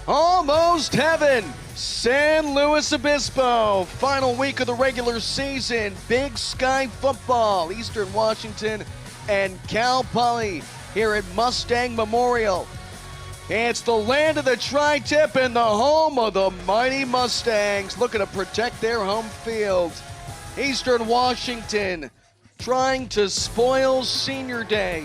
Almost heaven. San Luis Obispo. Final week of the regular season. Big Sky football. Eastern Washington and Cal Poly here at Mustang Memorial. It's the land of the tri-tip and the home of the mighty Mustangs looking to protect their home field. Eastern Washington trying to spoil senior day.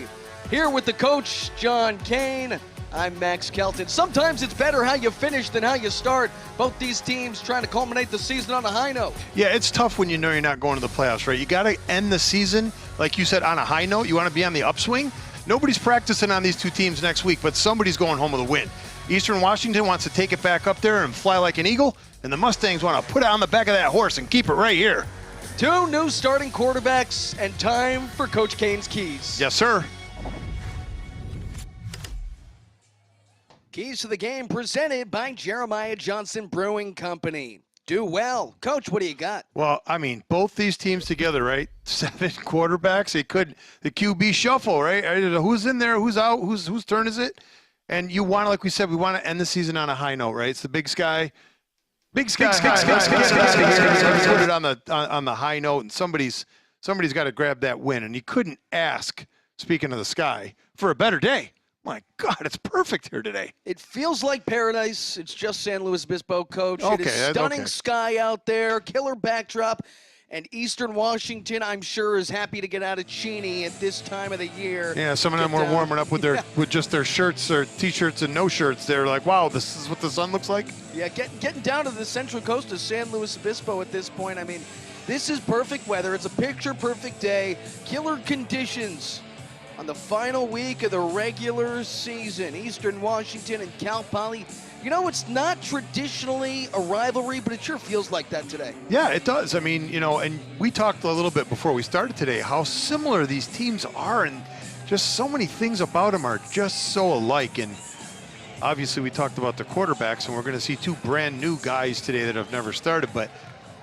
Here with the coach, John Kane. I'm Max Kelton. Sometimes it's better how you finish than how you start. Both these teams trying to culminate the season on a high note. Yeah, it's tough when you know you're not going to the playoffs, right? You got to end the season, like you said, on a high note. You want to be on the upswing. Nobody's practicing on these two teams next week, but somebody's going home with a win. Eastern Washington wants to take it back up there and fly like an eagle, and the Mustangs want to put it on the back of that horse and keep it right here. Two new starting quarterbacks and time for Coach Kane's keys. Yes, sir. Keys to the game presented by Jeremiah Johnson Brewing Company. Do well. Coach, what do you got? Well, I mean, both these teams together, right? 7 quarterbacks. It could, the QB shuffle, right? Who's in there? Who's out? Whose turn is it? And you want to, like we said, we want to end the season on a high note, right? It's the Big Sky. Big Sky. Put it on the high note, and somebody's got to grab that win. And you couldn't ask, speaking of the sky, for a better day. My God, it's perfect here today. It feels like paradise. It's just San Luis Obispo, Coach. Okay, it is stunning sky out there, killer backdrop, and Eastern Washington, I'm sure, is happy to get out of Cheney at this time of the year. Yeah, some of them were warming up with their with just their shirts or T-shirts and no shirts. They're like, wow, this is what the sun looks like. Yeah, getting down to the central coast of San Luis Obispo at this point. I mean, this is perfect weather. It's a picture-perfect day, killer conditions. On the final week of the regular season, Eastern Washington and Cal Poly. You know, it's not traditionally a rivalry, but it sure feels like that today. Yeah, it does. I mean, you know, and we talked a little bit before we started today how similar these teams are, and just so many things about them are just so alike. And obviously we talked about the quarterbacks, and we're going to see two brand new guys today that have never started, but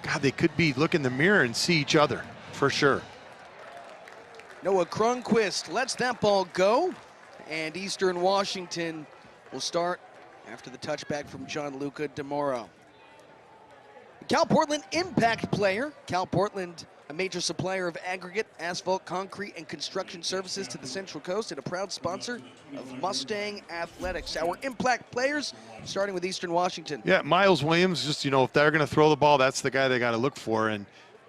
God, they could be look in the mirror and see each other for sure. Noah Cronquist lets that ball go, and Eastern Washington will start after the touchback from John Luca DeMoro. Cal Portland impact player. Cal Portland, a major supplier of aggregate, asphalt, concrete, and construction services to the Central Coast, and a proud sponsor of Mustang Athletics. Our impact players, starting with Eastern Washington. Yeah, Miles Williams, just, you know, if they're going to throw the ball, that's the guy they got to look for. And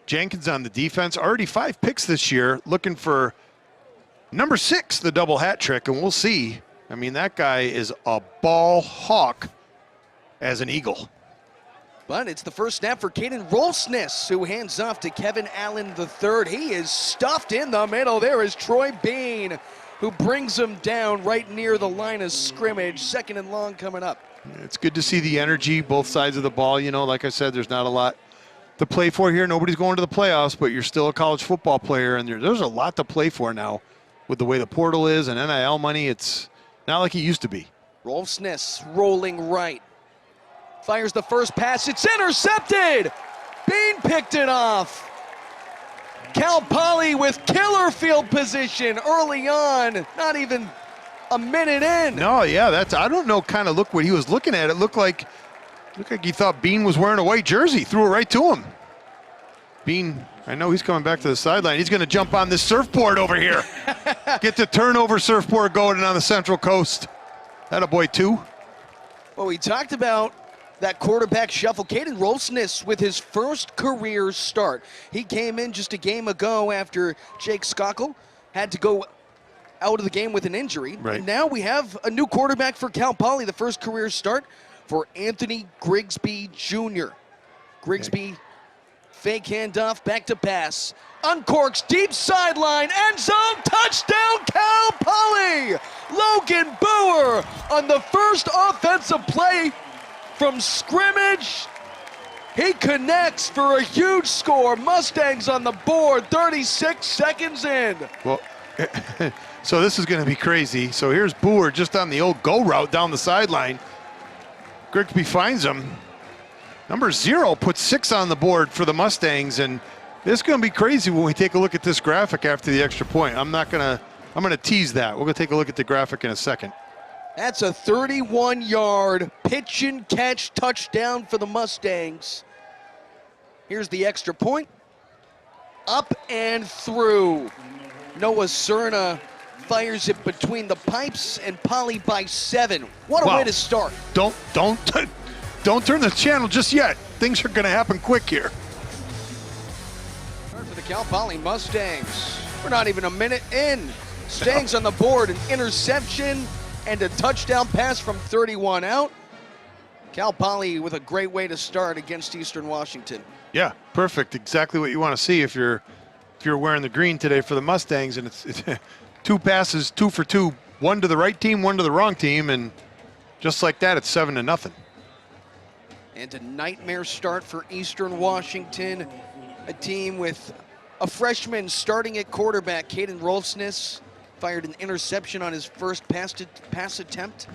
Jenkins on the defense, already 5 picks this year, looking for number 6, the double hat trick, and we'll see. I mean, that guy is a ball hawk as an Eagle. But it's the first snap for Caden Rolsness, who hands off to Kevin Allen III. He is stuffed in the middle. There is Troy Bean, who brings him down right near the line of scrimmage. 2nd and long coming up. It's good to see the energy, both sides of the ball. You know, like I said, there's not a lot to play for here. Nobody's going to the playoffs, but you're still a college football player, and there's a lot to play for now with the way the portal is and NIL money. It's not like it used to be. Rolfsness rolling right. Fires the first pass. It's intercepted. Bean picked it off. Cal Poly with killer field position early on. Not even a minute in. No, yeah, I don't know, kind of look what he was looking at. It looked like he thought Bean was wearing a white jersey. Threw it right to him. Bean, I know he's coming back to the sideline. He's going to jump on this surfboard over here. Get the turnover surfboard going on the Central Coast. Attaboy, 2. Well, we talked about that quarterback shuffle. Caden Rolsness with his first career start. He came in just a game ago after Jake Skockle had to go out of the game with an injury. Right. And now we have a new quarterback for Cal Poly, the first career start for Anthony Grigsby Jr. Grigsby, fake handoff, back to pass. Uncorks, deep sideline, end zone, touchdown, Cal Poly! Logan Boer on the first offensive play from scrimmage. He connects for a huge score. Mustangs on the board, 36 seconds in. Well, so this is going to be crazy. So here's Boer just on the old go route down the sideline. Grigsby finds him. Number 0 puts 6 on the board for the Mustangs, and this is going to be crazy when we take a look at this graphic after the extra point. I'm going to tease that. We're going to take a look at the graphic in a second. That's a 31-yard pitch and catch touchdown for the Mustangs. Here's the extra point. Up and through. Noah Cerna fires it between the pipes, and Poly by 7. What a way to start. Don't turn the channel just yet. Things are going to happen quick here. For the Cal Poly Mustangs. We're not even a minute in. Stangs on the board, an interception and a touchdown pass from 31 out. Cal Poly with a great way to start against Eastern Washington. Yeah, perfect. Exactly what you want to see if you're wearing the green today for the Mustangs, and it's 2 passes, 2 for 2, 1 to the right team, 1 to the wrong team, and just like that, it's 7-0. And a nightmare start for Eastern Washington, a team with a freshman starting at quarterback. Caden Rolfsness fired an interception on his first pass attempt.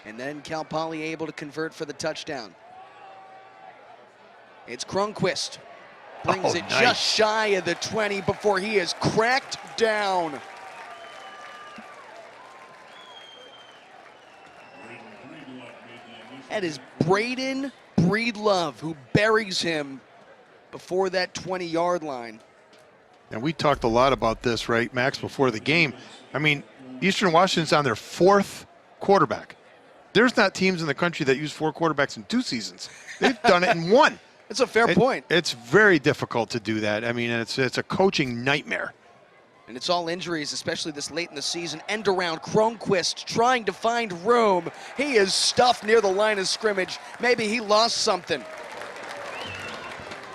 And then Cal Poly able to convert for the touchdown. It's Cronquist. Brings it just shy of the 20 before he is cracked down. That is Braden Breedlove who buries him before that 20-yard line. And we talked a lot about this, right, Max, before the game. I mean, Eastern Washington's on their 4th quarterback. There's not teams in the country that use 4 quarterbacks in 2 seasons. They've done it in 1. It's a fair point. It's very difficult to do that. I mean, it's a coaching nightmare. And it's all injuries, especially this late in the season. End around, Cronquist trying to find room. He is stuffed near the line of scrimmage. Maybe he lost something.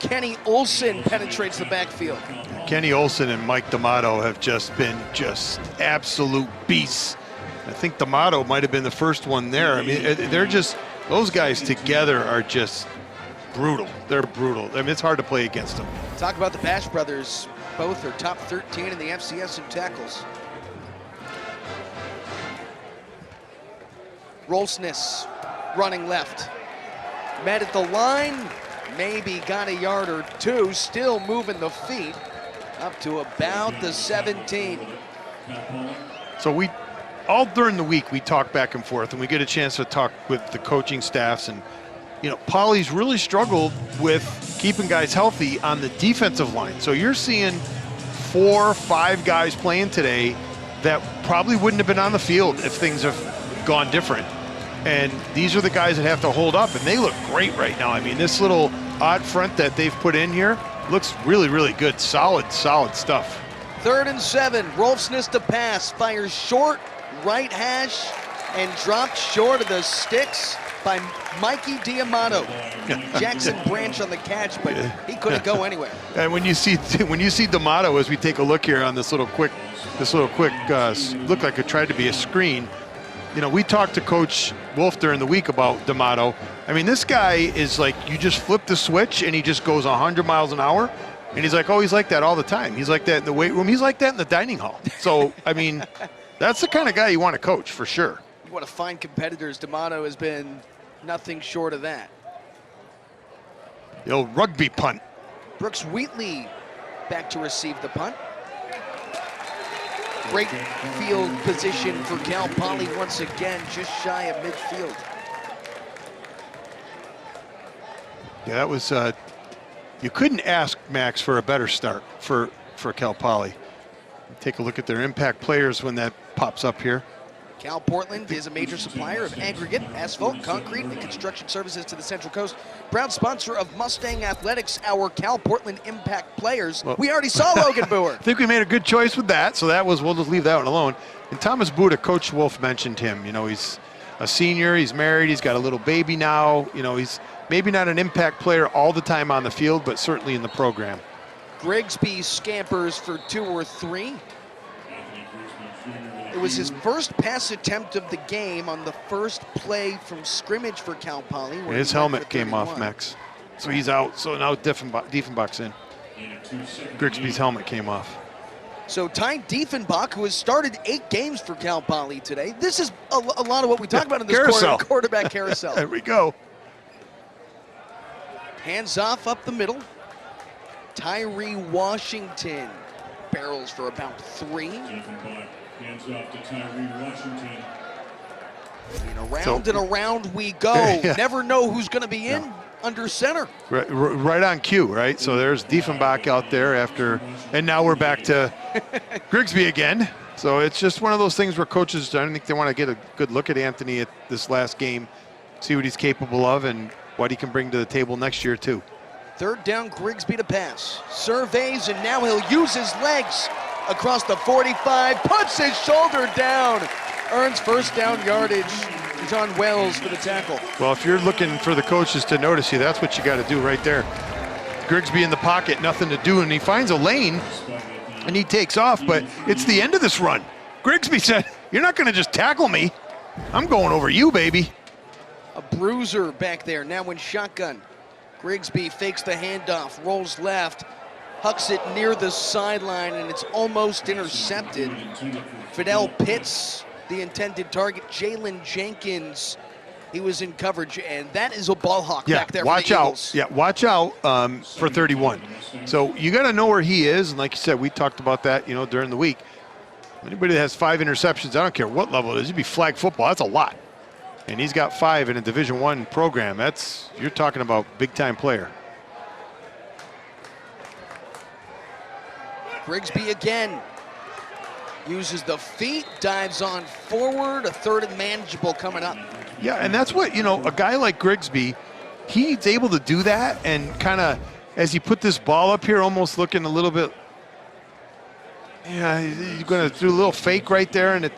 Kenny Olson penetrates the backfield. Kenny Olson and Mike D'Amato have just been absolute beasts. I think D'Amato might have been the first one there. I mean, they're just, those guys together are just brutal. They're brutal. I mean, it's hard to play against them. Talk about the Bash brothers. Both are top 13 in the FCS in tackles. Rolfsness running left. Met at the line, maybe got a yard or 2, still moving the feet up to about the 17. So all during the week, we talk back and forth, and we get a chance to talk with the coaching staffs. And, you know, Poly's really struggled with keeping guys healthy on the defensive line. So you're seeing 4 or 5 guys playing today that probably wouldn't have been on the field if things have gone different. And these are the guys that have to hold up, and they look great right now. I mean, this little odd front that they've put in here looks really, really good. Solid stuff. 3rd and 7, Rolfsness to pass, fires short, right hash, and dropped short of the sticks by Mikey D'Amato. Jackson Branch on the catch, but he couldn't go anywhere. And when you see D'Amato, as we take a look here on this little quick look like it tried to be a screen. You know, we talked to Coach Wolf during the week about D'Amato. I mean, this guy is like, you just flip the switch and he just goes 100 miles an hour. And he's like, oh, he's like that all the time. He's like that in the weight room. He's like that in the dining hall. So, I mean, that's the kind of guy you want to coach for sure. You want to find competitors. D'Amato has been nothing short of that. The old rugby punt. Brooks Wheatley back to receive the punt. Great field position for Cal Poly once again, just shy of midfield. Yeah, that was, you couldn't ask, Max, for a better start for Cal Poly. Take a look at their impact players when that pops up here. Cal Portland is a major supplier of aggregate, asphalt, concrete, and construction services to the Central Coast. Proud sponsor of Mustang Athletics, our Cal Portland Impact players. Well, we already saw Logan Boer. I think we made a good choice with that, so we'll just leave that one alone. And Thomas Buda, Coach Wolf mentioned him. You know, he's a senior, he's married, he's got a little baby now. You know, he's maybe not an impact player all the time on the field, but certainly in the program. Grigsby scampers for 2 or 3. It was his first pass attempt of the game on the first play from scrimmage for Cal Poly. His helmet came off, Max. So he's out. So now Diefenbach's in. Grigsby's helmet came off. So Ty Diefenbach, who has started 8 games for Cal Poly today. This is a lot of what we talk about in this quarterback carousel. There we go. Hands off up the middle. Tyree Washington barrels for about 3. Hands off to Tyree Washington. Around and around we go. Yeah. Never know who's going to be in under center. Right on cue, right? So there's Diefenbach out there after, and now we're back to Grigsby again. So it's just one of those things where coaches, I don't think they want to get a good look at Anthony at this last game, see what he's capable of and what he can bring to the table next year too. Third down, Grigsby to pass. Surveys, and now he'll use his legs across the 45, puts his shoulder down, earns first down yardage. John Wells for the tackle. Well, if you're looking for the coaches to notice you, that's what you got to do right there. Grigsby in the pocket, nothing to do, and he finds a lane, and he takes off, but it's the end of this run. Grigsby said, you're not going to just tackle me. I'm going over you, baby. A bruiser back there, now in shotgun. Grigsby fakes the handoff, rolls left, hucks it near the sideline, and it's almost intercepted. Fidel Pitts, the intended target. Jalen Jenkins, he was in coverage, and that is a ball hawk back there. Watch for the out. Eagles. Yeah, watch out for 31. So you got to know where he is, and like you said, we talked about that, during the week. Anybody that has 5 interceptions, I don't care what level it is, you'd be flag football. That's a lot. And he's got 5 in a Division I program. You're talking about big-time player. Grigsby again uses the feet, dives on forward, a third and manageable coming up. Yeah, and that's what, a guy like Grigsby, he's able to do that, and kind of, as he put this ball up here, almost looking a little bit, he's going to do a little fake right there, and that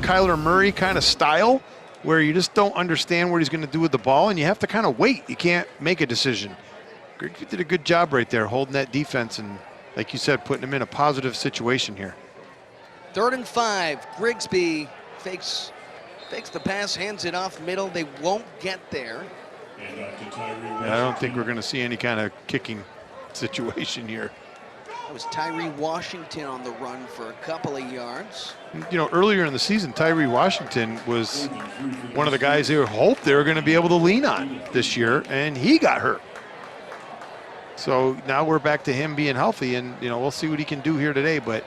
Kyler Murray kind of style, where you just don't understand what he's going to do with the ball, and you have to kind of wait. You can't make a decision. Grigsby did a good job right there, holding that defense, and like you said, putting him in a positive situation here. 3rd and 5, Grigsby fakes the pass, hands it off middle. They won't get there. I don't think we're going to see any kind of kicking situation here. That was Tyree Washington on the run for a couple of yards. Earlier in the season, Tyree Washington was one of the guys they hoped they were going to be able to lean on this year, and he got hurt. So now we're back to him being healthy, and we'll see what he can do here today, but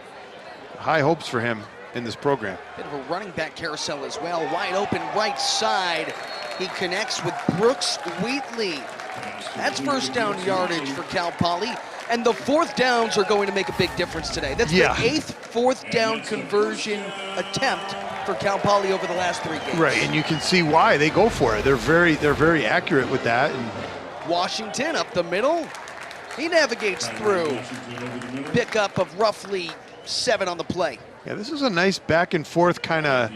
high hopes for him in this program. Bit of a running back carousel as well. Wide open right side. He connects with Brooks Wheatley. That's first down yardage for Cal Poly. And the 4th downs are going to make a big difference today. That's the 8th 4th down conversion attempt for Cal Poly over the last 3 games. Right, and you can see why they go for it. They're very accurate with that. And Washington up the middle. He navigates through. Pickup of roughly 7 on the play. Yeah, this is a nice back and forth kind of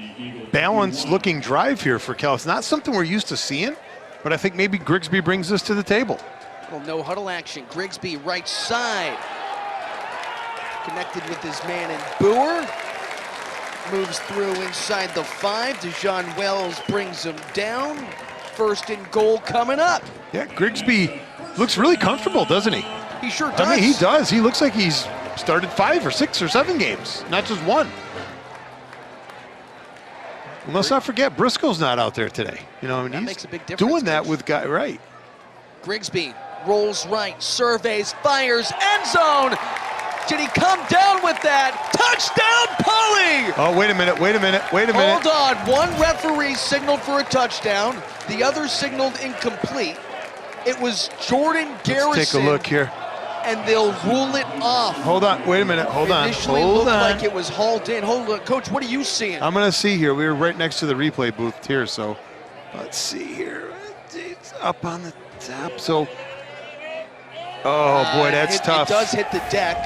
balanced looking drive here for Cal. It's not something we're used to seeing, but I think maybe Grigsby brings this to the table. Little no huddle action. Grigsby right side. Connected with his man in Boer. Moves through inside the 5. DeJean Wells brings him down. 1st and goal coming up. Yeah, Grigsby looks really comfortable, doesn't he? He sure does. I mean, he does. He looks like he's started 5 or 6 or 7 games, not just 1. And let's not forget, Briscoe's not out there today. That he's makes a big difference, doing that Coach. with guy right. Grigsby rolls right, surveys, fires, end zone. Did he come down with that? Touchdown, Poly! Oh, wait a minute. Hold on. One referee signaled for a touchdown. The other signaled incomplete. It was Jordan Garrison. Let's take a look here. And they'll rule it off. Hold on, wait a minute, hold on. Initially looked like it was hauled in. Hold on, Coach, what are you seeing? I'm gonna see here. We were right next to the replay booth here, so let's see here. It's up on the top, so. Oh boy, that's tough. It does hit the deck.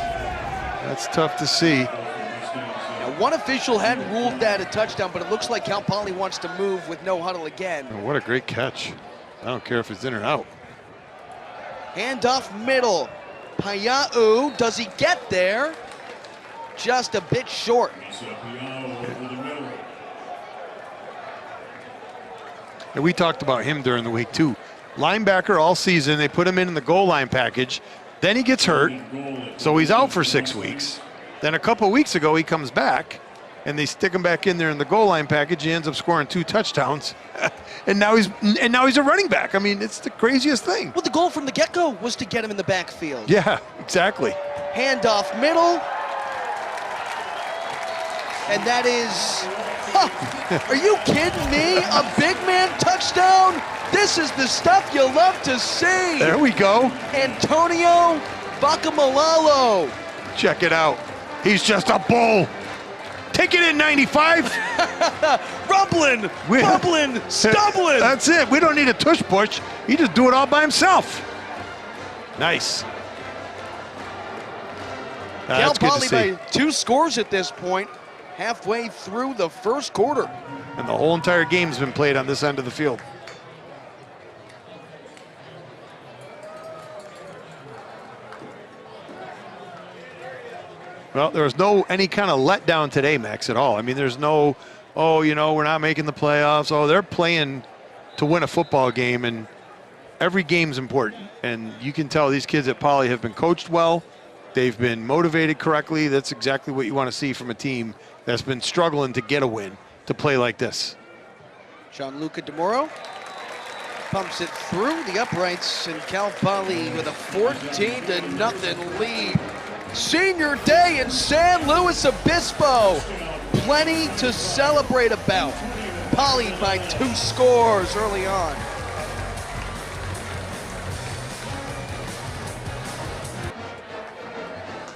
That's tough to see. Now, one official had ruled that a touchdown, but it looks like Cal Poly wants to move with no huddle again. Oh, what a great catch. I don't care if it's in or out. Handoff middle. Paya'u, does he get there? Just a bit short. And we talked about him during the week too. Linebacker all season, they put him in the goal line package. Then he gets hurt, so he's out for 6 weeks. Then a couple weeks ago, he comes back, and they stick him back in there in the goal line package. He ends up scoring 2 touchdowns, and now he's a running back. I mean, it's the craziest thing. Well, the goal from the get-go was to get him in the backfield. Yeah, exactly. Handoff middle. And that is, are you kidding me? A big man touchdown? This is the stuff you love to see. There we go. Antonio Vaccamalalo. Check it out. He's just a bull. Take it in, 95. Rumbling, stumbling. That's it. We don't need a tush push. He just do it all by himself. Nice. Cal That's good to Poly see. by 2 scores at this point, halfway through the first quarter. And the whole entire game's been played on this end of the field. Well, there was no any kind of letdown today, Max, at all. I mean, there's no, oh, you know, we're not making the playoffs. Oh, they're playing to win a football game, and every game's important. And you can tell these kids at Poly have been coached well. They've been motivated correctly. That's exactly what you want to see from a team that's been struggling to get a win, to play like this. Gianluca DeMoro pumps it through the uprights, and Cal Poly with a 14-0 lead. Senior day in San Luis Obispo. Plenty to celebrate about. Poly by 2 scores early on.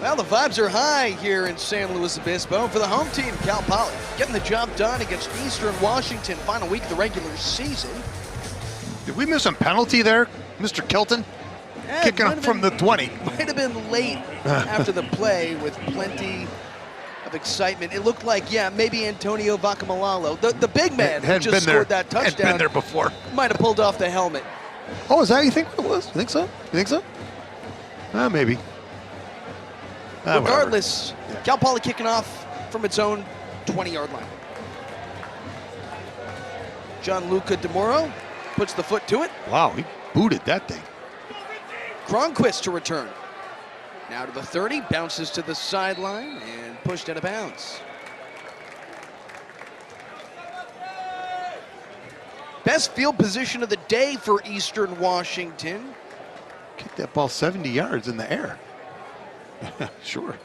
Well, the vibes are high here in San Luis Obispo for the home team, Cal Poly, getting the job done against Eastern Washington, final week of the regular season. Did we miss a penalty there, Mr. Kilton? Kicking up from the 20. Might have been late after the play with plenty of excitement. It looked like, yeah, maybe Antonio Vaccamalalo, the big man who just scored that touchdown, had been there before. Might have pulled off the helmet. Oh, is that you think it was? You think so? You think so? Maybe. Regardless, Cal Poly kicking off from its own 20-yard line. Gianluca DeMoro puts the foot to it. Wow, he booted that thing. Cronquist to return. Now to the 30, bounces to the sideline and pushed out of bounds. Best field position of the day for Eastern Washington. Kicked that ball 70 yards in the air. Sure.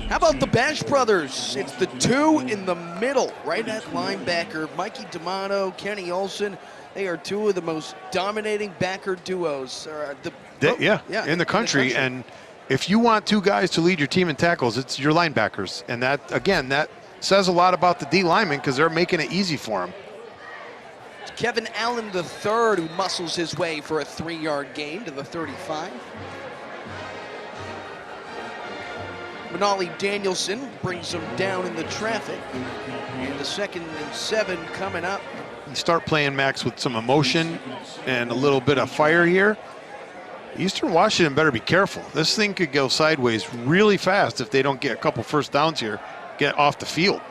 How about the Bash brothers? It's the 2 in the middle, right at linebacker. Mikey D'Amato, Kenny Olson. They are 2 of the most dominating backer duos. In the country. And if you want 2 guys to lead your team in tackles, it's your linebackers. And that, again, that says a lot about the D linemen because they're making it easy for them. It's Kevin Allen III who muscles his way for a 3-yard gain to the 35. Manali Danielson brings him down in the traffic. And the 2nd and 7 coming up. You start playing, Max, with some emotion and a little bit of fire here. Eastern Washington better be careful. This thing could go sideways really fast if they don't get a couple first downs here, get off the field.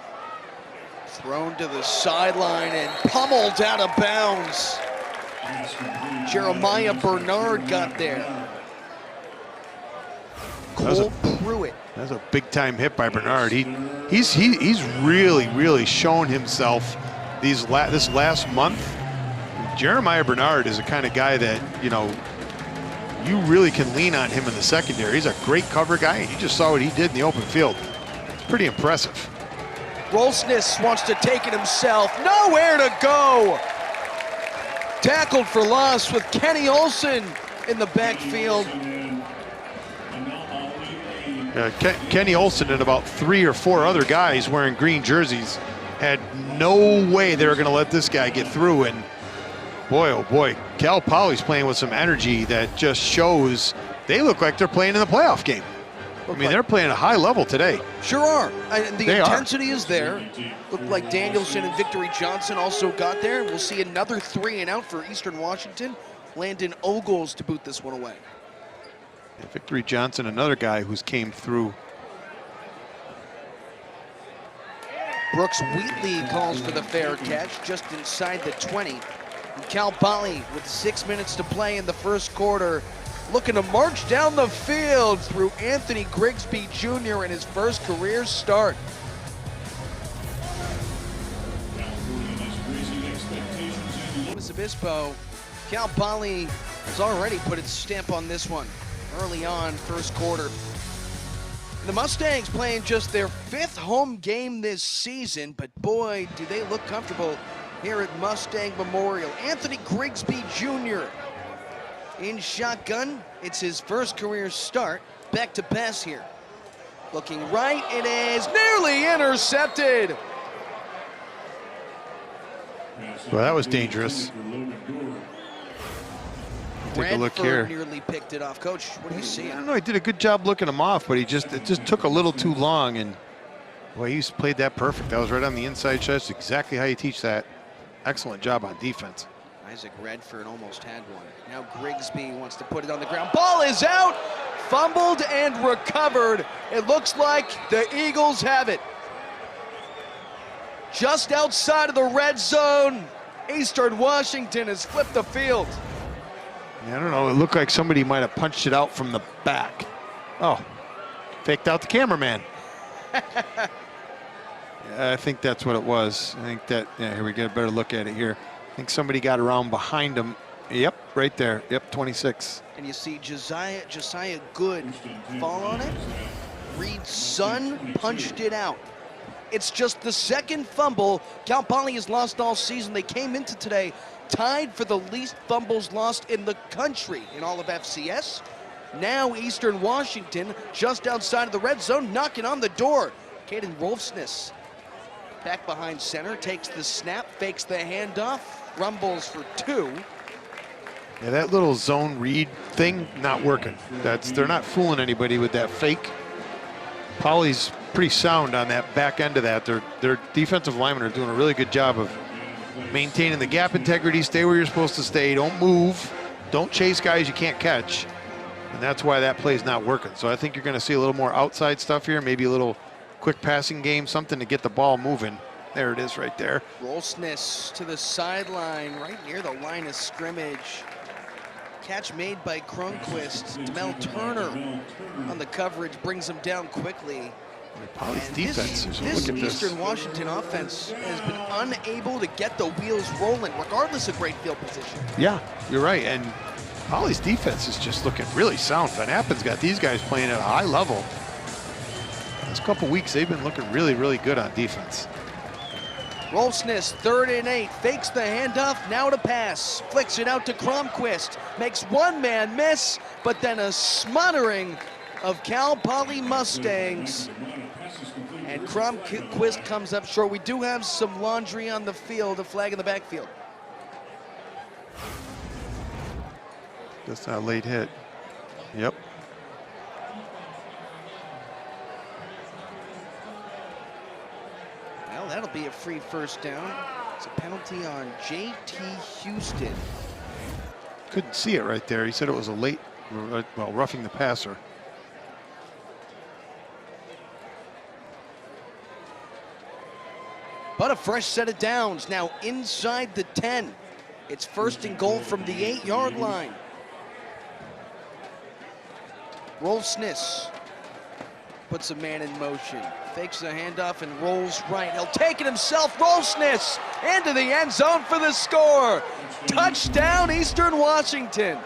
Thrown to the sideline and pummeled out of bounds. Jeremiah Bernard got there. Cole Pruitt. That's a big-time hit by Bernard. He's really shown himself this last month. Jeremiah Bernard is the kind of guy that, you know, you really can lean on him in the secondary. He's a great cover guy. You just saw what he did in the open field. It's pretty impressive. Rolsness wants to take it himself. Nowhere to go. Tackled for loss with Kenny Olson in the backfield. Kenny Olson and about 3 or 4 other guys wearing green jerseys had no way they were going to let this guy get through. And boy, oh boy, Cal Poly's playing with some energy that just shows they look like they're playing in the playoff game. I mean, they're playing at a high level today. Sure are. And the intensity is there. Looked like Danielson and Victory Johnson also got there. We'll see another 3 and out for Eastern Washington. Landon Ogles to boot this one away. Yeah, Victory Johnson, another guy who's came through. Brooks Wheatley calls for the fair catch just inside the 20. And Cal Poly with 6 minutes to play in the first quarter, looking to march down the field through Anthony Grigsby Jr. in his first career start. Luis Obispo, Cal Poly has already put its stamp on this one early on, first quarter. The Mustangs playing just their 5th home game this season, but boy, do they look comfortable here at Mustang Memorial. Anthony Grigsby Jr. in shotgun. It's his first career start. Back to pass here. Looking right, it is nearly intercepted. Well, that was dangerous. Take a look here. Nearly picked it off. Coach, what do you see? I don't know. He did a good job looking him off, but it just took a little too long. And boy, he's played that perfect. That was right on the inside stretch. Exactly how you teach that. Excellent job on defense. Isaac Redford almost had one. Now Grigsby wants to put it on the ground. Ball is out, fumbled and recovered. It looks like the Eagles have it. Just outside of the red zone, Eastern Washington has flipped the field. I don't know. It looked like somebody might have punched it out from the back. Oh, faked out the cameraman. Yeah, I think that's what it was. I think that, yeah, here we get a better look at it here. I think somebody got around behind him. Yep, right there. Yep, 26. And you see Josiah Good fall on it. Reed's son punched it out. It's just the second fumble Cal Poly has lost all season. They came into today tied for the least fumbles lost in the country in all of FCS. Now Eastern Washington just outside of the red zone, knocking on the door. Caden Rolfsness back behind center, takes the snap, fakes the handoff, rumbles for 2. Yeah, that little zone read thing not working. They're not fooling anybody with that fake. Poly's pretty sound on that back end of that. Their defensive linemen are doing a really good job of maintaining the gap integrity, stay where you're supposed to stay, don't move, don't chase guys you can't catch. And that's why that play's not working. So I think you're going to see a little more outside stuff here, maybe a little quick passing game, something to get the ball moving. There it is right there. Rolfsness to the sideline, right near the line of scrimmage. Catch made by Cronquist. Demel Turner on the coverage brings him down quickly. Poly's defense. This Eastern Washington offense has been unable to get the wheels rolling, regardless of great field position. Yeah, you're right. And Poly's defense is just looking really sound. Van Appen's got these guys playing at a high level. This couple weeks, they've been looking really, really good on defense. Rolfsness, 3rd and 8, fakes the handoff, now to pass. Flicks it out to Cronquist, makes one man miss, but then a smothering of Cal Poly Mustangs. And Cronquist comes up short. We do have some laundry on the field, a flag in the backfield. Just a late hit. Yep. Well, that'll be a free first down. It's a penalty on J.T. Houston. Couldn't see it right there. He said it was a late, well, roughing the passer. But a fresh set of downs now inside the 10. It's 1st and goal from the 8-yard line. Rolfsness puts a man in motion, fakes the handoff and rolls right. He'll take it himself. Rolfsness into the end zone for the score. Touchdown, Eastern Washington.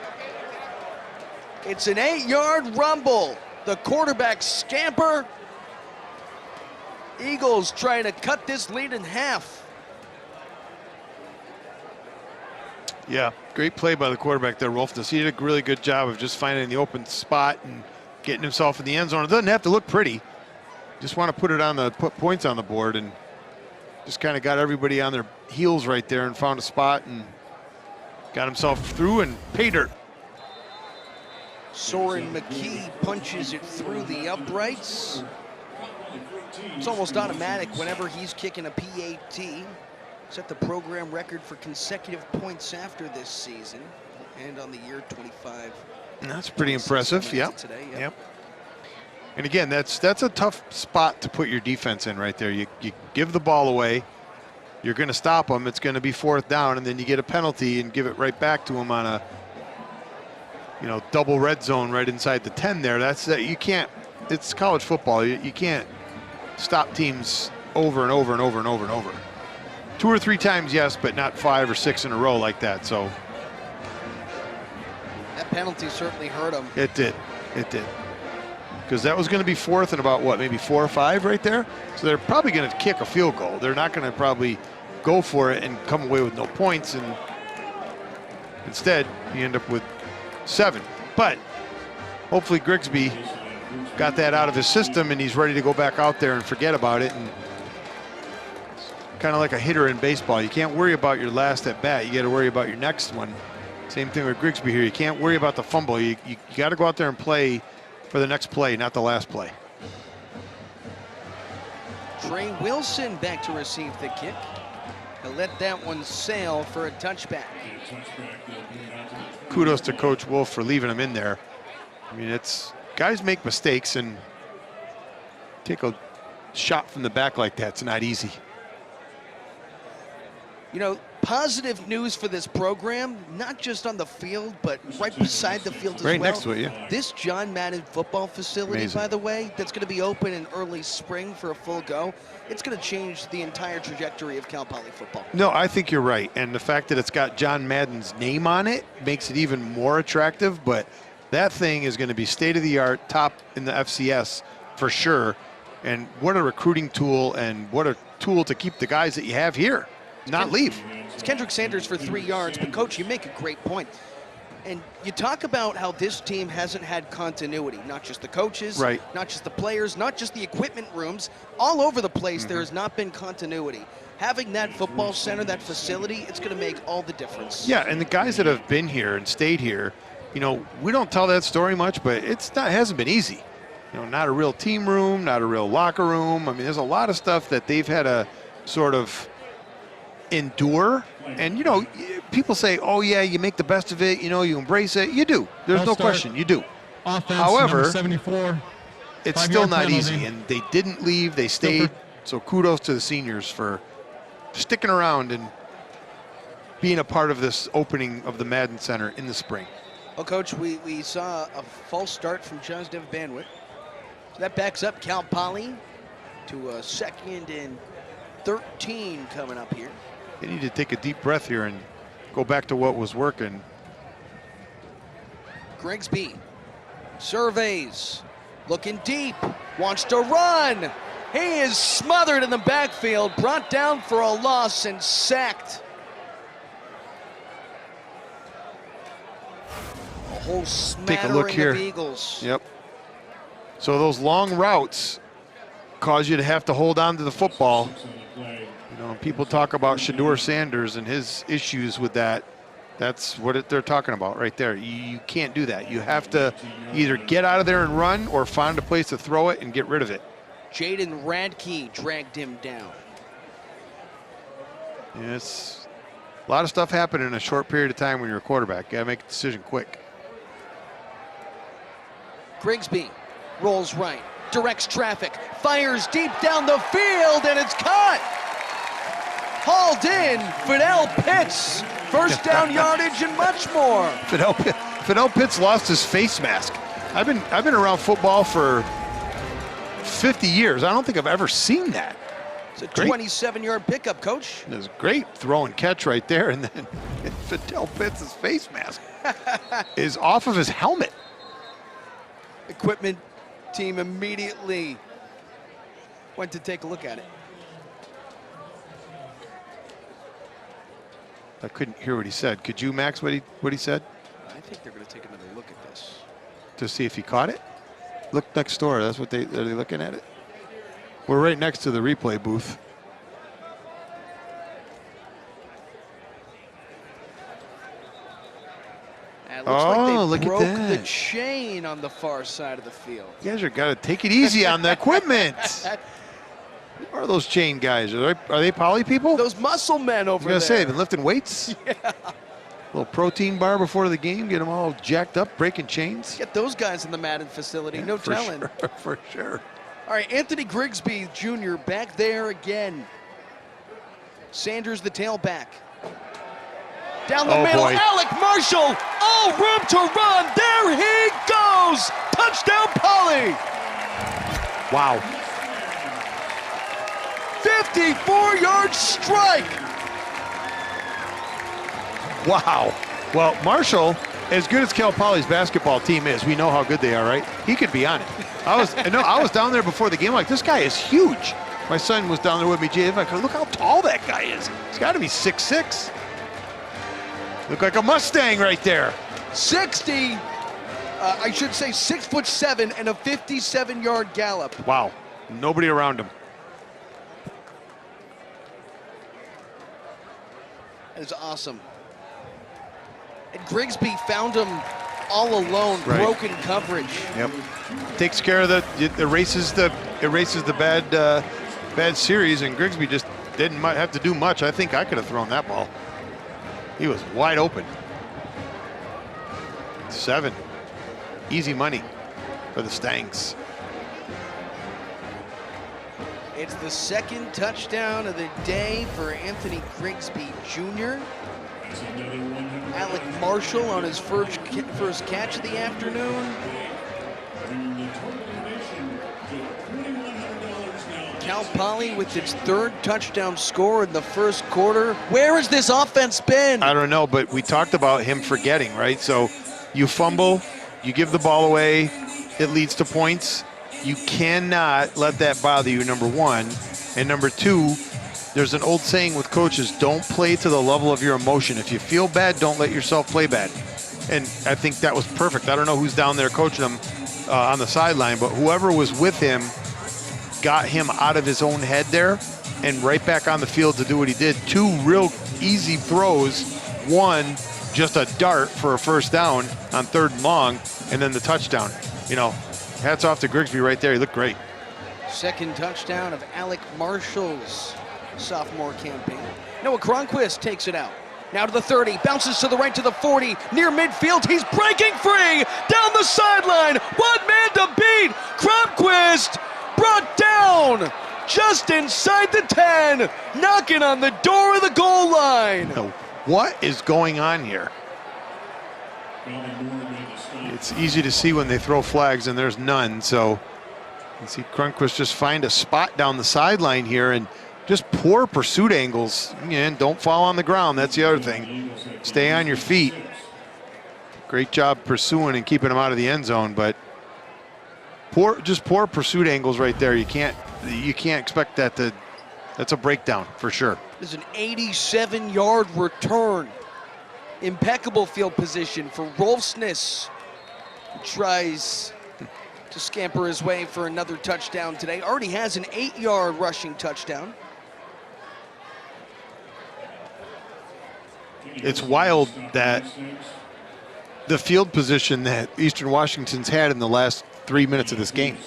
It's an 8-yard rumble. The quarterback scamper. Eagles trying to cut this lead in half. Yeah, great play by the quarterback there, Rolfsness. He did a really good job of just finding the open spot and getting himself in the end zone. It doesn't have to look pretty. Just want to put points on the board, and just kind of got everybody on their heels right there and found a spot and got himself through and pay dirt. Soren McKee punches it through the uprights. It's almost automatic whenever he's kicking a PAT. Set the program record for consecutive points after this season and on the year 25. And that's pretty impressive. Yep. Today, yep. And again, that's a tough spot to put your defense in right there. You give the ball away, you're going to stop them. It's going to be 4th down, and then you get a penalty and give it right back to them on a, double red zone right inside the 10 there. You can't. It's college football. You can't stop teams over and over and over and over and over. 2 or 3 times, yes, but not 5 or 6 in a row like that. So that penalty certainly hurt him. it did. It did. because that was going to be 4th and about what, maybe 4 or 5 right there. So they're probably going to kick a field goal. They're not going to probably go for it and come away with no points, and instead you end up with 7. But hopefully Grigsby got that out of his system and he's ready to go back out there and forget about it. And kind of like a hitter in baseball, you can't worry about your last at bat. You got to worry about your next one. Same thing with Grigsby here. You can't worry about the fumble. You got to go out there and play for the next play, not the last play. Trey Wilson back to receive the kick. He'll let that one sail for a touchback. Kudos to Coach Wolf for leaving him in there. I mean, it's guys make mistakes, and take a shot from the back like that's not easy. You know, positive news for this program, not just on the field, but right beside the field as well. Right next to it, yeah. This John Madden football facility, Amazing. by the way, that's going to be open in early spring for a full go. It's going to change the entire trajectory of Cal Poly football. No, I think you're right. And the fact that it's got John Madden's name on it makes it even more attractive. But that thing is going to be state-of-the-art, top in the FCS for sure. And what a recruiting tool, and what a tool to keep the guys that you have here not leave. It's Kendrick Sanders for 3 yards, but Coach, you make a great point. And you talk about how this team hasn't had continuity, not just the coaches, right, not just the players, not just the equipment rooms, all over the place. There has not been continuity. Having that football center, that facility, it's going to make all the difference. Yeah, and the guys that have been here and stayed here, you know, we don't tell that story much, but it hasn't been easy. You know, not a real team room, not a real locker room. I mean, there's a lot of stuff that they've had to sort of endure. And, you know, people say, oh, yeah, you make the best of it. You know, you embrace it. You do. There's no question. You do. Offense, however, number 74. It's still not easy, and they didn't leave. They stayed. So kudos to the seniors for sticking around and being a part of this opening of the Madden Center in the spring. Well, Coach, we saw a false start from Johns Dev Bandwidth. So that backs up Cal Poly to a 2nd and 13 coming up here. They need to take a deep breath here and go back to what was working. Grigsby surveys, looking deep, wants to run. He is smothered in the backfield, brought down for a loss and sacked. A whole Take a look smattering here. of Eagles. Yep. So those long routes cause you to have to hold on to the football. You know, people talk about Shedeur Sanders and his issues with that. That's what they're talking about right there. You can't do that. You have to either get out of there and run, or find a place to throw it and get rid of it. Jaden Radke dragged him down. Yes, a lot of stuff happened in a short period of time when you're a quarterback. You gotta make a decision quick. Grigsby rolls right, directs traffic, fires deep down the field, and it's caught. Hauled in, Fidel Pitts, first down yardage and much more. Fidel Pitts lost his face mask. I've been around football for 50 years. I don't think I've ever seen that. It's a 27-yard pickup, Coach. It was great throw and catch right there, and then Fidel Pitts' face mask is off of his helmet. Equipment team immediately went to take a look at it. I couldn't hear what he said. Could you, Max, what he said? I think they're going to take another look at this. To see if he caught it? Look next door. That's what are they looking at it? We're right next to the replay booth. And it looks like look they at broke the that. chain on the far side of the field. You guys are got to take it easy on the equipment. Who are those chain guys? Are they poly people? Those muscle men over I was there. going to say, they've been lifting weights? Yeah. Little protein bar before the game, get them all jacked up, breaking chains. Get those guys in the Madden facility, no for telling. Sure, for sure. All right, Anthony Grigsby Jr. back there again. Sanders the tailback. Down the middle, boy. Alec Marshall, all room to run. There he goes. Touchdown, Poly. Wow. 54-yard strike. Wow. Well, Marshall as good as Cal Poly's basketball team is, we know how good they are, right? He could be on it. I was down there before the game. Like, this guy is huge. My son was down there with me. Jay, like, look how tall that guy is. He's got to be 6'6". Look like a Mustang right there. 60. I should say 6'7" and a 57-yard gallop. Wow. Nobody around him. That is awesome. And Grigsby found him all alone, right. Broken coverage. Yep. Takes care of erases the bad series, and Grigsby just didn't have to do much. I think I could have thrown that ball. He was wide open. 7. Easy money for the Stangs. It's the second touchdown of the day for Anthony Grigsby Jr. Alec Marshall on his first catch of the afternoon. Cal Poly with its 3rd touchdown score in the first quarter. Where has this offense been? I don't know, but we talked about him forgetting, right? So you fumble, you give the ball away, it leads to points. You cannot let that bother you, number one. And number two, there's an old saying with coaches, don't play to the level of your emotion. If you feel bad, don't let yourself play bad. And I think that was perfect. I don't know who's down there coaching him on the sideline, but whoever was with him got him out of his own head there and right back on the field to do what he did. 2 real easy throws. 1, just a dart for a first down on 3rd and long, and then the touchdown. You know, hats off to Grigsby right there. He looked great. Second touchdown of Alec Marshall's sophomore campaign. Noah Cronquist takes it out. Now to the 30, bounces to the right to the 40, near midfield, he's breaking free, down the sideline, 1 man to beat, Cronquist brought down just inside the 10, knocking on the door of the goal line. Now, what is going on here? It's easy to see when they throw flags and there's none, so you can see Cronquist just find a spot down the sideline here and just poor pursuit angles. And don't fall on the ground, that's the other thing. Stay on your feet. Great job pursuing and keeping him out of the end zone, but just poor pursuit angles right there. You can't expect that to, that's a breakdown for sure. There's an 87-yard return. Impeccable field position for Rolfsness. Tries to scamper his way for another touchdown today. Already has an 8-yard rushing touchdown. It's wild that the field position that Eastern Washington's had in the last 3 minutes of this game.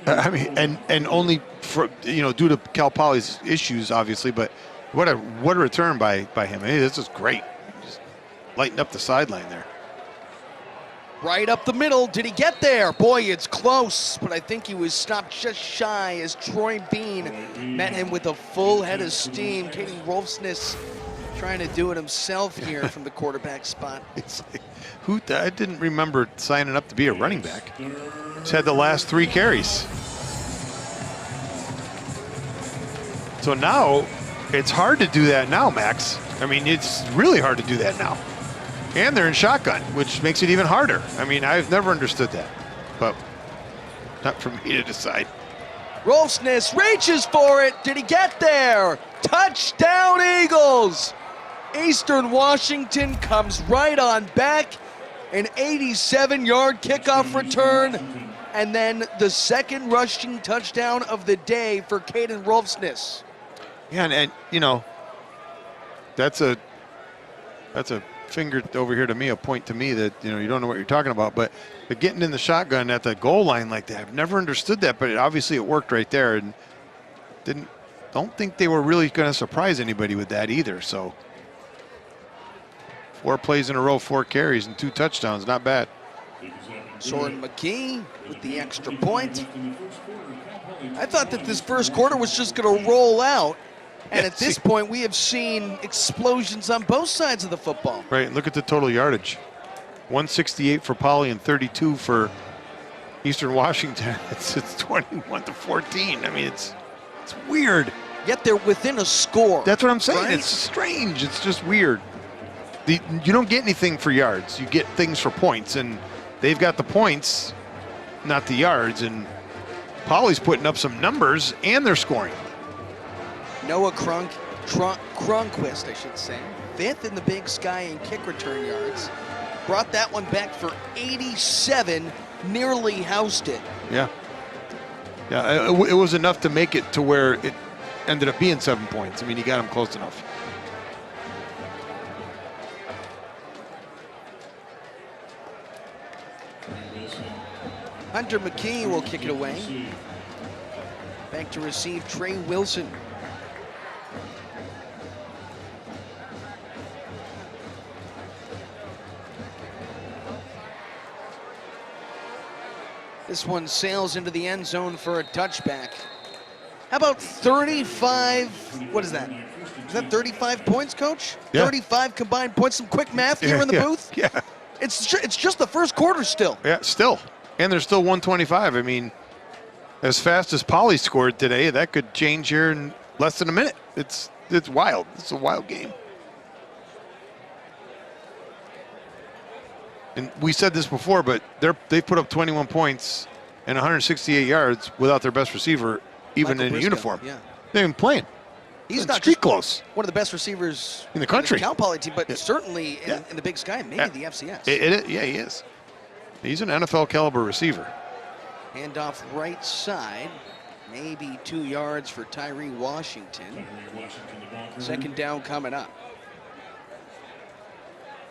I mean, and only for, due to Cal Poly's issues, obviously, but what a return by him. Hey, this is great. Just lighting up the sideline there. Right up the middle. Did he get there? Boy, it's close, but I think he was stopped just shy as Troy Bean met him with a full head of steam. Katie Rolfsness trying to do it himself here from the quarterback spot. It's like, I didn't remember signing up to be a running back. Just had the last 3 carries. So now, it's hard to do that now, Max. I mean, it's really hard to do that now. And they're in shotgun, which makes it even harder. I mean, I've never understood that, but not for me to decide. Rolfsness reaches for it. Did he get there? Touchdown, Eagles! Eastern Washington comes right on back. An 87-yard kickoff return. And then the second rushing touchdown of the day for Caden Rolfsness. Yeah, and that's a finger over here to me, a point to me that you don't know what you're talking about. But getting in the shotgun at the goal line like that, I've never understood that. But obviously it worked right there, and don't think they were really going to surprise anybody with that either. So 4 plays in a row, 4 carries and 2 touchdowns, not bad. Soren McKee with the extra point. I thought that this first quarter was just going to roll out. And at this point, we have seen explosions on both sides of the football. Right, look at the total yardage. 168 for Poly and 32 for Eastern Washington. It's 21-14. I mean, it's weird. Yet they're within a score. That's what I'm saying. Right? It's strange. It's just weird. You don't get anything for yards. You get things for points, and they've got the points, not the yards. And Poly's putting up some numbers, and they're scoring. Noah Cronquist, I should say, 5th in the Big Sky in kick return yards. Brought that one back for 87, nearly housed it. Yeah. Yeah, it was enough to make it to where it ended up being 7 points. I mean, he got him close enough. Hunter McKee will kick it away. Back to receive Trey Wilson. This one sails into the end zone for a touchback. How about 35, what is that? Is that 35 points, Coach? Yeah. 35 combined points. Some quick math here in the booth. Yeah. It's just the first quarter still. Yeah, still. And there's still 125. I mean, as fast as Poly scored today, that could change here in less than a minute. It's wild. It's a wild game. And we said this before, but they've put up 21 points and 168 yards without their best receiver, even Michael in Briscoe, uniform. Yeah. They've been playing. He's It's not street just close one of the best receivers in the country. Cal Poly team, but certainly Yeah. in the Big Sky, maybe the FCS. Yeah, he is. He's an NFL caliber receiver. Handoff right side, maybe 2 yards for Tyree Washington. Second down coming up.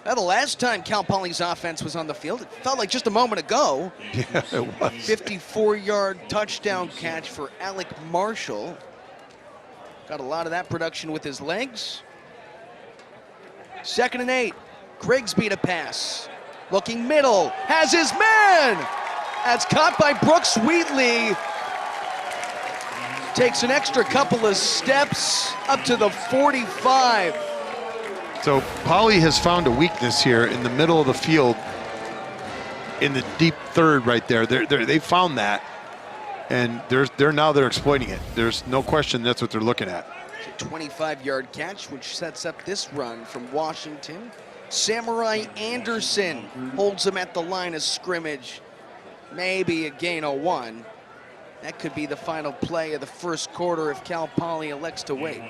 Now, the last time Cal Poly's offense was on the field, it felt like just a moment ago. Yeah, it was. 54-yard touchdown catch for Alec Marshall. Got a lot of that production with his legs. 2nd and 8. Grigsby to pass. Looking middle. Has his man. That's caught by Brooks Wheatley. Takes an extra couple of steps up to the 45. So Poly has found a weakness here in the middle of the field, in the deep third right there. They found that, and they're exploiting it. There's no question that's what they're looking at. It's a 25-yard catch, which sets up this run from Washington. Samurai Anderson holds him at the line of scrimmage. Maybe a gain of 1. That could be the final play of the first quarter if Cal Poly elects to wait.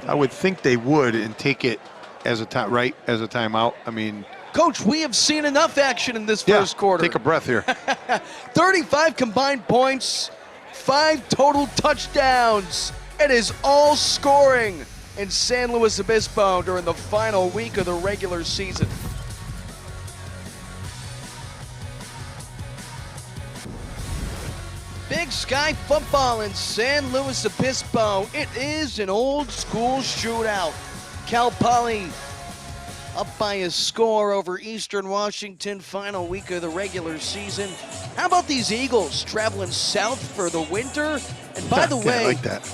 I would think they would and take it as a timeout. I mean, Coach, we have seen enough action in this first quarter. Take a breath here. 35 combined points, 5 total touchdowns. It is all scoring in San Luis Obispo during the final week of the regular season. Big Sky football in San Luis Obispo. It is an old school shootout. Cal Poly up by a score over Eastern Washington, final week of the regular season. How about these Eagles traveling south for the winter? And by the way, I like that.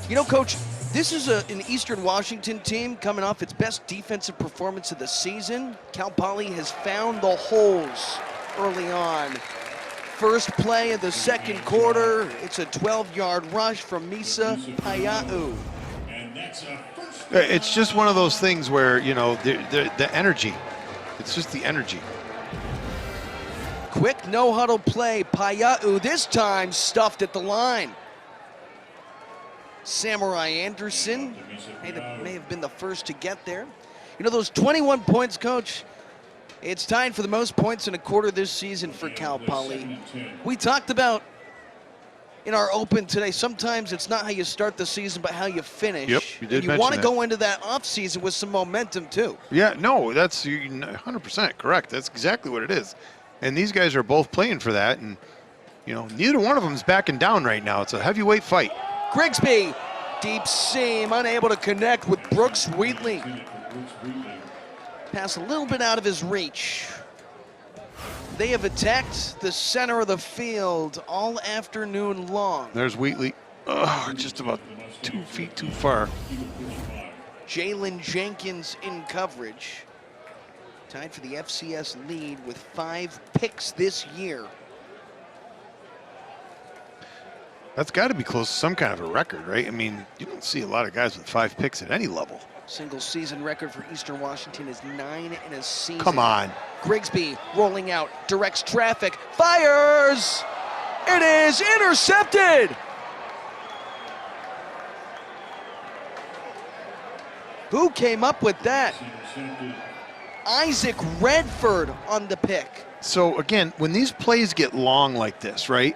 You know, Coach, this is an Eastern Washington team coming off its best defensive performance of the season. Cal Poly has found the holes early on. First play of the second quarter, it's a 12-yard rush from Misa Paya'u. It's just one of those things where, you know, the energy. It's just the energy. Quick no-huddle play. Paya'u this time stuffed at the line. Samurai Anderson may have been the first to get there. You know, those 21 points, Coach, it's tied for the most points in a quarter this season for Cal Poly. We talked about in our open today, sometimes it's not how you start the season, but how you finish. Yep, you did and you mention want to that. go into that offseason with some momentum, too. Yeah, no, that's 100% correct. That's exactly what it is. And these guys are both playing for that, and, you know, neither one of them is backing down right now. It's a heavyweight fight. Grigsby, deep seam, unable to connect with Brooks Wheatley. Pass a little bit out of his reach. They have attacked the center of the field all afternoon long. There's Wheatley. Oh, just about 2 feet too far. Jalen Jenkins in coverage. Tied for the FCS lead with 5 picks this year. That's got to be close to some kind of a record, right? I mean, you don't see a lot of guys with 5 picks at any level. Single season record for Eastern Washington is 9 in a season. Come on. Grigsby rolling out, directs traffic, fires! It is intercepted! Who came up with that? Isaac Redford on the pick. So again, when these plays get long like this, right?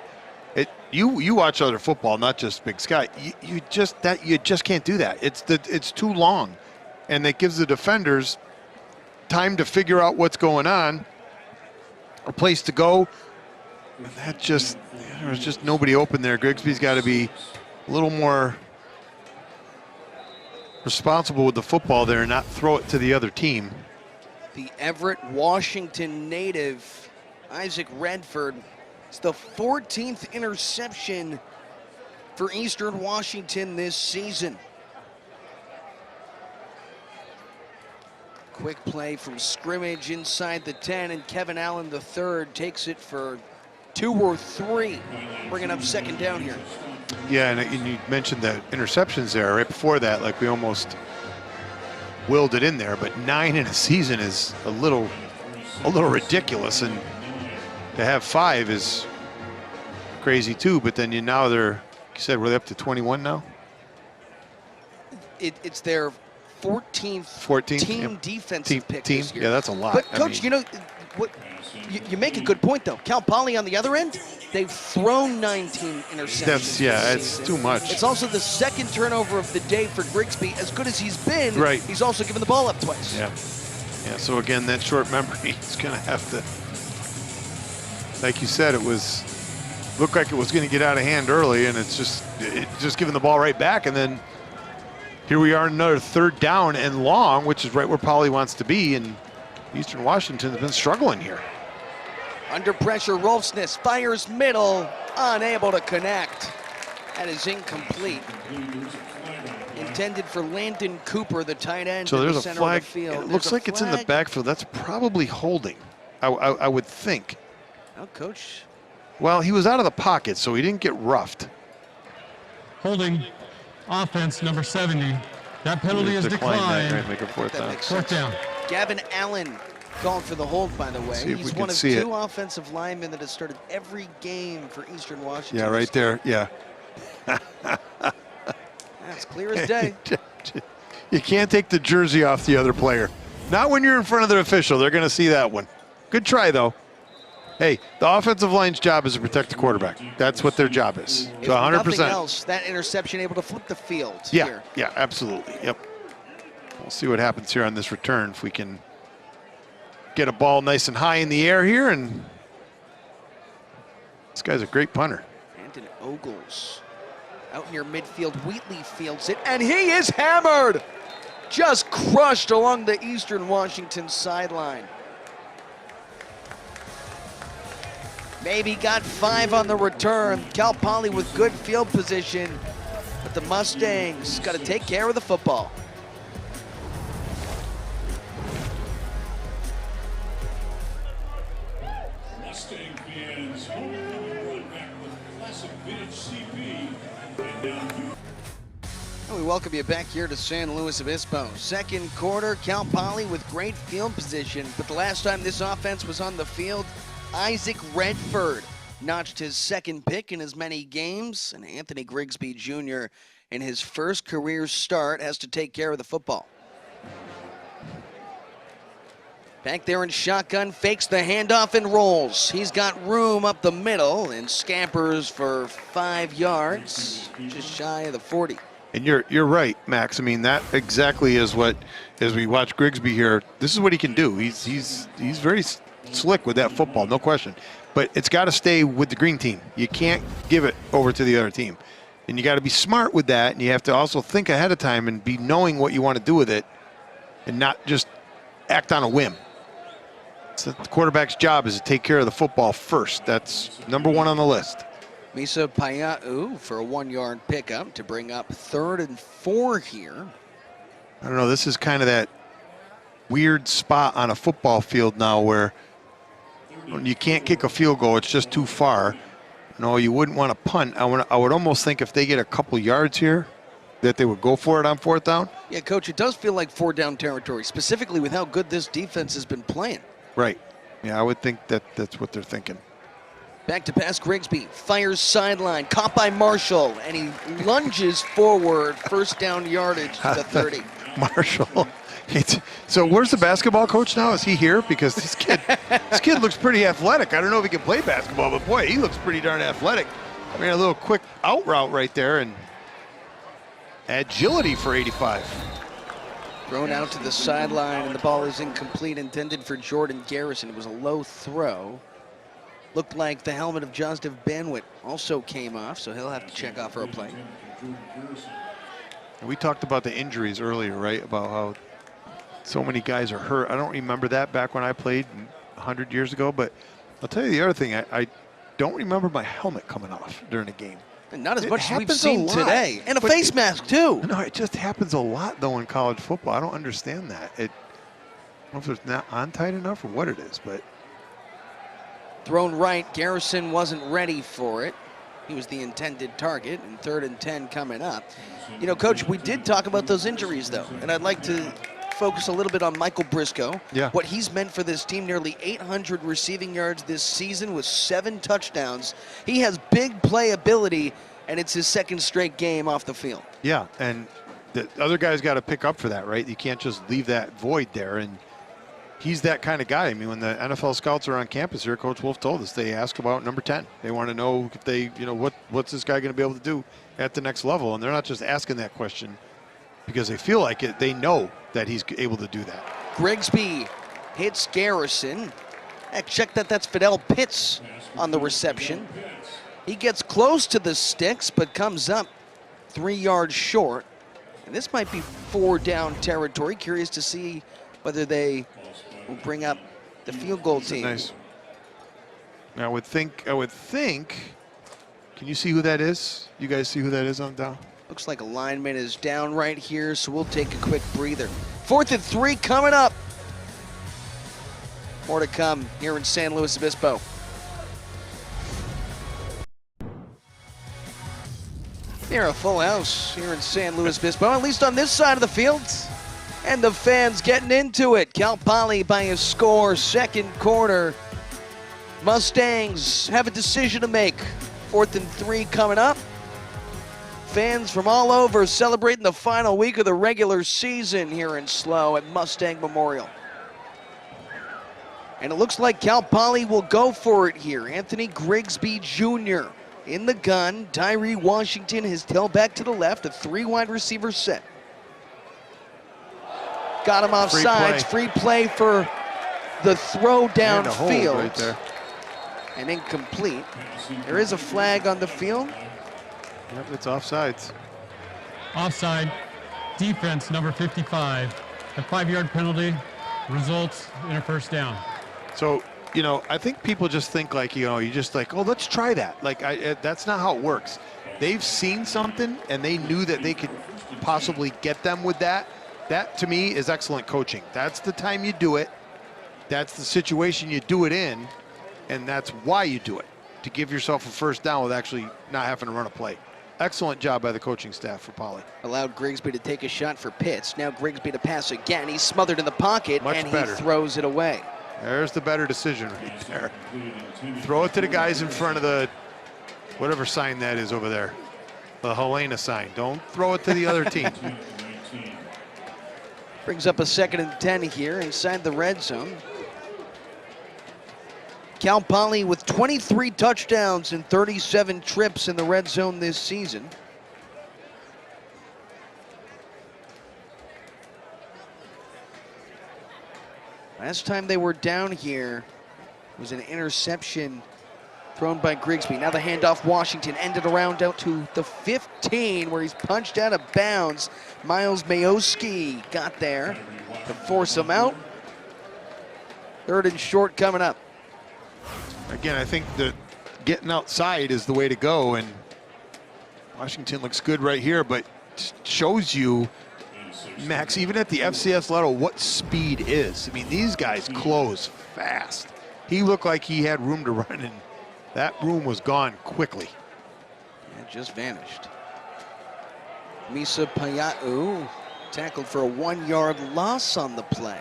You watch other football, not just Big Sky. You just can't do that. It's too long, and it gives the defenders time to figure out what's going on, a place to go. And there's just nobody open there. Grigsby's got to be a little more responsible with the football there and not throw it to the other team. The Everett, Washington native, Isaac Redford. It's the 14th interception for Eastern Washington this season. Quick play from scrimmage inside the 10, and Kevin Allen III takes it for 2 or 3, bringing up second down here. Yeah, and you mentioned the interceptions there. Right before that, like we almost willed it in there, but 9 in a season is a little ridiculous, and to have 5 is crazy too. But then now they're, you said, we're up to 21 now? It's their 14th team defensive pick this year. Yeah, that's a lot. But Coach, you know what? You make a good point though. Cal Poly on the other end, they've thrown 19 interceptions. It's too much. It's also the second turnover of the day for Grigsby. As good as he's been, right, he's also given the ball up twice. Yeah. So again, that short memory is going to have to, like you said, looked like it was going to get out of hand early, and it's just giving the ball right back, and then here we are, another 3rd down and long, which is right where Poly wants to be, and Eastern Washington has been struggling here. Under pressure, Rolfsness fires middle, unable to connect. That is incomplete. Intended for Landon Cooper, the tight end. So there's the a center flag. Of the field. It looks like it's in the backfield. That's probably holding, I would think. Oh, Coach. Well, he was out of the pocket, so he didn't get roughed. Holding, offense number 70. That penalty is declined. Right, make a 4th down. 4th down. Gavin Allen called for the hold, by the way. He's one of 2 offensive linemen that has started every game for Eastern Washington. Yeah, right there. Yeah. That's clear as day. You can't take the jersey off the other player. Not when you're in front of the official. They're going to see that one. Good try, though. Hey, the offensive line's job is to protect the quarterback. That's what their job is. So 100%. Nothing else, that interception able to flip the field here. Yeah, absolutely. Yep. We'll see what happens here on this return. If we can get a ball nice and high in the air here, and this guy's a great punter. Brandon Ogles out near midfield. Wheatley fields it, and he is hammered. Just crushed along the Eastern Washington sideline. Maybe got 5 on the return. Cal Poly with good field position, but the Mustangs got to take care of the football. Mustang fans, homecoming run back with classic vintage CP. And down And we welcome you back here to San Luis Obispo. Second quarter, Cal Poly with great field position, but the last time this offense was on the field, Isaac Redford notched his 2nd pick in as many games, and Anthony Grigsby Jr. in his first career start has to take care of the football. Back there in shotgun, fakes the handoff and rolls. He's got room up the middle and scampers for 5 yards, just shy of the 40. And you're right, Max. I mean, that exactly is what, as we watch Grigsby here, this is what he can do. He's very slick with that football, no question. But it's got to stay with the green team. You can't give it over to the other team. And you got to be smart with that, and you have to also think ahead of time and be knowing what you want to do with it and not just act on a whim. So the quarterback's job is to take care of the football first. That's number 1 on the list. Misa Paya'u for a 1-yard pickup to bring up 3rd and 4 here. I don't know, this is kind of that weird spot on a football field now where you can't kick a field goal, it's just too far. No, you wouldn't want to punt. I would almost think if they get a couple yards here, that they would go for it on 4th down. Yeah, Coach, it does feel like 4-down territory, specifically with how good this defense has been playing. Right. Yeah, I would think that's what they're thinking. Back to pass, Grigsby fires sideline, caught by Marshall, and he lunges forward, 1st down yardage to the 30. Marshall. So where's the basketball coach now? Is he here? Because this kid looks pretty athletic. I don't know if he can play basketball, but boy, he looks pretty darn athletic. Ran a little quick out route right there, and agility for 85. Thrown out to the sideline, and the ball is incomplete, intended for Jordan Garrison. It was a low throw. Looked like the helmet of Joseph Banwit also came off, so he'll have to check off for a play. We talked about the injuries earlier, right? About how so many guys are hurt. I don't remember that back when I played 100 years ago, but I'll tell you the other thing. I don't remember my helmet coming off during a game. And not as It much as we've happens a seen lot. today. And a But face mask, too. No, it just happens a lot, though, in college football. I don't understand that. I don't know if it's not on tight enough or what it is, but. Thrown right, Garrison wasn't ready for it. He was the intended target, and 3rd and 10 coming up. You know, Coach, we did talk about those injuries, though, and I'd like to focus a little bit on Michael Briscoe. Yeah. What he's meant for this team, nearly 800 receiving yards this season with 7 touchdowns. He has big playability, and it's his 2nd straight game off the field. Yeah, and the other guys got to pick up for that, right? You can't just leave that void there, and he's that kind of guy. I mean, when the NFL scouts are on campus here, Coach Wolf told us they ask about number 10. They want to know if they, what's this guy going to be able to do at the next level, and they're not just asking that question because they feel like it. They know that he's able to do that. Grigsby hits Garrison. Check that's Fidel Pitts on the reception. He gets close to the sticks, but comes up 3 yards short. And this might be 4-down territory. Curious to see whether they will bring up the field goal team. Nice. Now, I would think. Can you see who that is? You guys see who that is on down? Looks like a lineman is down right here, so we'll take a quick breather. 4th and 3 coming up. More to come here in San Luis Obispo. Near a full house here in San Luis Obispo, at least on this side of the field. And the fans getting into it. Cal Poly by a score, 2nd quarter. Mustangs have a decision to make. 4th and 3 coming up. Fans from all over celebrating the final week of the regular season here in SLO at Mustang Memorial. And it looks like Cal Poly will go for it here. Anthony Grigsby Jr. in the gun. Tyree Washington, his tailback to the left, a 3 wide receiver set. Got him off sides. Free play for the throw downfield. Right there. And incomplete. There is a flag on the field. Yep, it's offsides. Offside. Defense number 55. The 5-yard penalty results in a 1st down. So, I think people just think like, you just like, oh, let's try that. Like, that's not how it works. They've seen something, and they knew that they could possibly get them with that. That, to me, is excellent coaching. That's the time you do it. That's the situation you do it in, and that's why you do it, to give yourself a 1st down with actually not having to run a play. Excellent job by the coaching staff for Poly. Allowed Grigsby to take a shot for Pitts. Now Grigsby to pass again. He's smothered in the pocket, Much and better. he throws it away. There's the better decision right there. Throw it to the guys in front of the, whatever sign that is over there, the Helena sign. Don't throw it to the other team. Brings up a 2nd and 10 here inside the red zone. Cal Poly with 23 touchdowns and 37 trips in the red zone this season. Last time they were down here was an interception thrown by Grigsby. Now the handoff, Washington ended around out to the 15 where he's punched out of bounds. Miles Mayoski got there to force him out. 3rd and short coming up. Again, I think that getting outside is the way to go, and Washington looks good right here, but shows you, Max, even at the FCS level, what speed is. I mean, these guys close fast. He looked like he had room to run That room was gone quickly. It just vanished. Misa Paya'u tackled for a 1-yard loss on the play.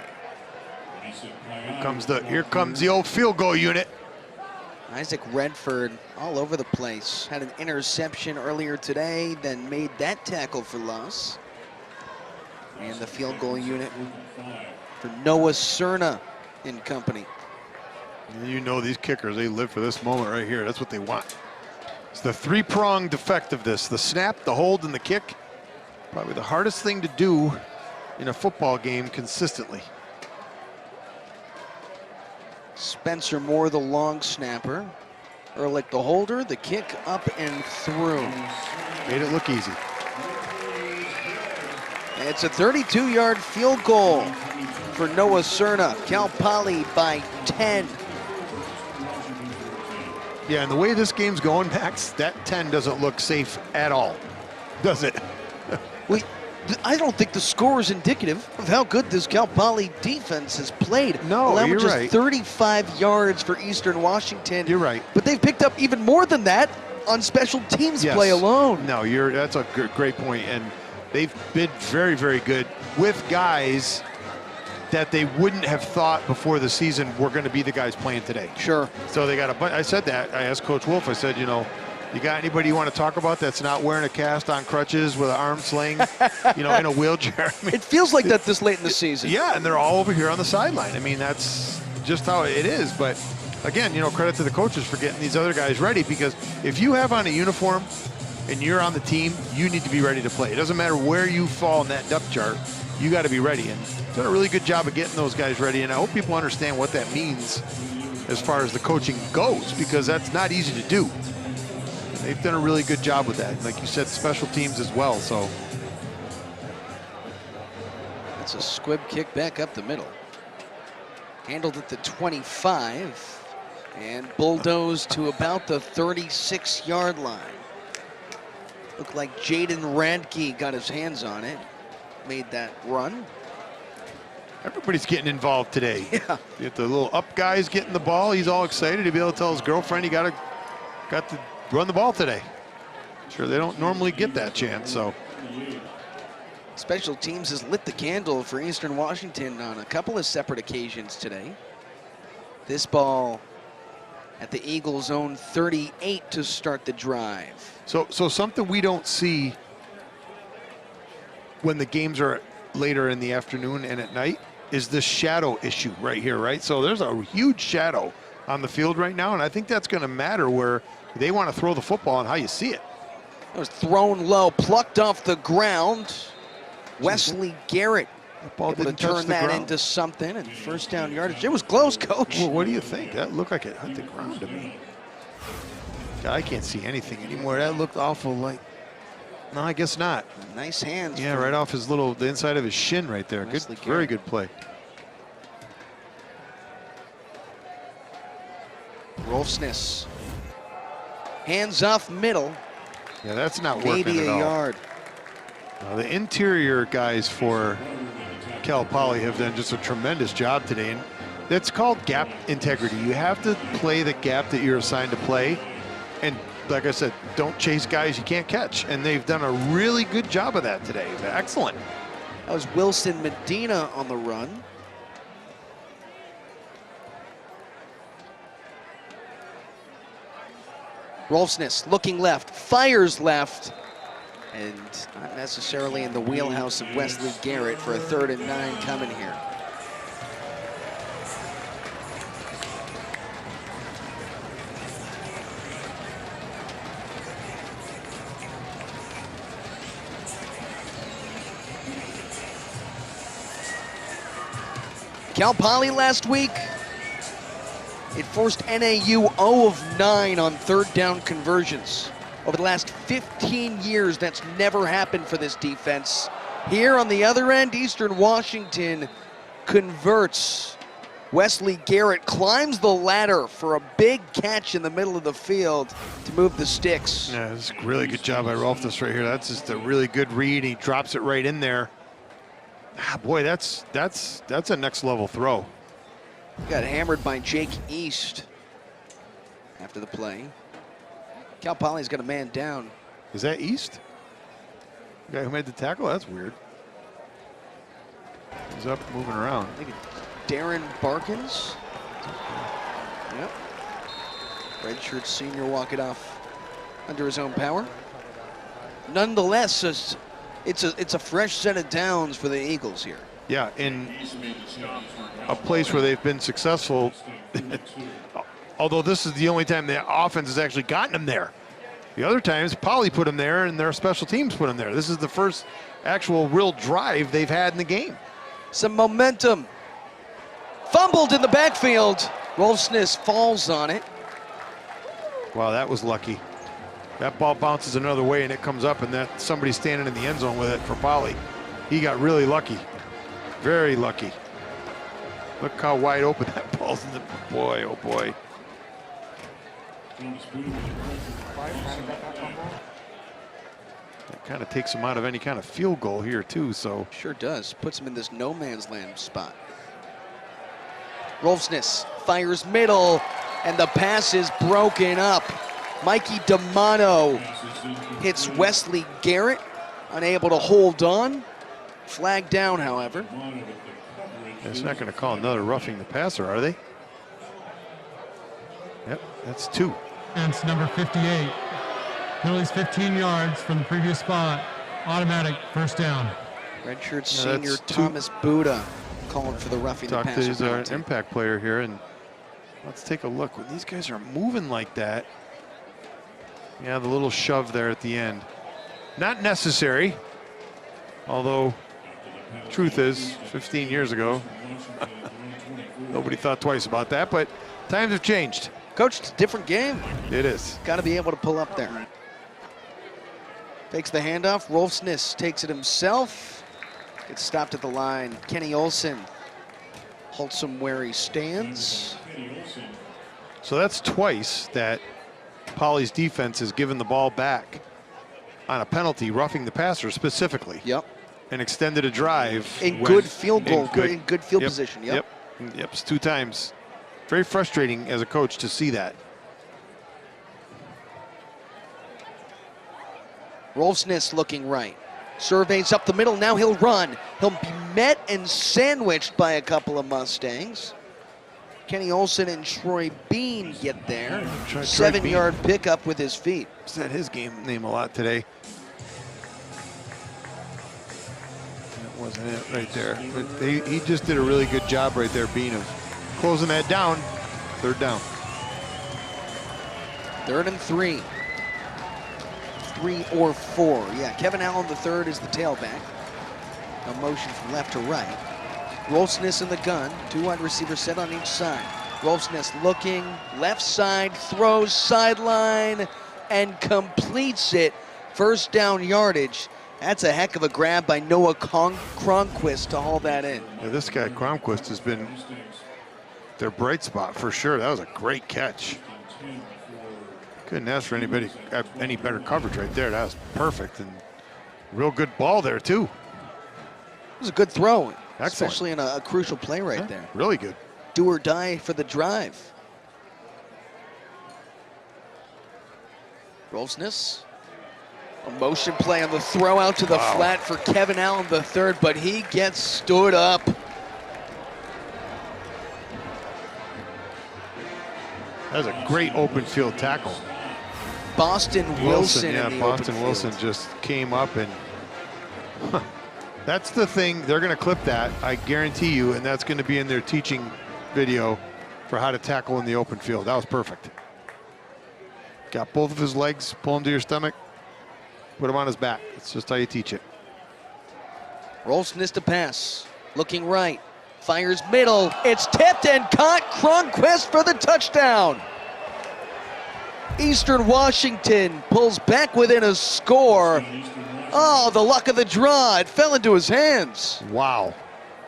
Here comes the old field goal unit. Isaac Redford all over the place. Had an interception earlier today, then made that tackle for loss. And the field goal unit for Noah Cerna and company. You know these kickers, they live for this moment right here. That's what they want. It's the three-pronged effect of this. The snap, the hold, and the kick. Probably the hardest thing to do in a football game consistently. Spencer Moore, the long snapper. Ehrlich, the holder, the kick up and through. Made it look easy. It's a 32-yard field goal for Noah Cerna. Cal Poly by 10. Yeah, and the way this game's going, Max, that 10 doesn't look safe at all, does it? I don't think the score is indicative of how good this Cal Poly defense has played. No, allowing you're just right. 35 yards for Eastern Washington. You're right. But they've picked up even more than that on special teams Yes. play alone. No, that's a great point, and they've been very, very good with guys that they wouldn't have thought before the season were going to be the guys playing today. Sure. So they got I said that. I asked Coach Wolf, I said, you got anybody you want to talk about that's not wearing a cast on crutches with an arm sling, in a wheelchair? I mean, It feels like that this late in the season. yeah, and they're all over here on the sideline. I mean, that's just how it is. But again, credit to the coaches for getting these other guys ready, because if you have on a uniform and you're on the team, you need to be ready to play. It doesn't matter where you fall in that depth chart, you got to be ready. And done a really good job of getting those guys ready. And I hope people understand what that means as far as the coaching goes, because that's not easy to do. They've done a really good job with that. Like you said, special teams as well. So That's a squib kick back up the middle. Handled at the 25 and bulldozed to about the 36-yard line. Looked like Jaden Radke got his hands on it, made that run. everybody's getting involved today. Yeah. You get the little up guys getting the ball. He's all excited to be able to tell his girlfriend he got to run the ball today. Sure, they don't normally get that chance, so. Special teams has lit the candle for Eastern Washington on a couple of separate occasions today. This ball at the Eagles' own 38 to start the drive. So something we don't see when the games are later in the afternoon and at night is this shadow issue right here, right? So there's a huge shadow on the field right now, and I think that's going to matter where they want to throw the football and how you see it. It was thrown low, plucked off the ground. Wesley Garrett Ball able to didn't touch turn the that ground. into something, and first down yardage. It was close, Coach. Well, what do you think? That looked like it hit the ground to me. God, I can't see anything anymore. That looked awful like, no, I guess not. Nice hands. Yeah, from right off the inside of his shin right there. Wesley Good, very Garrett. good play. Rolfsness. Hands off middle. Yeah, that's not working Maybe at a all. yard. The interior guys for Cal Poly have done just a tremendous job today, and that's called gap integrity. You have to play the gap that you're assigned to play, and like I said, don't chase guys you can't catch, and they've done a really good job of that today. Excellent. That was Wilson Medina on the run. Rolfsness looking left, fires left, and not necessarily in the wheelhouse of Wesley Garrett for a 3rd and 9 coming here. Cal Poly last week, it forced NAU 0 of 9 on 3rd down conversions. Over the last 15 years, that's never happened for this defense. Here on the other end, Eastern Washington converts. Wesley Garrett climbs the ladder for a big catch in the middle of the field to move the sticks. Yeah, it's a really good job by Rolfsness right here. That's just a really good read. He drops it right in there. Ah, boy, that's a next level throw. Got hammered by Jake East. after the play. Cal Poly's got a man down. Is that East? The guy who made the tackle? That's weird. He's up, moving around. Maybe Darren Barkins. Yep. Redshirt senior walking off under his own power. Nonetheless, it's a fresh set of downs for the Eagles here. Yeah, in a place where they've been successful, although this is the only time the offense has actually gotten them there. The other times, Poly put them there and their special teams put them there. This is the first actual real drive they've had in the game. Some momentum. Fumbled in the backfield. Rolfsness falls on it. Wow, that was lucky. That ball bounces another way and it comes up, and that somebody's standing in the end zone with it for Poly. He got really lucky. Very lucky. Look how wide open that ball's in the, boy, oh boy. That kind of takes him out of any kind of field goal here too, so. Sure does. Puts him in this no man's land spot. Rolfsness fires middle, and the pass is broken up. Mikey D'Amato hits Wesley Garrett, unable to hold on. Flag down, however. It's not going to call another roughing the passer, are they? Yep, that's 2. And it's number 58. Penalties 15 yards from the previous spot. Automatic first down. Redshirt senior that's 2. Thomas Buda calling for the roughing the Talk passer. to his penalty. impact player here, and let's take a look. When these guys are moving like that, yeah, the little shove there at the end. Not necessary, although truth is, 15 years ago, nobody thought twice about that, but times have changed. Coach, it's a different game. It is. Got to be able to pull up there. Takes the handoff. Rolfsness takes it himself. Gets stopped at the line. Kenny Olson halts him where he stands. So that's twice that Poly's defense has given the ball back on a penalty, roughing the passer specifically. Yep. And extended a drive. In good field goal, in good field yep, position. Yep. Yep, it's 2 times. Very frustrating as a coach to see that. Rolfsness looking right. Surveys up the middle, now he'll run. He'll be met and sandwiched by a couple of Mustangs. Kenny Olson and Troy Bean get there. 7-yard pickup with his feet. Said his game name a lot today. That wasn't it right there. But he just did a really good job right there, Bean, of closing that down. 3rd down. 3rd and 3. 3 or 4. Yeah, Kevin Allen III is the tailback. A motion from left to right. Rolfsness in the gun. 2 wide receivers set on each side. Rolfsness looking left side, throws sideline, and completes it. 1st down yardage. That's a heck of a grab by Noah Cronquist to haul that in. Yeah, this guy Cronquist has been their bright spot for sure. That was a great catch. Couldn't ask for any better coverage right there. That was perfect, and real good ball there too. It was a good throw, Excellent. especially in a crucial play right there. Really good. Do or die for the drive. Rolfsness. A motion play on the throw out to the flat for Kevin Allen III, but he gets stood up. That was a great open field tackle. Boston Wilson yeah, in the Boston open Wilson field. just came up and that's the thing. They're going to clip that, I guarantee you, and that's going to be in their teaching video for how to tackle in the open field. That was perfect. Got both of his legs, pull him to your stomach, put him on his back. That's just how you teach it. Rolfsness to pass, looking right, fires middle. It's tipped and caught. Cronquist for the touchdown. Eastern Washington pulls back within a score. Oh, the luck of the draw. It fell into his hands. Wow.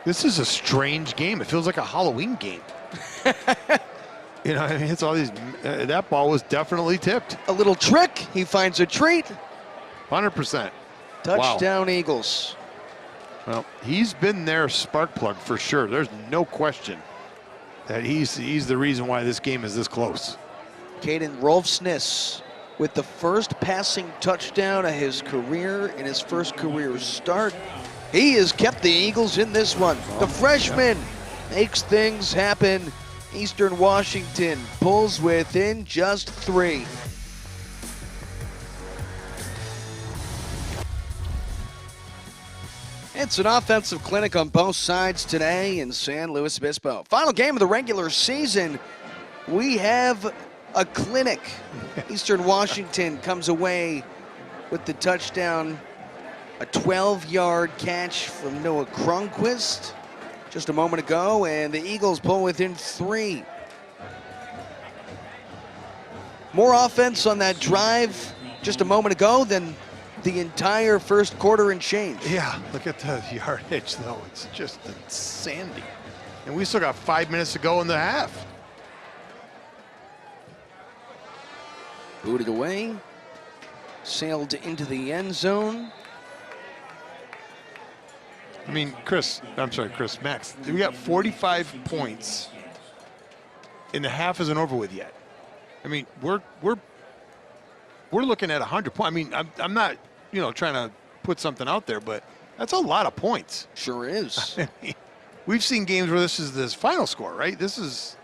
This is a strange game. It feels like a Halloween game. You know, I mean, it's all these, that ball was definitely tipped. A little trick. He finds a treat. 100%. Touchdown, Eagles. Well, he's been their spark plug for sure. There's no question that he's the reason why this game is this close. Caden Rolfsness with the first passing touchdown of his career in his first career start. He has kept the Eagles in this one. The freshman makes things happen. Eastern Washington pulls within just 3. It's an offensive clinic on both sides today in San Luis Obispo. Final game of the regular season. We have a clinic. Eastern Washington comes away with the touchdown, a 12-yard catch from Noah Cronquist just a moment ago, and the Eagles pull within 3. More offense on that drive just a moment ago than the entire first quarter and change. Yeah, look at the yardage, though. It's just sandy. And we still got 5 minutes to go in the half. Booted away, sailed into the end zone. I mean, Max, we got 45 points, and the half isn't over with yet. I mean, we're looking at 100 points. I mean, I'm not, trying to put something out there, but that's a lot of points. Sure is. I mean, we've seen games where this is this final score, right? This is,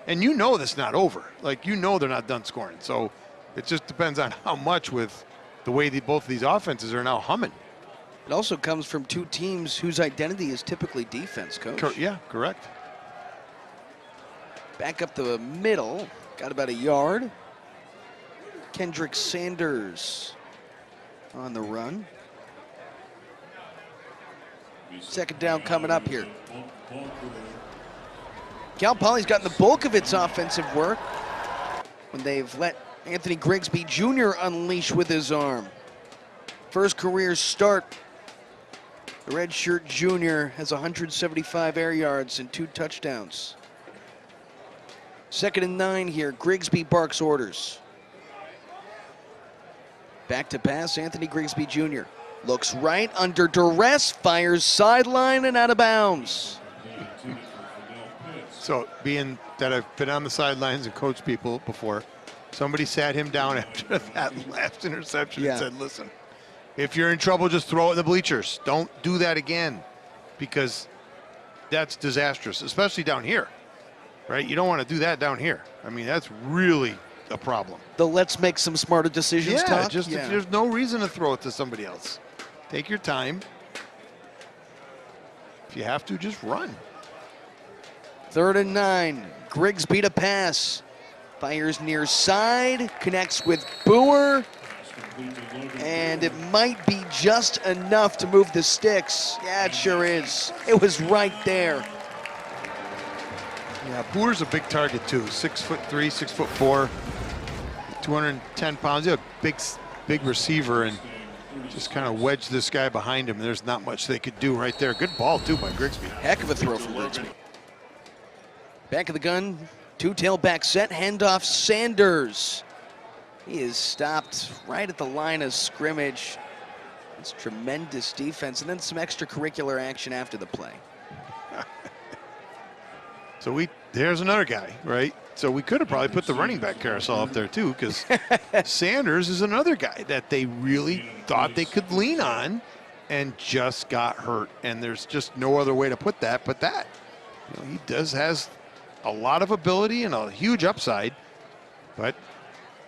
and this is not over. Like, they're not done scoring. So it just depends on how much with the way both of these offenses are now humming. It also comes from 2 teams whose identity is typically defense, Coach. Yeah, correct. Back up the middle, got about a yard. Kendrick Sanders on the run. Second down coming up here. Cal Poly's gotten the bulk of its offensive work when they've let Anthony Grigsby Jr. unleash with his arm. First career start. The redshirt junior has 175 air yards and 2 touchdowns. 2nd and 9 here. Grigsby barks orders. Back to pass, Anthony Grigsby Jr. Looks right, under duress, fires sideline and out of bounds. So, being that I've been on the sidelines and coached people before, somebody sat him down after that last interception and said, listen, if you're in trouble, just throw it in the bleachers. Don't do that again, because that's disastrous, especially down here, right? You don't want to do that down here. I mean, that's really a problem. The let's make some smarter decisions talk? If there's no reason to throw it to somebody else. Take your time. If you have to, just run. 3rd and 9. Grigsby to pass. Fires near side, connects with Boer, and it might be just enough to move the sticks. Yeah, it sure is. It was right there. Yeah, Boer's a big target too. 6'3", 6'4", 210 pounds. He's a big receiver, and just kind of wedge this guy behind him. There's not much they could do right there. Good ball too by Grigsby. Heck of a throw from Grigsby. Back of the gun, 2 tailback set, handoff Sanders. He is stopped right at the line of scrimmage. It's tremendous defense, and then some extracurricular action after the play. So there's another guy, right? So we could have probably put the running back carousel up there too, because Sanders is another guy that they really thought they could lean on and just got hurt. And there's just no other way to put that but that. He has a lot of ability and a huge upside, but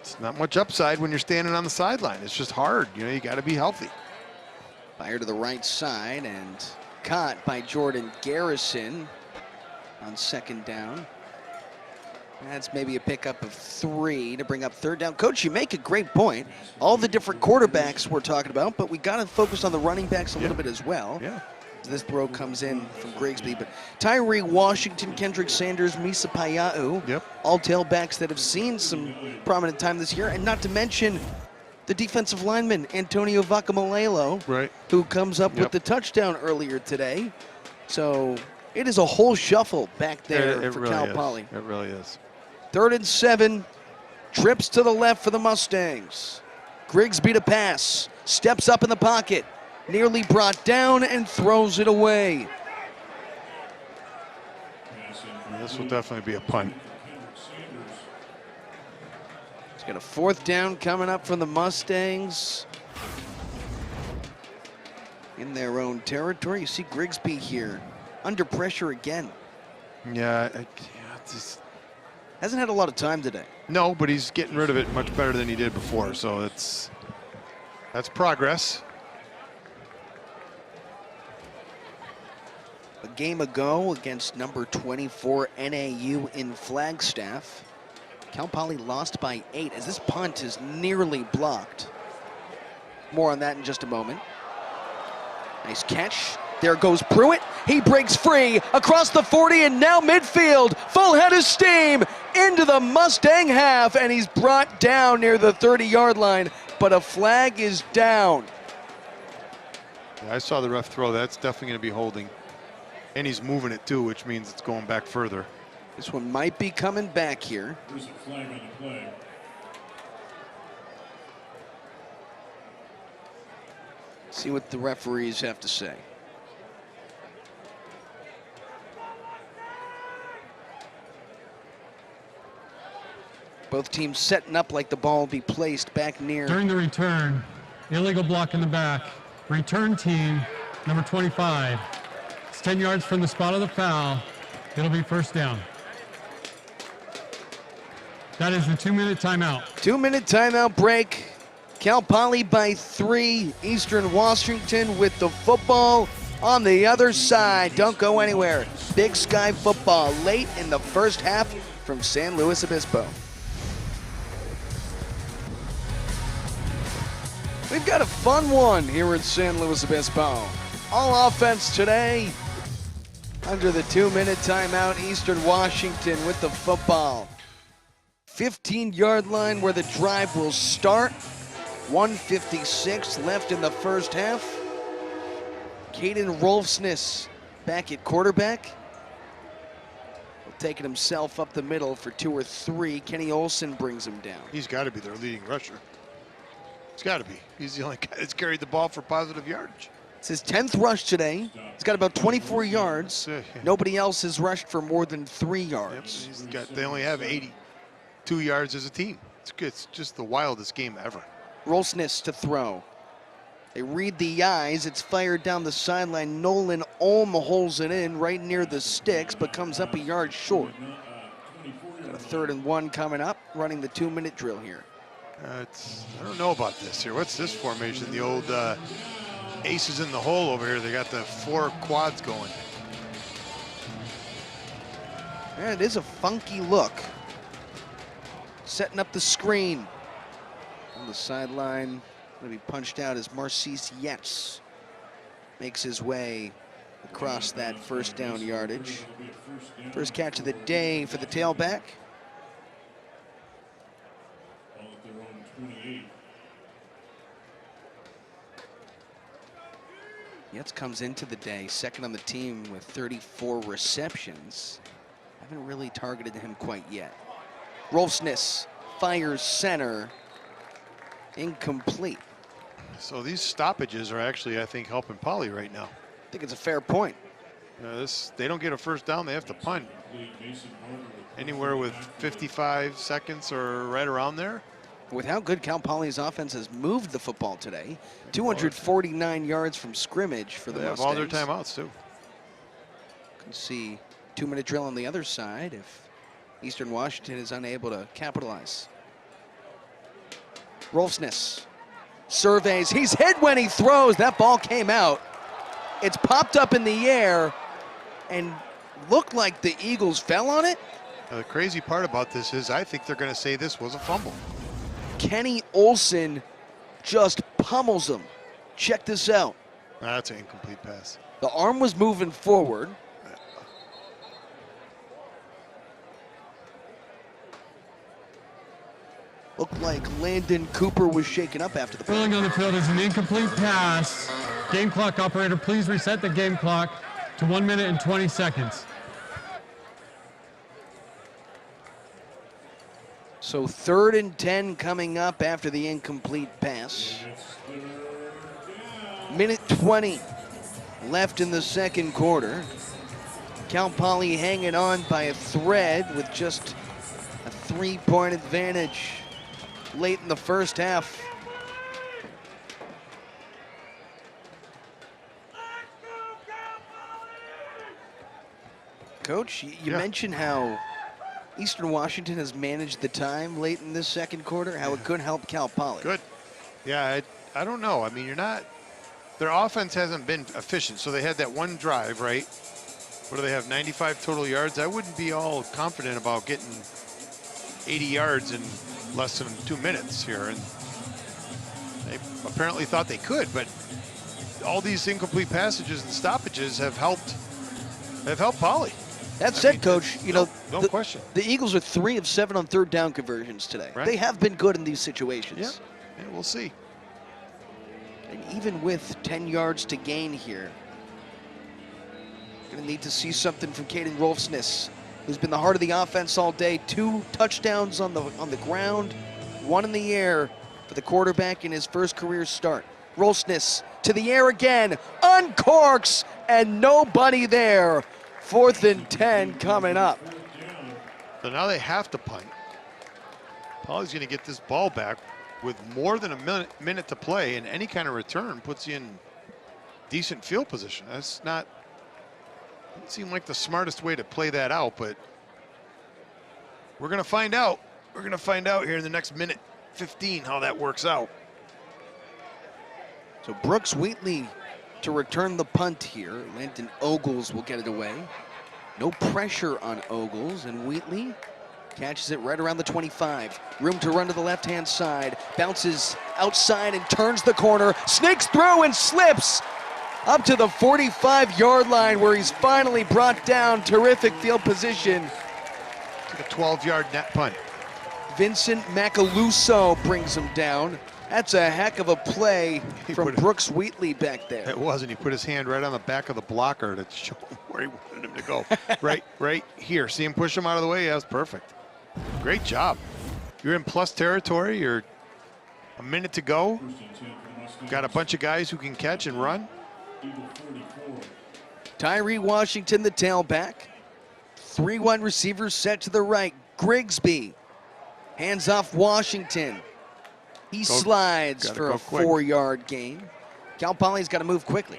it's not much upside when you're standing on the sideline. It's just hard. You got to be healthy. Fire to the right side and caught by Jordan Garrison on 2nd down. That's maybe a pickup of 3 to bring up 3rd down. Coach, you make a great point. All the different quarterbacks we're talking about, but we got to focus on the running backs a little bit as well. Yeah. This throw comes in from Grigsby, but Tyree Washington, Kendrick Sanders, Misa Paya'u, all tailbacks that have seen some prominent time this year, and not to mention the defensive lineman, Antonio Vacamolelo, who comes up with the touchdown earlier today. So it is a whole shuffle back there for Cal Poly. It really is. 3rd and 7, trips to the left for the Mustangs. Grigsby to pass, steps up in the pocket, nearly brought down and throws it away. This will definitely be a punt. He's got a 4th down coming up from the Mustangs. In their own territory. You see Grigsby here, under pressure again. Yeah, just Hasn't had a lot of time today. no, but he's getting rid of it much better than he did before. So that's progress. A game ago against number 24 NAU in Flagstaff, Cal Poly lost by 8 as this punt is nearly blocked. More on that in just a moment. Nice catch. There goes Pruitt. He breaks free across the 40 and now midfield. Full head of steam into the Mustang half, and he's brought down near the 30-yard line, but a flag is down. Yeah, I saw the ref throw. That's definitely going to be holding. And he's moving it too, which means it's going back further. This one might be coming back here. There's a flag on the play. See what the referees have to say. Both teams setting up like the ball will be placed back near. During the return, illegal block in the back. Return team, number 25. It's 10 yards from the spot of the foul. It'll be 1st down. That is the 2-minute timeout. 2-minute timeout break. Cal Poly by 3. Eastern Washington with the football on the other side. Don't go anywhere. Big Sky football late in the first half from San Luis Obispo. We've got a fun one here at San Luis Obispo. All offense today. Under the 2-minute timeout, Eastern Washington with the football. 15-yard line where the drive will start. 1:56 left in the first half. Caden Rolfsness back at quarterback. Taking himself up the middle for 2 or 3. Kenny Olson brings him down. He's got to be their leading rusher. He's got to be. He's the only guy that's carried the ball for positive yardage. It's his 10th rush today. He's got about 24 yards. Nobody else has rushed for more than 3 yards. Yep, they only have 82 yards as a team. It's good. It's just the wildest game ever. Rolfsness to throw. They read the eyes. It's fired down the sideline. Nolan Olm holds it in right near the sticks, but comes up a yard short. Got a 3rd and 1 coming up, running the 2-minute drill here. I don't know about this here. What's this formation? The old aces in the hole over here. They got the 4 quads going. Yeah, it is a funky look. Setting up the screen. On the sideline, going to be punched out as Marcise Yetz makes his way across that 1st down yardage. First catch of the day for the tailback. Ball at their own 28. Yetz comes into the day 2nd on the team with 34 receptions. Haven't really targeted him quite yet. Rolfsness fires center. Incomplete. So these stoppages are actually, I think, helping Poly right now. I think it's a fair point. They don't get a 1st down, they have to punt. Anywhere with 55 seconds or right around there. With how good Cal Poly's offense has moved the football today, 249 yards from scrimmage for the Mustangs. They have all their timeouts too. You can see 2-minute drill on the other side if Eastern Washington is unable to capitalize. Rolfsness surveys. He's hit when he throws. That ball came out. It's popped up in the air and looked like the Eagles fell on it. Now, the crazy part about this is I think they're going to say this was a fumble. Kenny Olson just pummels him. Check this out. That's an incomplete pass. The arm was moving forward. Looked like Landon Cooper was shaken up after the play. Rolling on the field is an incomplete pass. Game clock operator, please reset the game clock to 1 minute and 20 seconds. So 3rd and 10 coming up after the incomplete pass. Minute 20 left in the 2nd quarter. Cal Poly hanging on by a thread with just a 3-point advantage. late in the first half. Coach, you mentioned how Eastern Washington has managed the time late in this second quarter, how it could help Cal Poly. Good. Yeah, I don't know. I mean, their offense hasn't been efficient. So they had that one drive, right? What do they have, 95 total yards? I wouldn't be all confident about getting 80 yards in less than 2 minutes here. And they apparently thought they could, but all these incomplete passages and stoppages have helped Poly. That said, Coach, you know, no question. The Eagles are 3 of 7 on third down conversions today. Right. They have been good in these situations. Yeah, we'll see. And even with 10 yards to gain here, going to need to see something from Caden Rolfsness, who's been the heart of the offense all day. 2 touchdowns on the ground, 1 in the air for the quarterback in his first career start. Rolfsness to the air again, uncorks, and nobody there. 4th and 10 coming up. So now they have to punt. Poly's going to get this ball back with more than a minute to play, and any kind of return puts you in decent field position. That's not, doesn't seem like the smartest way to play that out, but we're going to find out. We're going to find out here in the next minute 15 how that works out. So Brooks Wheatley to return the punt here. Landon Ogles will get it away. No pressure on Ogles, and Wheatley catches it right around the 25. Room to run to the left-hand side. Bounces outside and turns the corner. Sneaks through and slips up to the 45-yard line where he's finally brought down. Terrific field position. Took a 12-yard net punt. Vincent Macaluso brings him down. That's a heck of a play from Brooks Wheatley back there. It wasn't. He put his hand right on the back of the blocker to show him where he wanted him to go. right here. See him push him out of the way? Yeah, that's perfect. Great job. You're in plus territory. You're a minute to go. Got a bunch of guys who can catch and run. Tyree Washington, the tailback. 3 wide receivers set to the right. Grigsby hands off Washington. He slides for a 4-yard gain. Cal Poly's got to move quickly.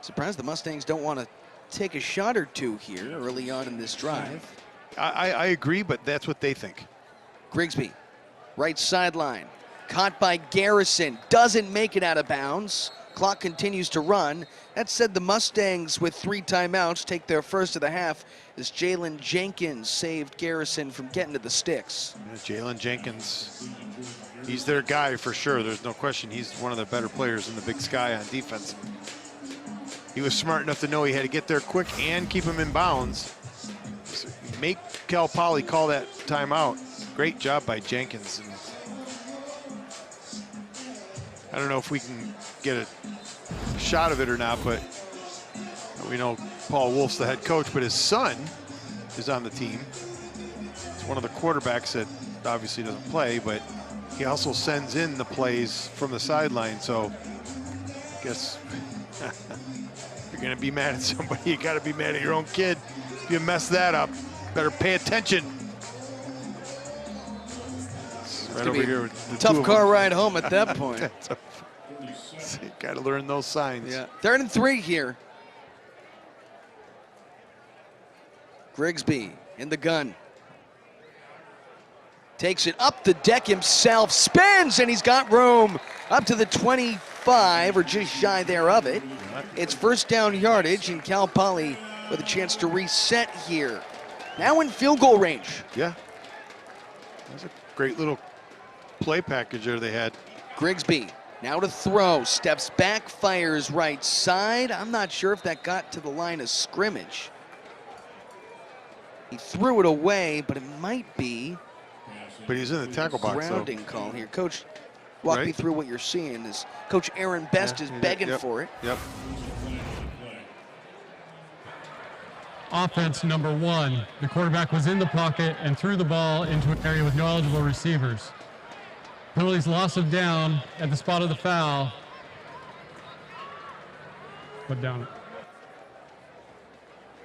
Surprised the Mustangs don't want to take a shot or two here early on in this drive. I agree, but that's what they think. Grigsby, right sideline. Caught by Garrison. Doesn't make it out of bounds. Clock continues to run. That said, the Mustangs with 3 timeouts take their first of the half as Jalen Jenkins saved Garrison from getting to the sticks. Yeah, Jalen Jenkins, he's their guy for sure. There's no question. He's one of the better players in the Big Sky on defense. He was smart enough to know he had to get there quick and keep him in bounds. So make Cal Poly call that timeout. Great job by Jenkins. And I don't know if we can get a shot of it or not, but we know Paul Wolf's the head coach, but his son is on the team. It's one of the quarterbacks that obviously doesn't play, but he also sends in the plays from the sideline. So I guess you're going to be mad at somebody. You got to be mad at your own kid. If you mess that up, better pay attention. Right over here with the tough car ride home at that point. Got to learn those signs. Yeah. 3rd and 3 here. Grigsby in the gun. Takes it up the deck himself, spins, and he's got room up to the 25, or just shy there of it. It's first down yardage, and Cal Poly with a chance to reset here. Now in field goal range. Yeah. That's a great little play package there they had. Grigsby now to throw, steps back, fires right side. I'm not sure if that got to the line of scrimmage. He threw it away, but it might be. But he's in the tackle box. Grounding call here. Coach, walk me through what you're seeing. Is Coach Aaron Best is begging for it. Yep. Offense number 1. The quarterback was in the pocket and threw the ball into an area with no eligible receivers. Penalties, loss of down at the spot of the foul. Put down.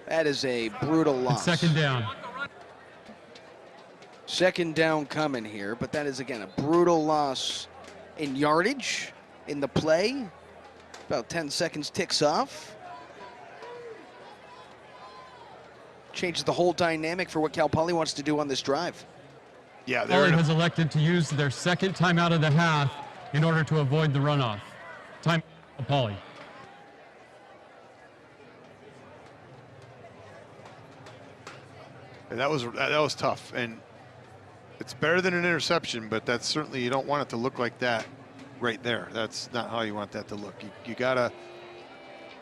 That is a brutal loss. It's 2nd down. Second down coming here, but that is, again, a brutal loss in yardage in the play. About 10 seconds ticks off. Changes the whole dynamic for what Cal Poly wants to do on this drive. Yeah, Poly has elected to use their second timeout of the half in order to avoid the runoff. Time Poly. And that was tough, and it's better than an interception, but that's certainly, you don't want it to look like that right there. That's not how you want that to look. You gotta,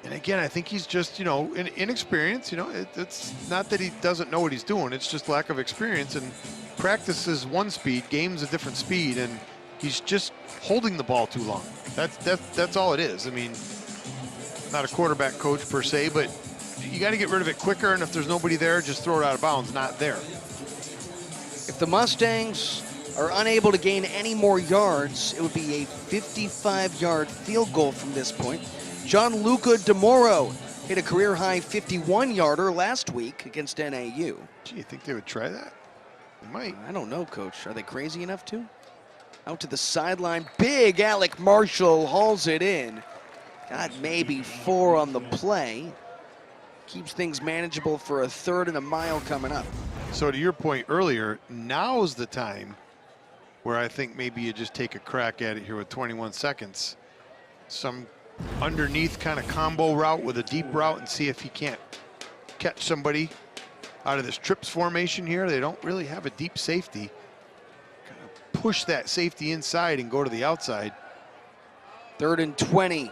and again, I think he's just, you know, inexperienced. You know, it's not that he doesn't know what he's doing. It's just lack of experience, and practice is one speed, game's a different speed, and he's just holding the ball too long. That's all it is. I mean, not a quarterback coach per se, but you got to get rid of it quicker, and if there's nobody there, just throw it out of bounds, not there. If the Mustangs are unable to gain any more yards, it would be a 55-yard field goal from this point. Gianluca DeMoro hit a career-high 51-yarder last week against NAU. Gee, you think they would try that? They might. I don't know, Coach. Are they crazy enough to? Out to the sideline. Big Alec Marshall hauls it in. Got maybe 4 on the play. Keeps things manageable for a 3rd and a mile coming up. So to your point earlier, now's the time where I think maybe you just take a crack at it here with 21 seconds. Some underneath kind of combo route with a deep route and see if you can't catch somebody out of this trips formation here. They don't really have a deep safety. Kind of push that safety inside and go to the outside. 3rd and 20.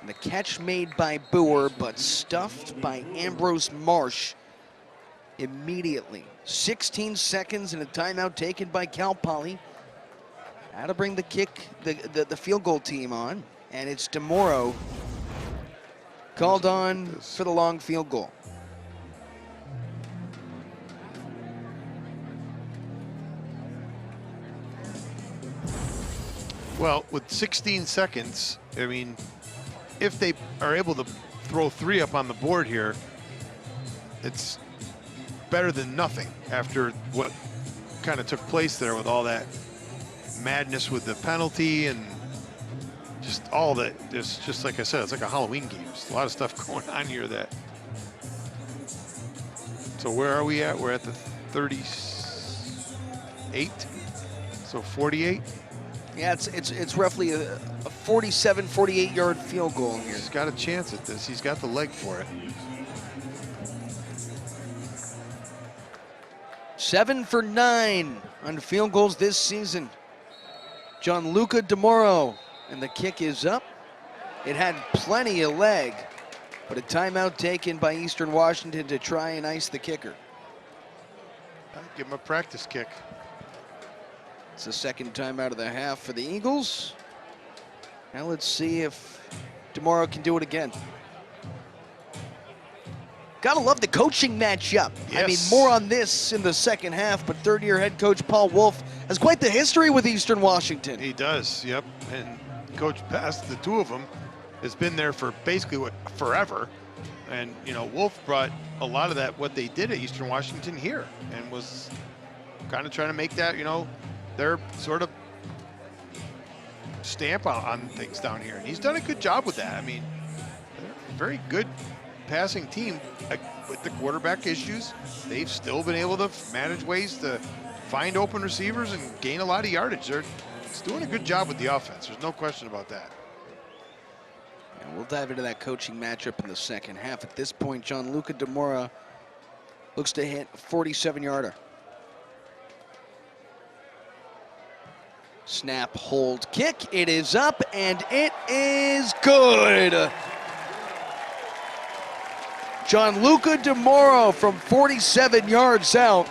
And the catch made by Boer, but stuffed by Ambrose Marsh immediately. 16 seconds and a timeout taken by Cal Poly. How to bring the the field goal team on. And it's DeMoro called on for the long field goal. Well, with 16 seconds, I mean, if they are able to throw 3 up on the board here, it's better than nothing after what kind of took place there with all that madness with the penalty and just all that. Just like I said, it's like a Halloween game. There's a lot of stuff going on here that. So where are we at? We're at the 38, so 48. Yeah, it's roughly a 47, 48-yard field goal here. He's got a chance at this. He's got the leg for it. 7 for 9 on field goals this season. Gianluca DeMoro, and the kick is up. It had plenty of leg, but a timeout taken by Eastern Washington to try and ice the kicker. Give him a practice kick. It's the second time out of the half for the Eagles. Now let's see if DeMoro can do it again. Gotta love the coaching matchup. Yes. I mean, more on this in the second half, but 3rd-year head coach Paul Wolf has quite the history with Eastern Washington. He does, yep. And Coach Bass, the 2 of them, has been there for basically forever. And, you know, Wolf brought a lot of that, what they did at Eastern Washington here, and was kind of trying to make that, you know, their sort of stamp on things down here. And he's done a good job with that. I mean, they're a very good passing team. With the quarterback issues, they've still been able to manage ways to find open receivers and gain a lot of yardage. They're doing a good job with the offense. There's no question about that. And we'll dive into that coaching matchup in the second half. At this point, Gianluca DeMoro looks to hit a 47-yarder. Snap, hold, kick. It is up, and it is good. Gianluca DeMoro from 47 yards out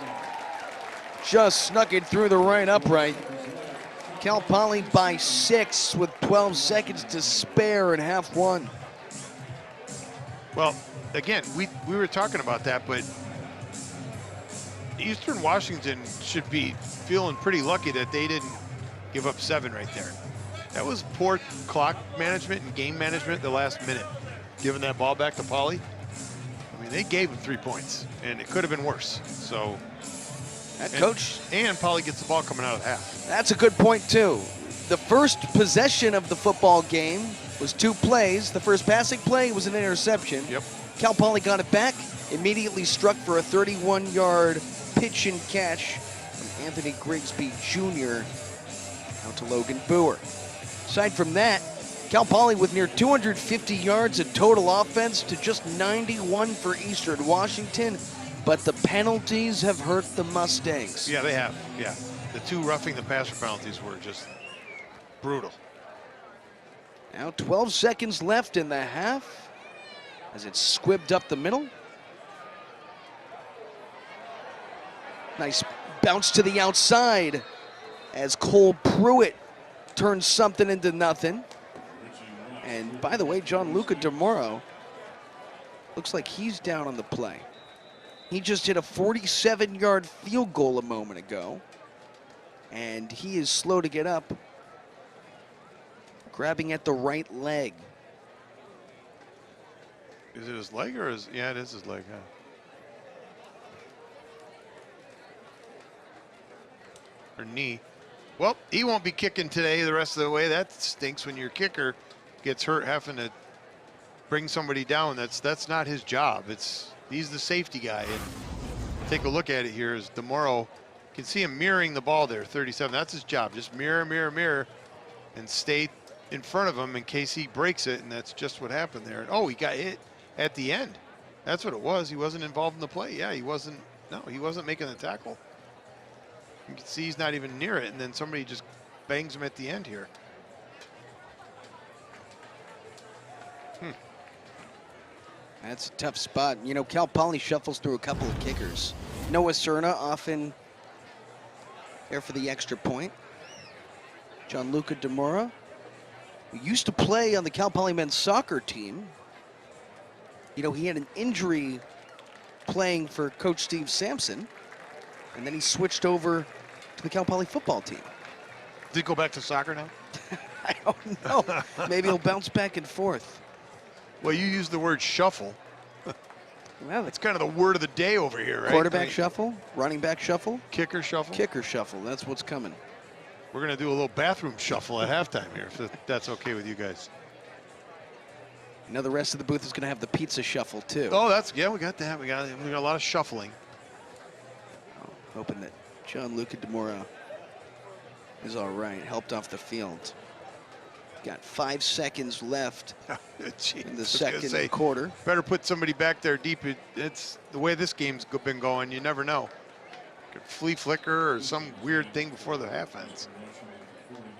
just snuck it through the right upright. Cal Poly by 6 with 12 seconds to spare in half one. Well, again, we were talking about that, but Eastern Washington should be feeling pretty lucky that they didn't give up 7 right there. That was poor clock management and game management the last minute, giving that ball back to Poly. I mean, they gave him 3 points, and it could have been worse. So That coach. And Polly gets the ball coming out of the half. That's a good point, too. The first possession of the football game was 2 plays. The first passing play was an interception. Yep. Cal Poly got it back, immediately struck for a 31-yard pitch and catch from Anthony Grigsby Jr. out to Logan Boer. Aside from that, Cal Poly with near 250 yards of total offense to just 91 for Eastern Washington, but the penalties have hurt the Mustangs. Yeah, they have. Yeah. The 2 roughing the passer penalties were just brutal. Now 12 seconds left in the half as it's squibbed up the middle. Nice bounce to the outside as Cole Pruitt turns something into nothing. And by the way, Gianluca DeMoro looks like he's down on the play. He just hit a 47-yard field goal a moment ago, and he is slow to get up, grabbing at the right leg. Is it his leg or is, yeah, it is his leg, huh? Or knee. Well, he won't be kicking today the rest of the way. That stinks when your kicker gets hurt having to bring somebody down. That's not his job. He's the safety guy. And take a look at it here as DeMoro, you can see him mirroring the ball there, 37. That's his job. Just mirror, mirror, mirror, and stay in front of him in case he breaks it, and that's just what happened there. Oh, he got hit at the end. That's what it was. He wasn't involved in the play. Yeah, he wasn't making the tackle. You can see he's not even near it, and then somebody just bangs him at the end here. That's a tough spot. You know, Cal Poly shuffles through a couple of kickers. Noah Cerna often there for the extra point. Gianluca DeMora, who used to play on the Cal Poly men's soccer team. You know, he had an injury playing for Coach Steve Sampson, and then he switched over to the Cal Poly football team. Did he go back to soccer now? I don't know. Maybe he'll bounce back and forth. Well, you used the word shuffle. Well, That's kind of the word of the day over here, right? quarterback shuffle, running back shuffle, Kicker shuffle. kicker shuffle. That's what's coming. We're going to do a little bathroom shuffle at halftime here, if that's okay with you guys. You know, the rest of the booth is going to have the pizza shuffle, too. Oh, yeah, we got that. We got a lot of shuffling. Oh, hoping that Gianluca DeMora is all right, helped off the field. Got 5 seconds left in the second quarter. Better put somebody back there deep. It's the way this game's been going. You never know. Could flea flicker or some weird thing before the half ends.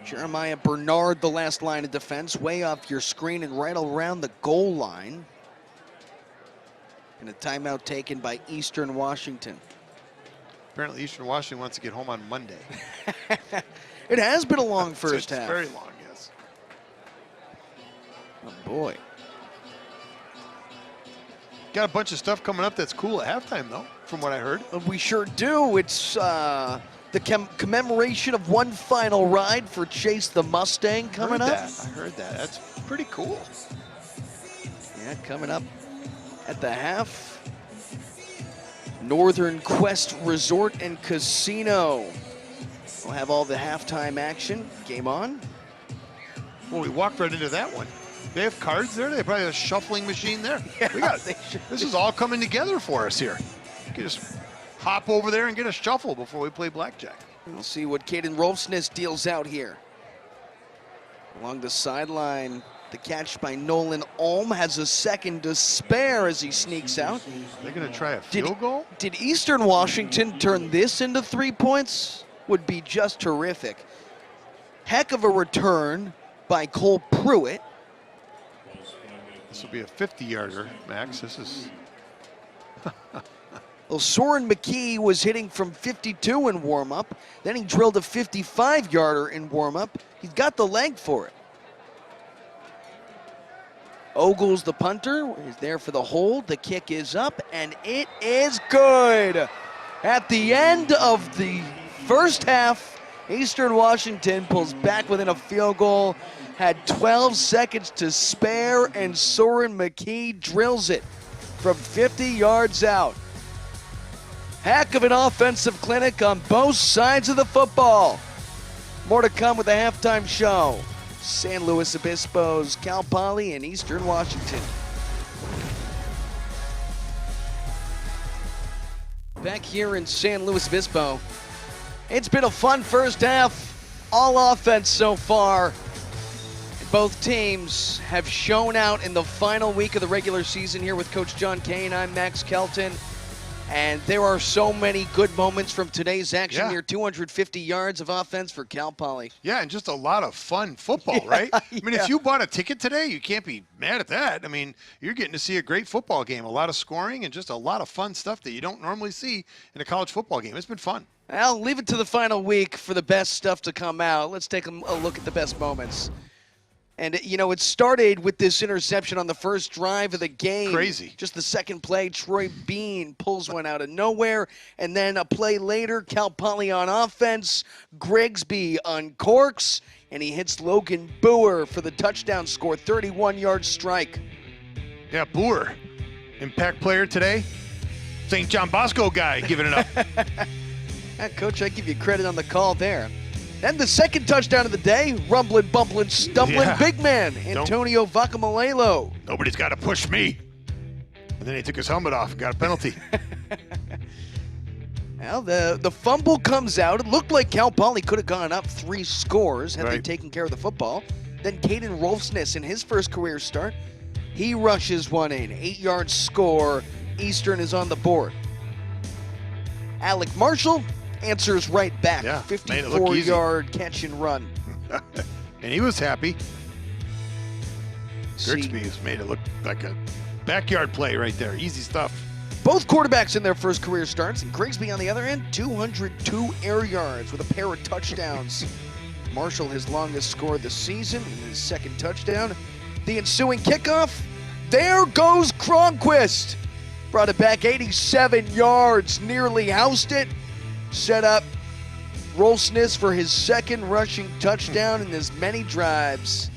Jeremiah Bernard, the last line of defense, way off your screen and right around the goal line. And a timeout taken by Eastern Washington. Apparently Eastern Washington wants to get home on Monday. It has been a long first half. It's very long, yes. Oh, boy. Got a bunch of stuff coming up that's cool at halftime, though, from what I heard. We sure do. It's the commemoration of one final ride for Chase the Mustang coming up. I heard that. That's pretty cool. Yeah, coming up at the half. Northern Quest Resort and Casino. We'll have all the halftime action. Game on. Well, we walked right into that one. They have cards there. They probably have a shuffling machine there. Yeah, this is all coming together for us here. You can just hop over there and get a shuffle before we play blackjack. We'll see what Caden Rolfsness deals out here. Along the sideline, the catch by Nolan Ulm has a second to spare as he sneaks out. They're going to try a field goal? Did Eastern Washington turn this into 3 points? Would be just terrific. Heck of a return by Cole Pruitt. This will be a 50-yarder, Max. This is... Well, Soren McKee was hitting from 52 in warm-up. Then he drilled a 55-yarder in warm-up. He's got the leg for it. Ogles, the punter, is there for the hold. The kick is up, and it is good. At the end of the first half, Eastern Washington pulls back within a field goal, had 12 seconds to spare, and Soren McKee drills it from 50 yards out. Heck of an offensive clinic on both sides of the football. More to come with the halftime show. San Luis Obispo's Cal Poly and Eastern Washington. Back here in San Luis Obispo, it's been a fun first half, all offense so far. Both teams have shown out in the final week of the regular season here with Coach John Kane. I'm Max Kelton. And there are so many good moments from today's action. Near 250 yards of offense for Cal Poly. Yeah, and just a lot of fun football, right? I mean, if you bought a ticket today, you can't be mad at that. I mean, you're getting to see a great football game, a lot of scoring, and just a lot of fun stuff that you don't normally see in a college football game. It's been fun. I'll leave it to the final week for the best stuff to come out. Let's take a look at the best moments. And, it started with this interception on the first drive of the game. Crazy. Just the second play, Troy Bean pulls one out of nowhere. And then a play later, Cal Poly on offense, Grigsby uncorks, and he hits Logan Boer for the touchdown score, 31-yard strike. Yeah, Boer, impact player today. St. John Bosco guy giving it up. Coach, I give you credit on the call there. Then the second touchdown of the day, rumbling, bumbling, stumbling big man, Antonio Vacamolelo. Nobody's got to push me. And then he took his helmet off and got a penalty. Well, the fumble comes out. It looked like Cal Poly could have gone up 3 scores had they taken care of the football. Then Caden Rolfsness in his first career start, he rushes one in, 8-yard score. Eastern is on the board. Alec Marshall answers right back, 54-yard catch and run. And he was happy. Grigsby has made it look like a backyard play right there. Easy stuff. Both quarterbacks in their first career starts, and Grigsby on the other end, 202 air yards with a pair of touchdowns. Marshall, his longest score of the season, and his second touchdown. The ensuing kickoff, there goes Cronquist. Brought it back 87 yards, nearly housed it. Set up Rolfsness for his second rushing touchdown in as many drives.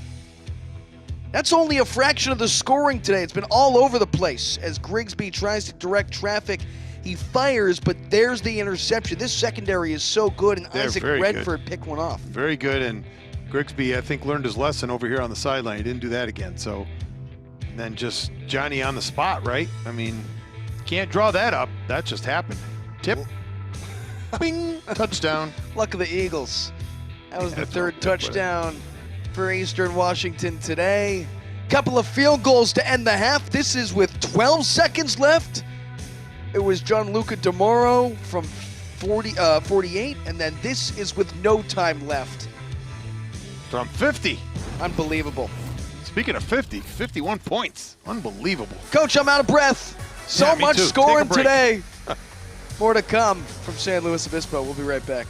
That's only a fraction of the scoring today. It's been all over the place as Grigsby tries to direct traffic. He fires, but there's the interception. This secondary is so good, and Isaac Redford picked one off. Very good, and Grigsby, I think, learned his lesson over here on the sideline. He didn't do that again. So, and then just Johnny on the spot, right? I mean, can't draw that up. That just happened. Tip. Bing! Touchdown. Luck of the Eagles. That was the third touchdown for Eastern Washington today. Couple of field goals to end the half. This is with 12 seconds left. It was Gianluca DeMoro from 48, and then this is with no time left. From 50. Unbelievable. Speaking of 50, 51 points. Unbelievable. Coach, I'm out of breath. So much scoring today. More to come from San Luis Obispo. We'll be right back.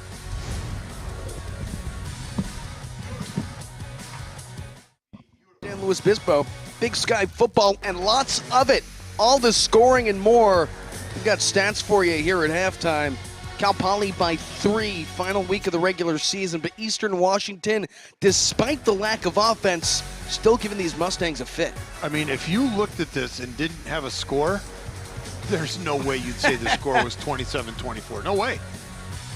San Luis Obispo, Big Sky football and lots of it. All the scoring and more. We've got stats for you here at halftime. Cal Poly by 3, final week of the regular season, but Eastern Washington, despite the lack of offense, still giving these Mustangs a fit. I mean, if you looked at this and didn't have a score, there's no way you'd say the score was 27-24. No way.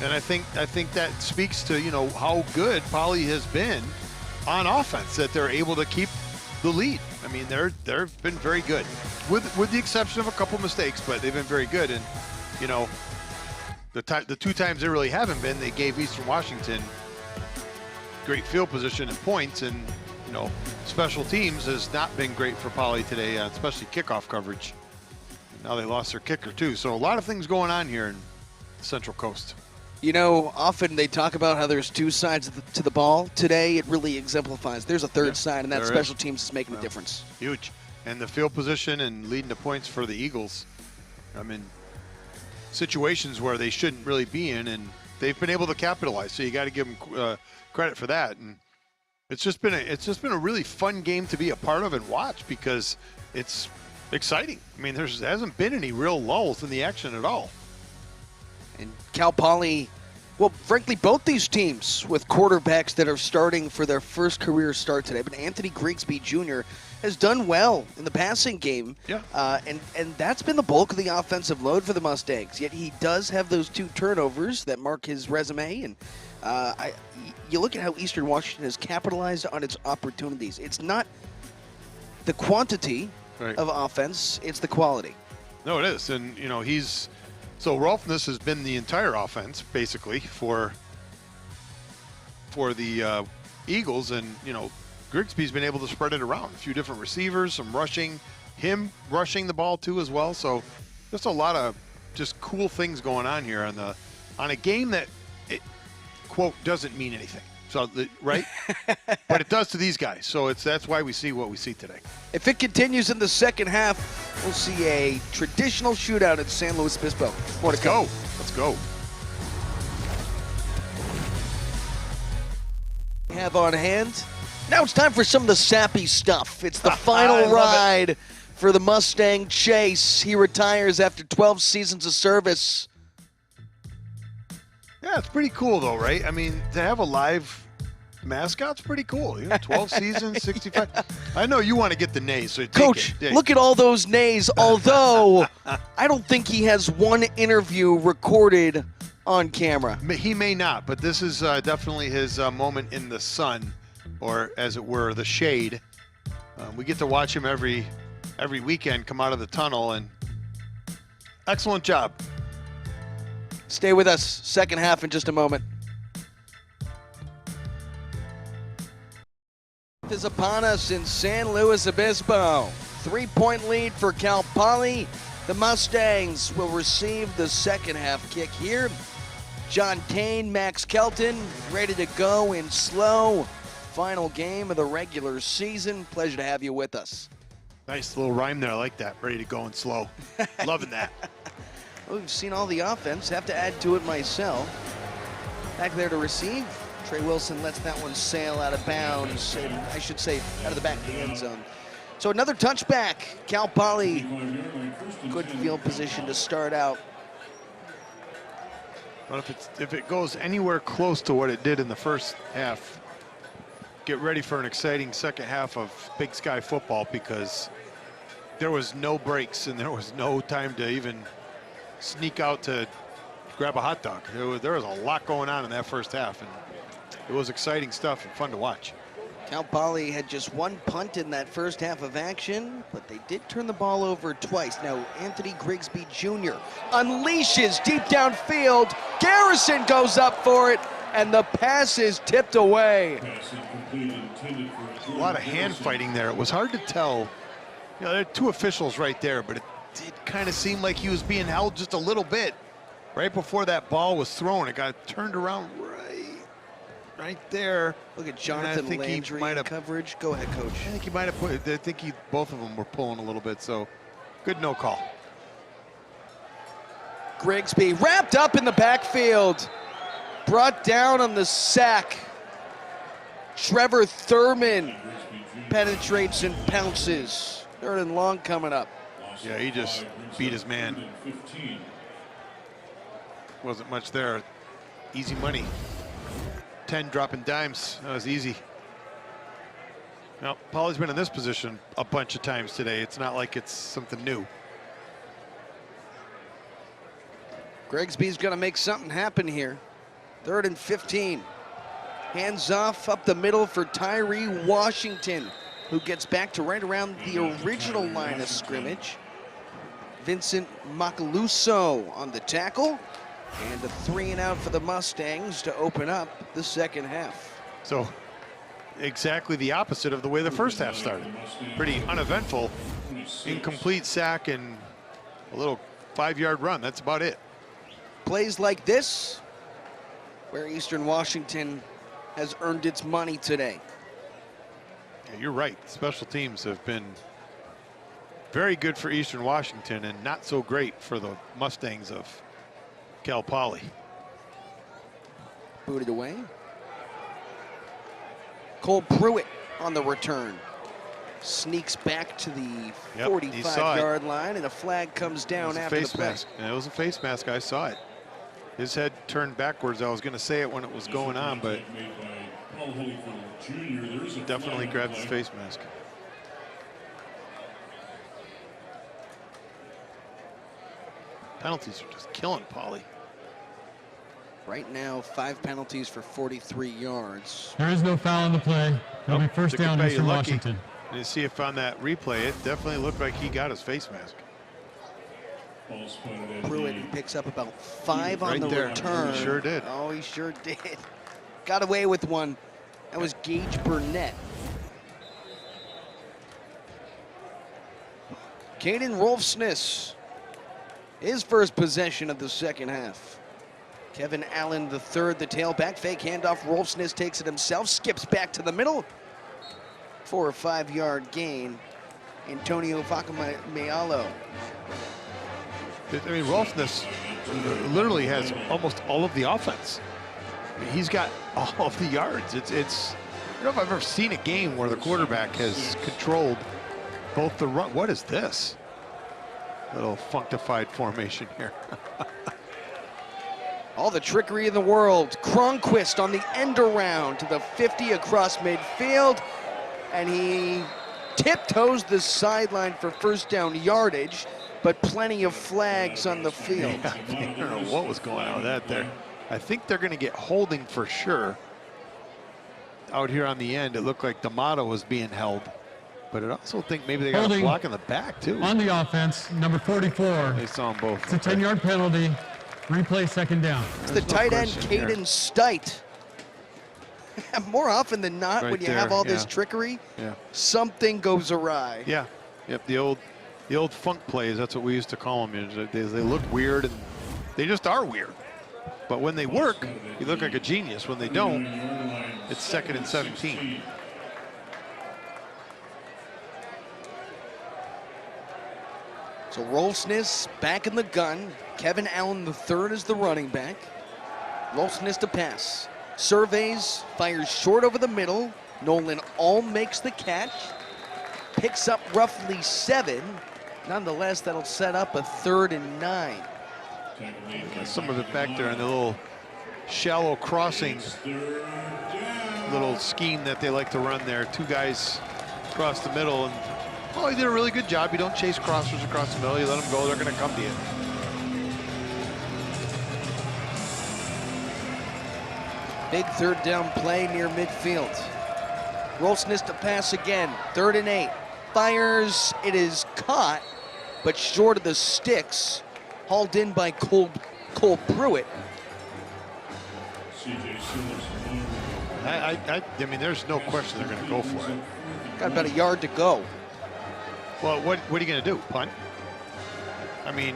And I think that speaks to, how good Poly has been on offense, that they're able to keep the lead. I mean, they've been very good, with the exception of a couple mistakes, but they've been very good. And, the 2 times they really haven't been, they gave Eastern Washington great field position and points, and, special teams has not been great for Poly today, especially kickoff coverage. Now they lost their kicker, too. So a lot of things going on here in the Central Coast. Often they talk about how there's 2 sides to the ball. Today, it really exemplifies. There's a third side, and that special teams is making a difference. Huge. And the field position and leading to points for the Eagles. I mean, situations where they shouldn't really be in, and they've been able to capitalize. So you got to give them credit for that. And it's just been a really fun game to be a part of and watch, because it's exciting. I mean, there hasn't been any real lulls in the action at all. And Cal Poly, well, frankly, both these teams with quarterbacks that are starting for their first career start today. But Anthony Grigsby Jr., has done well in the passing game. Yeah. And that's been the bulk of the offensive load for the Mustangs. Yet he does have those 2 turnovers that mark his resume. And you look at how Eastern Washington has capitalized on its opportunities. It's not the quantity of offense, it's the quality. No, it is. And, you know, so Rolfness has been the entire offense, basically, for the Eagles. And, you know, Grigsby's been able to spread it around. A few different receivers, some rushing, him rushing the ball too as well. So just a lot of just cool things going on here on a game that, quote, doesn't mean anything. So, right? But it does to these guys. So that's why we see what we see today. If it continues in the second half, we'll see a traditional shootout at San Luis Obispo. Let's go. Let's go. We have on hand. Now it's time for some of the sappy stuff. It's the final ride for the Mustang Chase. He retires after 12 seasons of service. Yeah, it's pretty cool though, right? I mean, to have a live mascot's pretty cool. You know, 12 seasons, 65. I know you want to get the nays, so Coach, look at all those nays. Although I don't think he has one interview recorded on camera. He may not, but this is definitely his moment in the sun, or as it were, the shade. We get to watch him every weekend come out of the tunnel, and excellent job. Stay with us. Second half in just a moment. Is upon us in San Luis Obispo. 3-point lead for Cal Poly. The Mustangs will receive the second half kick here. John Kane, Max Kelton, ready to go in slow. Final game of the regular season. Pleasure to have you with us. Nice little rhyme there. I like that. Ready to go in slow. Loving that. Well, we've seen all the offense. Have to add to it myself. Back there to receive. Trey Wilson lets that one sail out of bounds, and I should say out of the back of the end zone. So another touchback. Cal Poly, good field position to start out. But if it goes anywhere close to what it did in the first half, get ready for an exciting second half of Big Sky football, because there was no breaks and there was no time to even sneak out to grab a hot dog. There was a lot going on in that first half, and it was exciting stuff and fun to watch. Cal Poly had just one punt in that first half of action, but they did turn the ball over twice. Now, Anthony Grigsby Jr. unleashes deep downfield. Garrison goes up for it, and the pass is tipped away. A lot of hand fighting there. It was hard to tell. You know, there are 2 officials right there, but it did kind of seem like he was being held just a little bit. Right before that ball was thrown, it got turned around right there. Look at Jonathan Landry in coverage. Go ahead, Coach. I think he might have put. I think both of them were pulling a little bit. So, good no call. Grigsby wrapped up in the backfield, brought down on the sack. Trevor Thurman penetrates and pounces. 3rd and long coming up. Yeah, he just beat his man. Wasn't much there. Easy money. 10 dropping dimes. That was easy. Now, Poly's been in this position a bunch of times today. It's not like it's something new. Grigsby's going to make something happen here. 3rd and 15. Hands off up the middle for Tyree Washington, who gets back to right around the original line of scrimmage. Vincent Macaluso on the tackle. And a 3-and-out for the Mustangs to open up the second half. So exactly the opposite of the way the first half started. Pretty uneventful, incomplete sack and a little 5-yard run. That's about it. Plays like this, where Eastern Washington has earned its money today. Yeah, you're right. Special teams have been very good for Eastern Washington and not so great for the Mustangs of Cal Poly. Booted away. Cole Pruitt on the return. Sneaks back to the 45-yard line, and a flag comes down after the play. Yeah, it was a face mask. I saw it. His head turned backwards. I was going to say it when it was going on, but Jr. definitely grabbed his face mask. penalties are just killing Pauly. Right now, 5 penalties for 43 yards. There is no foul in the play. It'll be first down, Eastern Washington. And you see if on that replay, it definitely looked like he got his face mask. Pruitt picks up about 5 on the there. return. He sure did. Oh, he sure did. Got away with one. That was Gage Burnett. Caden Rolfsness, his first possession of the second half. Kevin Allen the third, the tailback. Fake handoff. Rolfsness takes it himself, skips back to the middle. 4 or 5 yard gain. Antonio Vacamaialo. I mean, Rolfsness literally has almost all of the offense. I mean, he's got all of the yards. It's. I don't know if I've ever seen a game where the quarterback has controlled both the run. What is this? Little functified formation here. All the trickery in the world. Cronquist on the end around to the 50 across midfield. And he tiptoes the sideline for first down yardage, but plenty of flags on the field. Yeah, I don't know what was going on with that there. I think they're going to get holding for sure. Out here on the end, it looked like D'Amato was being held. But I also think maybe they got a block in the back, too. On the offense, number 44. They saw them both. It's a 10-yard penalty. Replay second down. It's the tight end, Caden Stite. More often than not, Right when you there, have all this trickery, something goes awry. Yeah. Yep. The old funk plays. That's what we used to call them. They look weird, and they just are weird. But when they work, you look like a genius. When they don't, it's 2nd and 17. So Rolfsness back in the gun. Kevin Allen the third is the running back. Rolfsness to pass. Surveys, fires short over the middle. Nolan Ulm makes the catch. Picks up roughly 7. Nonetheless, that'll set up a 3rd and 9. Some of it back there in the little shallow crossing little scheme that they like to run there. 2 guys across the middle, and oh, he did a really good job. You don't chase crossers across the middle. You let them go, they're going to come to you. Big 3rd down play near midfield. Rolfsness to pass again. 3rd and 8. Fires. It is caught, but short of the sticks. Hauled in by Cole Pruitt. I mean, there's no question they're going to go for it. Got about a yard to go. Well, what are you going to do? Punt? I mean,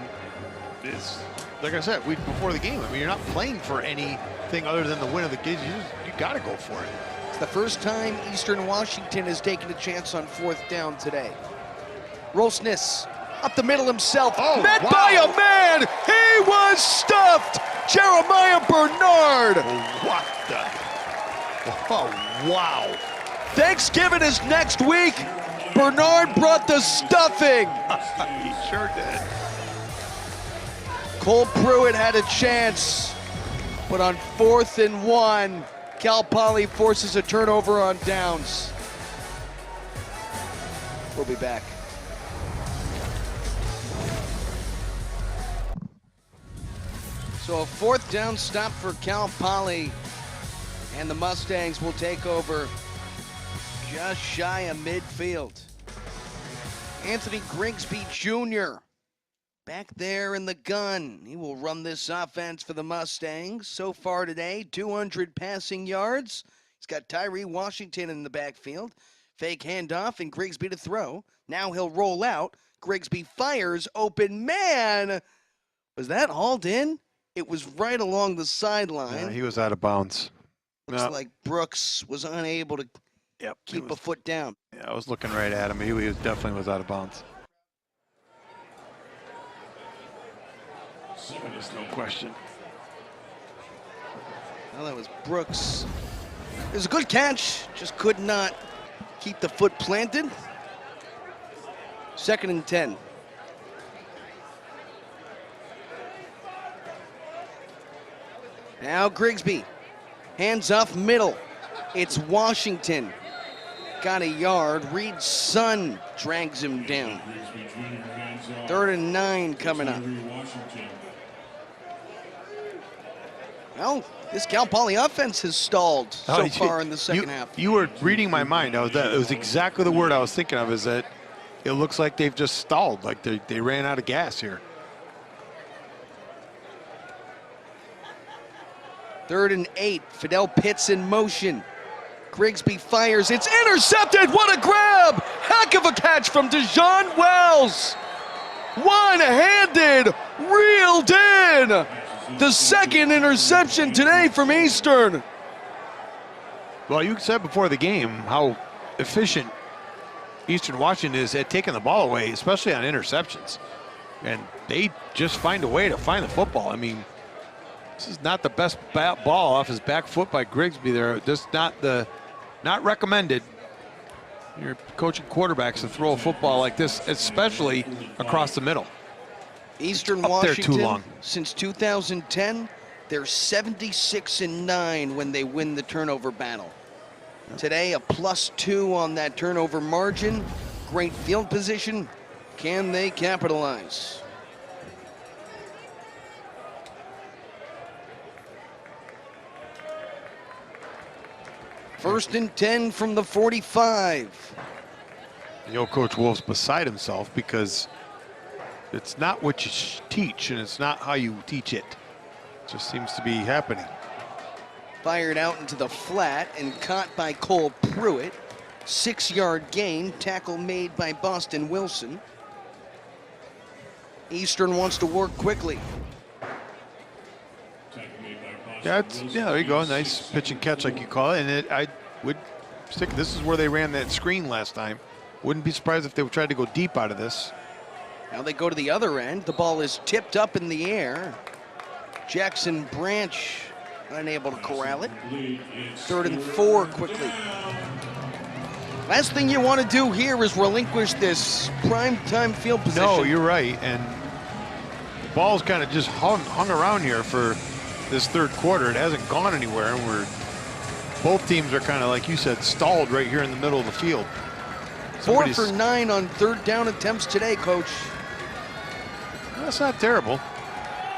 it's like I said, before the game. I mean, you're not playing for anything other than the win of the game. You got to go for it. It's the first time Eastern Washington has taken a chance on 4th down today. Rolfsness up the middle himself, met by a man. He was stuffed. Jeremiah Bernard. What the? Oh, wow. Thanksgiving is next week. Bernard brought the stuffing. He sure did. Cole Pruitt had a chance, but on 4th and 1, Cal Poly forces a turnover on downs. We'll be back. So a 4th down stop for Cal Poly, and the Mustangs will take over just shy of midfield. Anthony Grigsby Jr. back there in the gun. He will run this offense for the Mustangs. So far today, 200 passing yards. He's got Tyree Washington in the backfield. Fake handoff and Grigsby to throw. Now he'll roll out. Grigsby fires, open man. Was that hauled in? It was right along the sideline. Yeah, he was out of bounds. Looks like Brooks was unable to keep a foot down. Yeah, I was looking right at him. He definitely was out of bounds. There's no question. Well, that was Brooks. It was a good catch, just could not keep the foot planted. 2nd and 10. Now Grigsby, hands off middle. It's Washington. got a yard. Reed's son drags him down. 3rd and 9 coming up. Well, this Cal Poly offense has stalled so far in the second half. You were reading my mind. It was exactly the word I was thinking of, is that it looks like they've just stalled, like they ran out of gas here. 3rd and 8, Fidel Pitts in motion. Grigsby fires, it's intercepted, what a grab! Heck of a catch from Dejon Wells! One-handed, reeled in! The second interception today from Eastern. Well, you said before the game how efficient Eastern Washington is at taking the ball away, especially on interceptions. And they just find a way to find the football. I mean, this is not the best ball off his back foot by Grigsby there. Just not recommended. You're coaching quarterbacks to throw a football like this, especially across the middle. Eastern Washington, since 2010, they're 76-9 when they win the turnover battle. Today, a +2 on that turnover margin. Great field position. Can they capitalize? First and 10 from the 45. You know, Coach Wolf's beside himself because it's not what you teach, and it's not how you teach it. It just seems to be happening. Fired out into the flat and caught by Cole Pruitt. 6-yard gain, tackle made by Boston Wilson. Eastern wants to work quickly. Yeah, there you go. Nice pitch and catch, like you call it. And I would stick. This is where they ran that screen last time. Wouldn't be surprised if they tried to go deep out of this. Now they go to the other end. The ball is tipped up in the air. Jackson Branch unable to corral it. 3rd and 4 quickly. Last thing you want to do here is relinquish this prime time field position. No, you're right. And the ball's kind of just hung around here for this 3rd quarter. It hasn't gone anywhere. And both teams are kind of, like you said, stalled right here in the middle of the field. 4 for 9 on 3rd down attempts today, Coach. That's not terrible.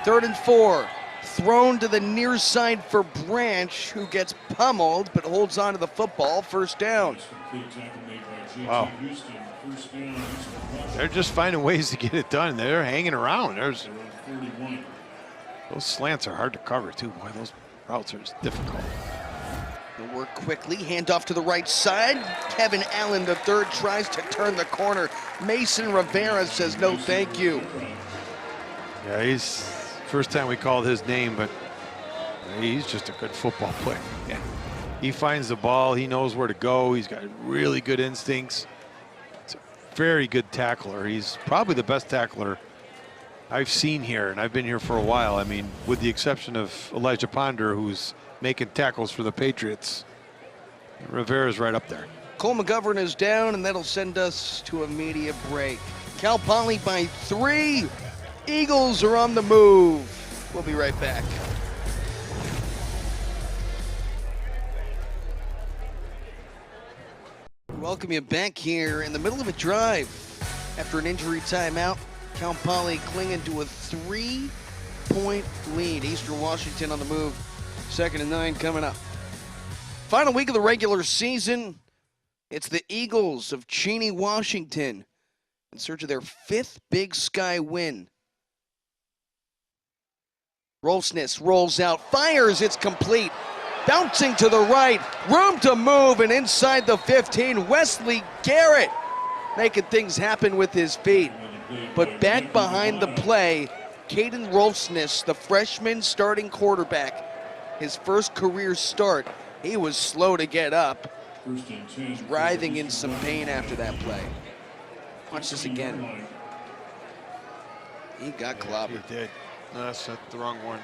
3rd and 4. Thrown to the near side for Branch, who gets pummeled but holds on to the football. 1st down. Wow. They're just finding ways to get it done. They're hanging around. Those slants are hard to cover, too. Boy, those routes are just difficult. They'll work quickly. Hand off to the right side. Kevin Allen, the 3rd, tries to turn the corner. Mason Rivera says no thank you. Yeah, he's first time we called his name, but he's just a good football player. Yeah. He finds the ball. He knows where to go. He's got really good instincts. He's a very good tackler. He's probably the best tackler I've seen here, and I've been here for a while. I mean, with the exception of Elijah Ponder, who's making tackles for the Patriots. Rivera's right up there. Cole McGovern is down, and that'll send us to a media break. Cal Poly by 3. Eagles are on the move. We'll be right back. Welcome you back here in the middle of a drive. After an injury timeout, Cal Poly clinging to a 3-point lead. Eastern Washington on the move. 2nd and 9 coming up. Final week of the regular season. It's the Eagles of Cheney, Washington, in search of their 5th Big Sky win. Rolsness rolls out, fires, it's complete. Bouncing to the right, room to move, and inside the 15, Wesley Garrett making things happen with his feet. But back behind the play, Caden Rolsness, the freshman starting quarterback, his first career start. He was slow to get up. He's writhing in some pain after that play. Watch this again. He got clobbered. He did. No, that's the wrong one.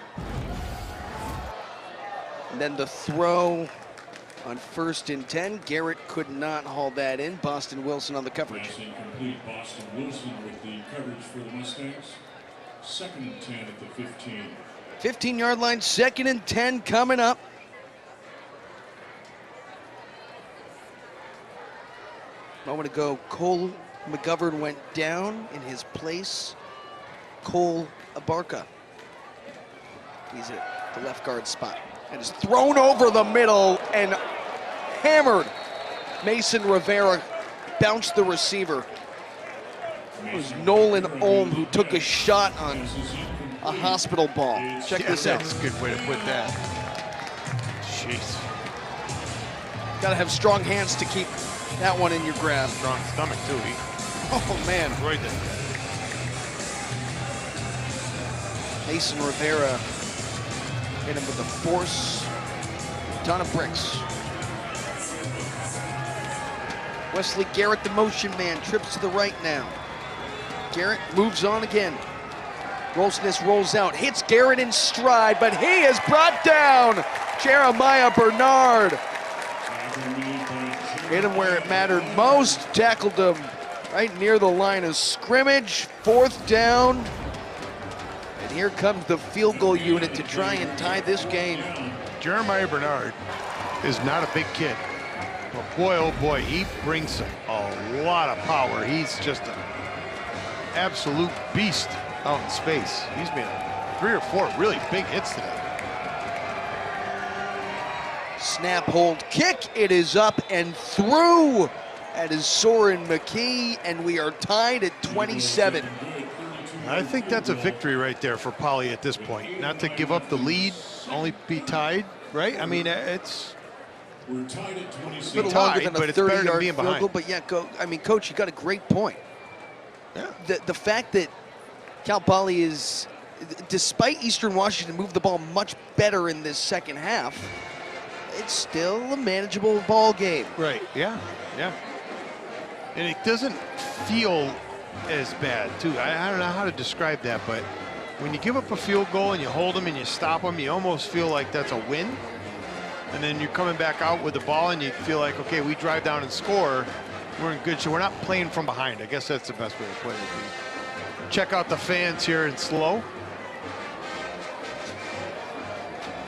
And then the throw on 1st and 10. Garrett could not haul that in. Boston Wilson on the coverage. Passing complete. Boston Wilson with the coverage for the Mustangs. 2nd and 10 at the 15. 15-yard line, 2nd and 10 coming up. A moment ago, Cole McGovern went down. In his place, Cole Abarca. He's at the left guard spot and is thrown over the middle and hammered. Mason Rivera bounced the receiver. It was Nolan Olm who took a shot on a hospital ball. Check this out. That's a good way to put that. Jeez. Got to have strong hands to keep that one in your grasp. Strong stomach, too. He Oh, man. destroyed that guy. Mason Rivera hit him with a force. Ton of bricks. Wesley Garrett, the motion man, trips to the right now. Garrett moves on again. Rolsness rolls out, hits Garrett in stride, but he is brought down. Jeremiah Bernard hit him where it mattered most, tackled him right near the line of scrimmage. 4th down. And here comes the field goal unit to try and tie this game. Jeremiah Bernard is not a big kid. But boy, oh boy, he brings a lot of power. He's just an absolute beast out in space. He's made 3 or 4 really big hits today. Snap, hold, kick. It is up and through. That is Soren McKee, and we are tied at 27. I think that's a victory right there for Poly at this point. Not to give up the lead, only be tied, right? I mean, it's We're tied at A 26. little tied, longer than but a it's better than 30-yard being field behind. goal, but yeah, Coach, you got a great point. Yeah. The fact that Cal Poly is, despite Eastern Washington moved the ball much better in this second half, it's still a manageable ball game. Right, yeah, yeah. And it doesn't feel as bad, too. I don't know how to describe that, but when you give up a field goal and you hold them and you stop them, you almost feel like that's a win. And then you're coming back out with the ball and you feel like, okay, we drive down and score, we're in good shape. We're not playing from behind. I guess that's the best way to put it. Check out the fans here in slow.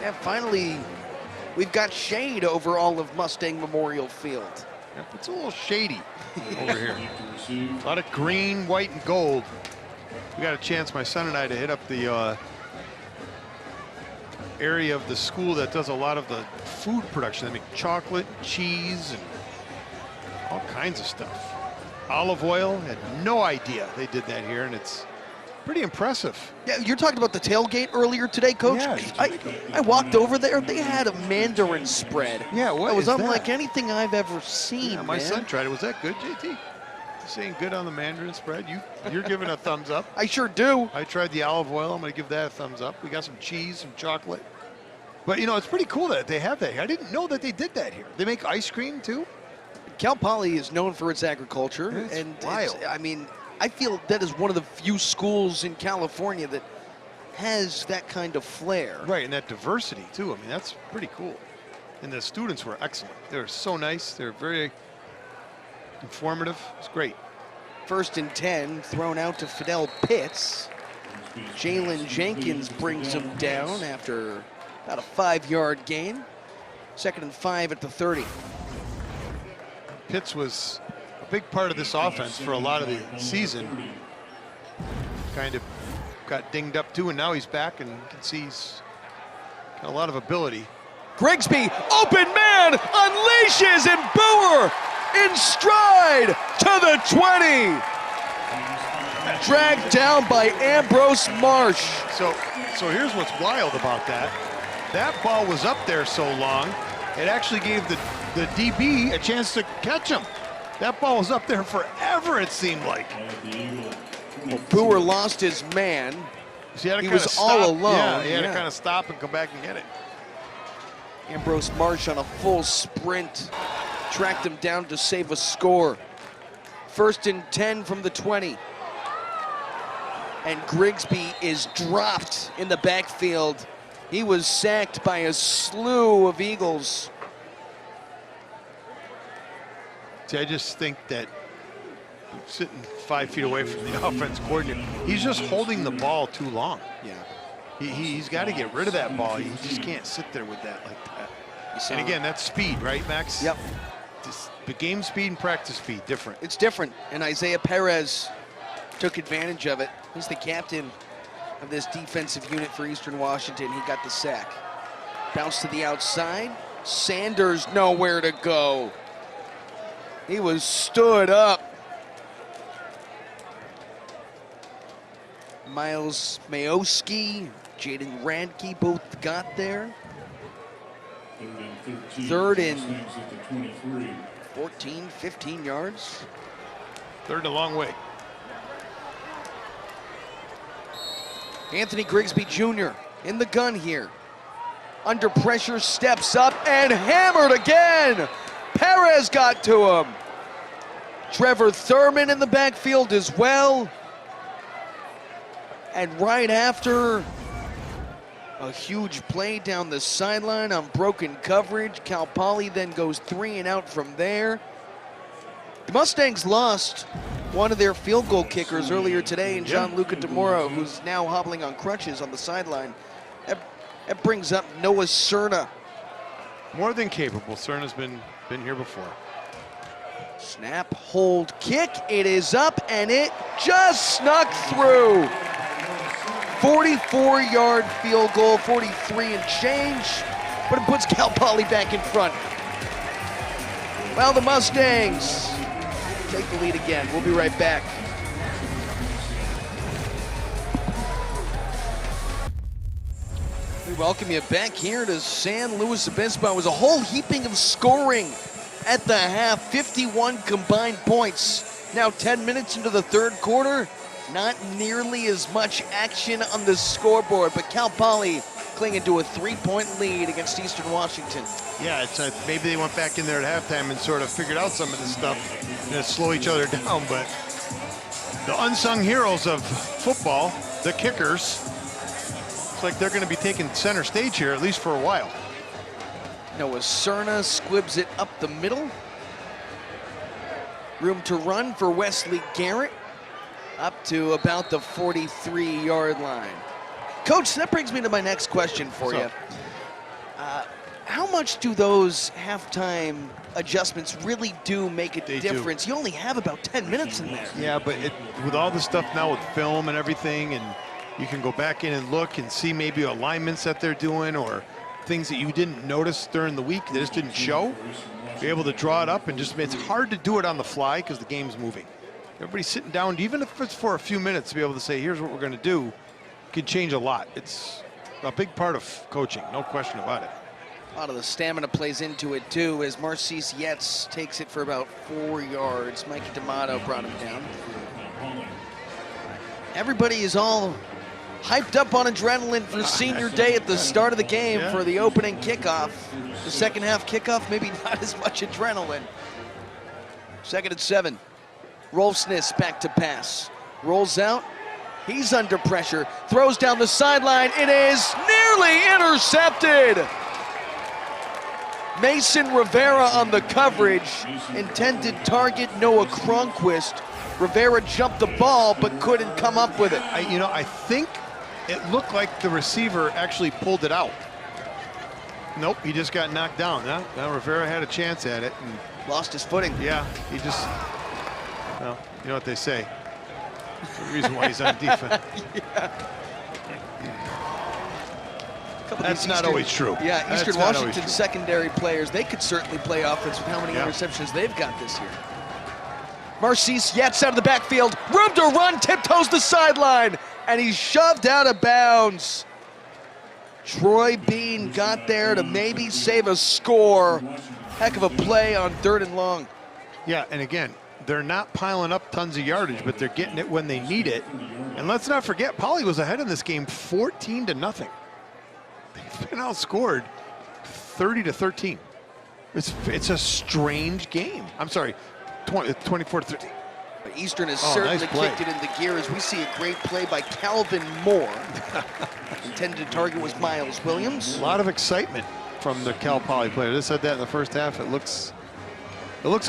And finally, we've got shade over all of Mustang Memorial Field. Yep, it's a little shady over here. A lot of green, white, and gold. We got a chance, my son and I, to hit up the area of the school that does a lot of the food production. They make chocolate, and cheese, and all kinds of stuff. Olive oil, had no idea they did that here, and it's pretty impressive. Yeah, you're talking about the tailgate earlier today, Coach. Yeah. I walked over there. They had a Mandarin spread. Yeah, what It was is that? unlike anything I've ever seen. Yeah, my man. son tried it. Was that good, JT? You saying good on the Mandarin spread? You're giving a thumbs up. I sure do. I tried the olive oil. I'm going to give that a thumbs up. We got some cheese, some chocolate. But, you know, it's pretty cool that they have that here. I didn't know that they did that here. They make ice cream, too? Cal Poly is known for its agriculture, It's and wild. I mean, I feel that is one of the few schools in California that has that kind of flair. Right, and that diversity, too. I mean, that's pretty cool. And the students were excellent. They were so nice. They were very informative. It's great. 1st and 10, thrown out to Fidel Pitts. Jalen Jenkins brings him down after about a 5-yard gain. 2nd and 5 at the 30. Pitts was a big part of this offense for a lot of the season. Kind of got dinged up too, and now he's back, and you can see he's got a lot of ability. Grigsby, open man, unleashes, and Boer in stride to the 20. Dragged down by Ambrose Marsh. So here's what's wild about that. That ball was up there so long, it actually gave the DB a chance to catch him. That ball was up there forever, it seemed like. Well, Boer lost his man. So he had to He kind was of all stop. alone, Yeah, he had yeah. to kind of stop and come back and get it. Ambrose Marsh on a full sprint tracked him down to save a score. 1st and 10 from the 20. And Grigsby is dropped in the backfield. He was sacked by a slew of Eagles. See, I just think that sitting 5 feet away from the offense coordinator, he's just holding the ball too long. Yeah. He's got to get rid of that ball. He just can't sit there with that like that. And again, that's speed, right, Max? Yep. the game speed and practice speed, different. It's different, and Isaiah Perez took advantage of it. He's the captain of this defensive unit for Eastern Washington. He got the sack. Bounce to the outside. Sanders nowhere to go. He was stood up. Miles Mayoski, Jaden Radke both got there. Third and 14, 15 yards. Third a long way. Anthony Grigsby Jr. in the gun here. Under pressure, steps up and hammered again. Perez got to him. Trevor Thurman in the backfield as well. And right after, a huge play down the sideline on broken coverage. Cal Poly then goes 3 and out from there. The Mustangs lost one of their field goal kickers earlier today in Gianluca DeMoro, who's now hobbling on crutches on the sideline. That brings up Noah Cerna. More than capable. Cerna's been here before. Snap, hold, kick. It is up, and it just snuck through. 44-yard field goal, 43 and change, but it puts Cal Poly back in front. Well, the Mustangs take the lead again. We'll be right back. We welcome you back here to San Luis Obispo. It was a whole heaping of scoring at the half, 51 combined points. Now 10 minutes into the third quarter, not nearly as much action on the scoreboard, but Cal Poly clinging to a 3-point lead against Eastern Washington. Yeah, it's maybe they went back in there at halftime and sort of figured out some of this stuff and slow each other down, but the unsung heroes of football, the kickers, it's like they're going to be taking center stage here, at least for a while. Noah Cerna squibs it up the middle. Room to run for Wesley Garrett, up to about the 43-yard line. Coach, that brings me to my next question for you. How much do those halftime adjustments really do make a difference? You only have about 10 minutes in there. Yeah, but with all the stuff now with film and everything, and you can go back in and look and see maybe alignments that they're doing or things that you didn't notice during the week that just didn't show. Be able to draw it up and just, it's hard to do it on the fly because the game's moving. Everybody's sitting down, even if it's for a few minutes, to be able to say, here's what we're going to do, can change a lot. It's a big part of coaching, no question about it. A lot of the stamina plays into it too, as Marcise Yetz takes it for about 4 yards. Mikey D'Amato brought him down. Everybody is all hyped up on adrenaline for senior day at the start of the game for the opening kickoff. The second half kickoff, maybe not as much adrenaline. 2nd and 7. Rolfsness back to pass. Rolls out. He's under pressure. Throws down the sideline. It is nearly intercepted. Mason Rivera on the coverage. Intended target Noah Cronquist. Rivera jumped the ball but couldn't come up with it. I think it looked like the receiver actually pulled it out. Nope, he just got knocked down. Now Rivera had a chance at it. And lost his footing. Yeah, he just, well, you know what they say. The reason why he's on defense. That's not always true. Yeah, Eastern Washington secondary players, they could certainly play offense with how many interceptions they've got this year. Marcise Yetz out of the backfield, room to run, tiptoes the sideline, and he's shoved out of bounds. Troy Bean got there to maybe save a score. Heck of a play on 3rd and long. Yeah, and again, they're not piling up tons of yardage, but they're getting it when they need it. And let's not forget, Poly was ahead in this game 14-0. They've been outscored 30-13. It's a strange game. I'm sorry, 24-13. But Eastern has certainly kicked it into gear as we see a great play by Calvin Moore. Intended target was Miles Williams. A lot of excitement from the Cal Poly player. They said that in the first half. It looks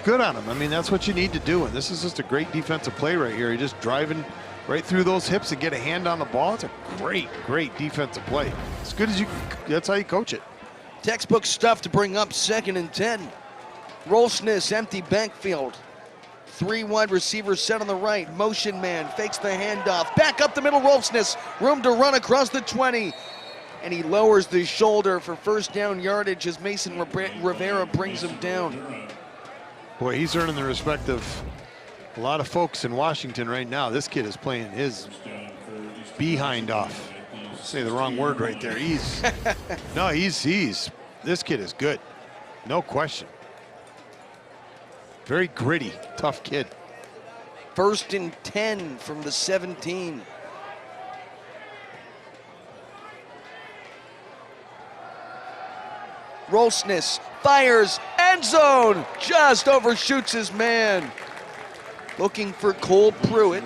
good on him. I mean, that's what you need to do. And this is just a great defensive play right here. You're just driving right through those hips and get a hand on the ball. It's a great defensive play. As good as you, that's how you coach it. Textbook stuff to bring up 2nd and 10. Rolsness, empty backfield. 3 wide receivers set on the right. Motion man fakes the handoff. Back up the middle, Rolsness. Room to run across the 20. And he lowers the shoulder for first down yardage as Mason Rivera brings him down. Boy, he's earning the respect of a lot of folks in Washington right now. This kid is playing his behind off. Say the wrong word right there. He's this kid is good, no question. Very gritty, tough kid. 1st and 10 from the 17. Rolsness fires, end zone, just overshoots his man. Looking for Cole Pruitt.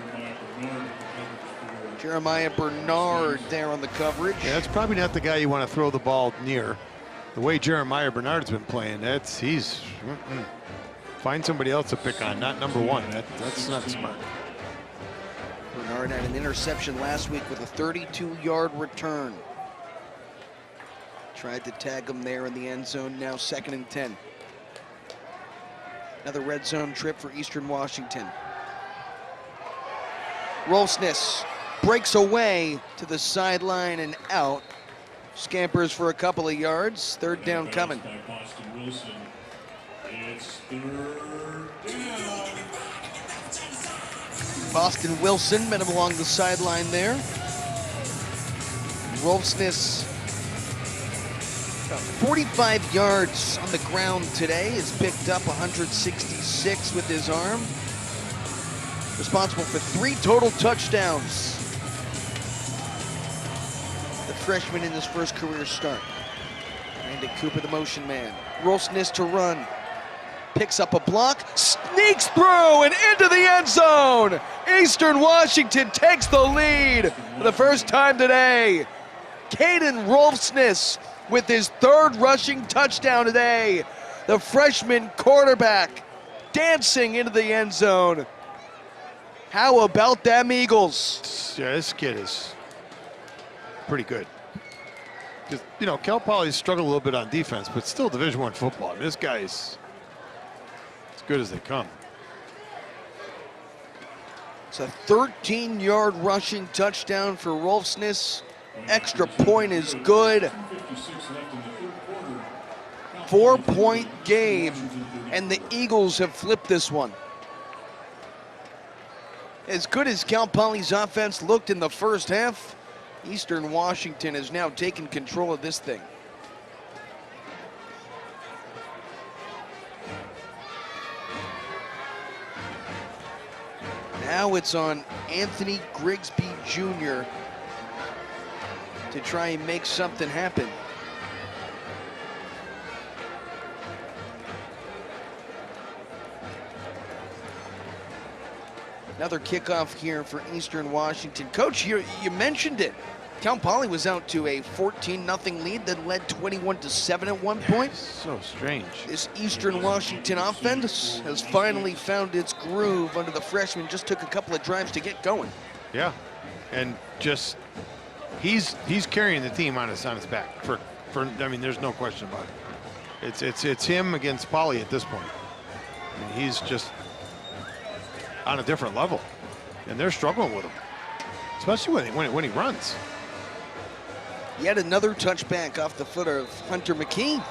Jeremiah Bernard there on the coverage. Yeah, that's probably not the guy you want to throw the ball near. The way Jeremiah Bernard's been playing, find somebody else to pick on, not number 1. That's not smart. Bernard had an interception last week with a 32-yard return. Tried to tag him there in the end zone, now 2nd and 10. Another red zone trip for Eastern Washington. Rolsness breaks away to the sideline and out. Scampers for a couple of yards. 3rd down coming. It's 3rd down. Boston Wilson met him along the sideline there. Rolsness, 45 yards on the ground today, has picked up 166 with his arm. Responsible for 3 total touchdowns. The freshman in his first career start. Brandon Cooper, the motion man. Rolsness to run. Picks up a block, sneaks through and into the end zone. Eastern Washington takes the lead for the first time today. Caden Rolsness with his 3rd rushing touchdown today. The freshman quarterback dancing into the end zone. How about them Eagles? Yeah, this kid is pretty good. Because, Cal Poly's struggled a little bit on defense, but still Division I football. I mean, this guy's as good as they come. It's a 13-yard rushing touchdown for Rolsness. Extra point is good. 4-point game, and the Eagles have flipped this one. As good as Cal Poly's offense looked in the first half, Eastern Washington has now taken control of this thing. Now it's on Anthony Grigsby Jr. to try and make something happen. Another kickoff here for Eastern Washington. Coach, you mentioned it. Cal Poly was out to a 14-0 lead that led 21-7 at one point. So strange. This Eastern Washington offense has finally found its groove under the freshman. Just took a couple of drives to get going. Yeah, and just he's carrying the team on his back. I mean, there's no question about it. It's him against Poly at this point. I mean, he's just on a different level, and they're struggling with him, especially when he runs. Yet another touchback off the foot of Hunter McKee.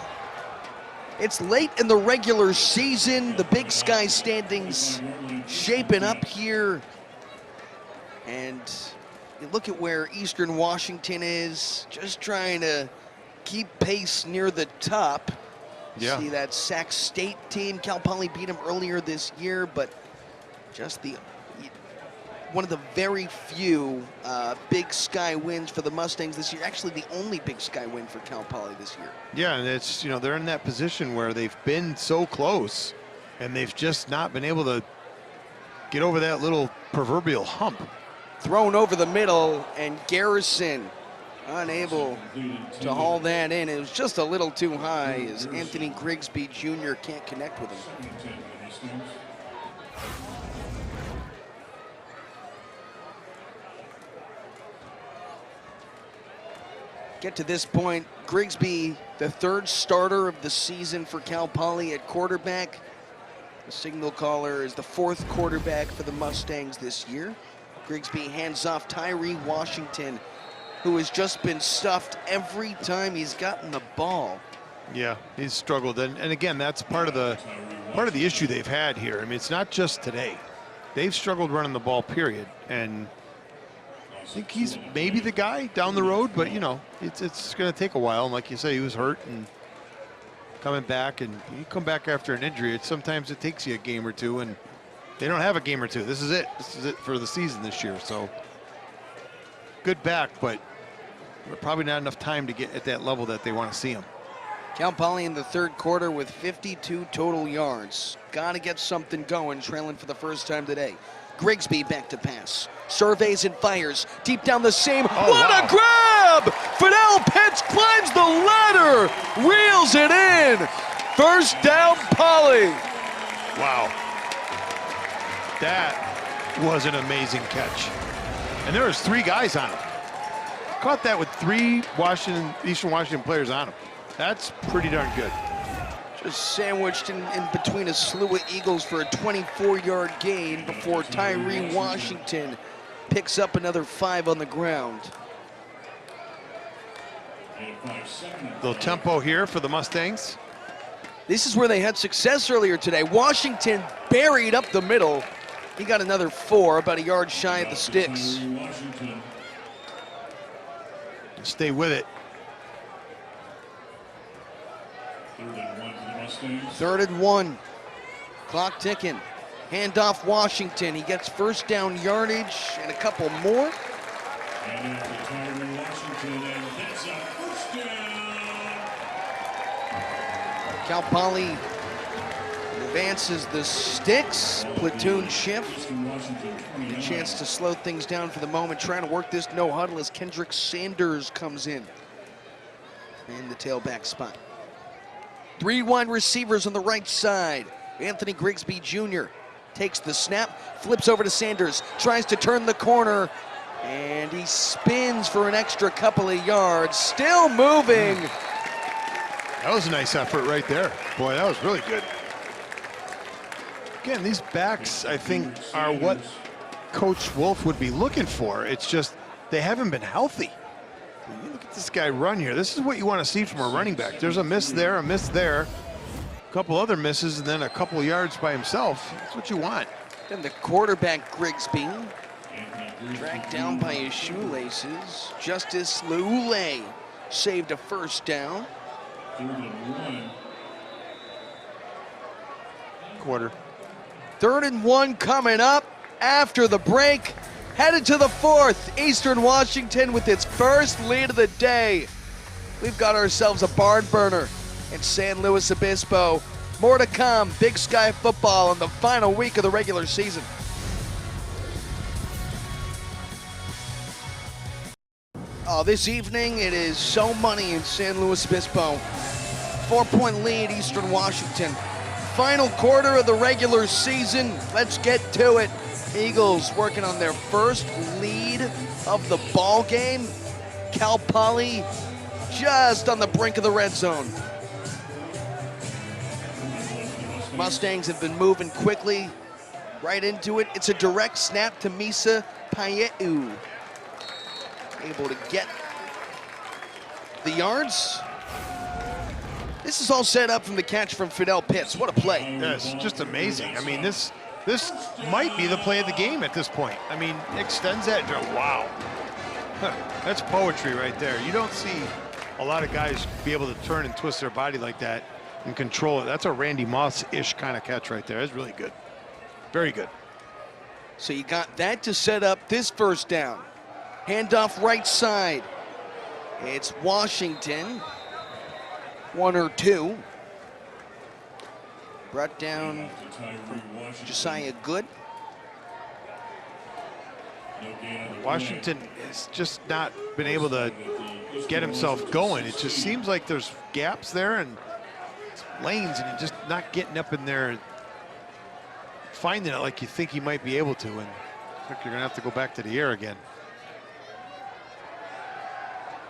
It's late in the regular season. The Big Sky standings shaping up here. And you look at where Eastern Washington is, just trying to keep pace near the top. Yeah. See that Sac State team. Cal Poly beat them earlier this year, but just one of the very few Big Sky wins for the Mustangs this year. Actually, the only Big Sky win for Cal Poly this year. Yeah, and it's, they're in that position where they've been so close, and they've just not been able to get over that little proverbial hump. Thrown over the middle, and Garrison unable to haul that in. It was just a little too high as Anthony Grigsby Jr. can't connect with him. Get to this point, Grigsby, the third starter of the season for Cal Poly at quarterback. The signal caller is the fourth quarterback for the Mustangs this year. Grigsby hands off Tyree Washington, who has just been stuffed every time he's gotten the ball. Yeah, he's struggled, and again, that's part of the issue they've had here. I mean, it's not just today. They've struggled running the ball, period. And I think he's maybe the guy down the road, but you know, it's going to take a while. And like you say, he was hurt and coming back, and you come back after an injury. Sometimes it takes you a game or two, and they don't have a game or two. This is it. This is it for the season this year. So good back, but probably not enough time to get at that level that they want to see him. Cal Poly in the third quarter with 52 total yards. Got to get something going, trailing for the first time today. Grigsby back to pass. Surveys and fires. Deep down the seam. Oh, what wow. a grab! Fidel Pitts climbs the ladder. Reels it in. First down, Poly. Wow. That was an amazing catch. And there was 3 guys on him. Caught that with 3 Eastern Washington players on him. That's pretty darn good. Just sandwiched in between a slew of Eagles for a 24-yard gain before Tyree Washington picks up another 5 on the ground. Little tempo here for the Mustangs. This is where they had success earlier today. Washington buried up the middle. He got another 4, about a yard shy of the sticks. Stay with it. 3rd and 1. Clock ticking. Handoff Washington. He gets first down yardage and a couple more. And after Tyree Washington, and that's a first down. Cal Poly advances the sticks. Platoon shift. A chance to slow things down for the moment. Trying to work this no huddle as Kendrick Sanders comes in the tailback spot. 3 wide receivers on the right side. Anthony Grigsby Jr. takes the snap, flips over to Sanders, tries to turn the corner, and he spins for an extra couple of yards. Still moving. That was a nice effort right there. Boy, that was really good. Again, these backs, I think, are what Coach Wolf would be looking for. It's just they haven't been healthy. When you look at this guy run here, this is what you want to see from a running back. There's a miss there, a couple other misses, and then a couple of yards by himself. That's what you want. Then the quarterback, Grigsby, dragged down by his shoelaces. Justice Leule saved a first down. 3rd and 1. Quarter. 3rd and 1 coming up after the break. Headed to the 4th. Eastern Washington with its first lead of the day. We've got ourselves a barn burner in San Luis Obispo. More to come. Big Sky football on the final week of the regular season. Oh, this evening it is so money in San Luis Obispo. 4-point lead, Eastern Washington. Final quarter of the regular season. Let's get to it. Eagles working on their first lead of the ball game. Cal Poly just on the brink of the red zone. Mustangs have been moving quickly right into it. It's a direct snap to Misa Payetu. Able to get the yards. This is all set up from the catch from Fidel Pitts. What a play. Yes, just amazing. I mean, this might be the play of the game at this point. I mean, extends that. Wow. That's poetry right there. You don't see a lot of guys be able to turn and twist their body like that and control it. That's a Randy Moss-ish kind of catch right there. That's really good. Very good. So you got that to set up this first down. Handoff right side. It's Washington. 1 or 2. Brought down Josiah Good. Washington has just not been able to get himself going. It just seems like there's gaps there and lanes, and he's just not getting up in there, finding it like you think he might be able to. And I think you're going to have to go back to the air again.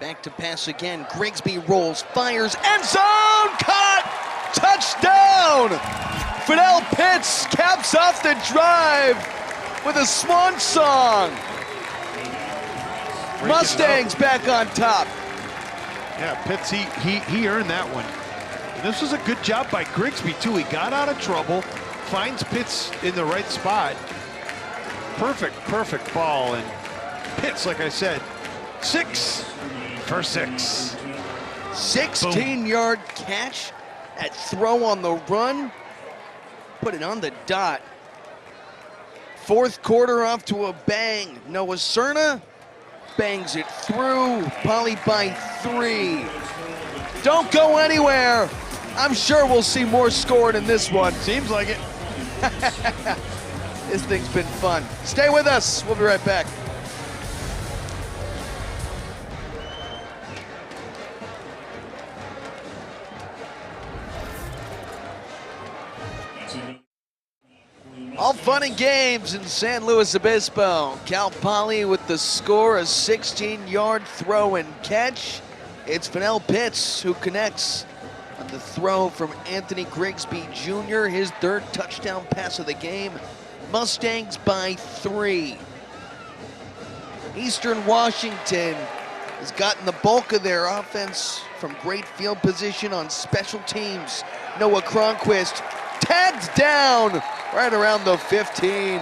Back to pass again. Grigsby rolls, fires, end zone, caught, touchdown! Fidel Pitts caps off the drive with a swan song. Mustangs back on top. Yeah, Pitts, he earned that one. And this was a good job by Grigsby, too. He got out of trouble, finds Pitts in the right spot. Perfect ball. And Pitts, like I said, 6 for 6. 16-yard catch. That throw on the run. Put it on the dot. Fourth quarter off to a bang. Noah Cerna bangs it through. Poly by 3. Don't go anywhere. I'm sure we'll see more scored in this one. Seems like it. This thing's been fun. Stay with us. We'll be right back. All fun and games in San Luis Obispo. Cal Poly with the score, a 16-yard throw and catch. It's Fidel Pitts who connects on the throw from Anthony Grigsby Jr., his 3rd touchdown pass of the game. Mustangs by 3. Eastern Washington has gotten the bulk of their offense from great field position on special teams. Noah Cronquist tagged down right around the 15.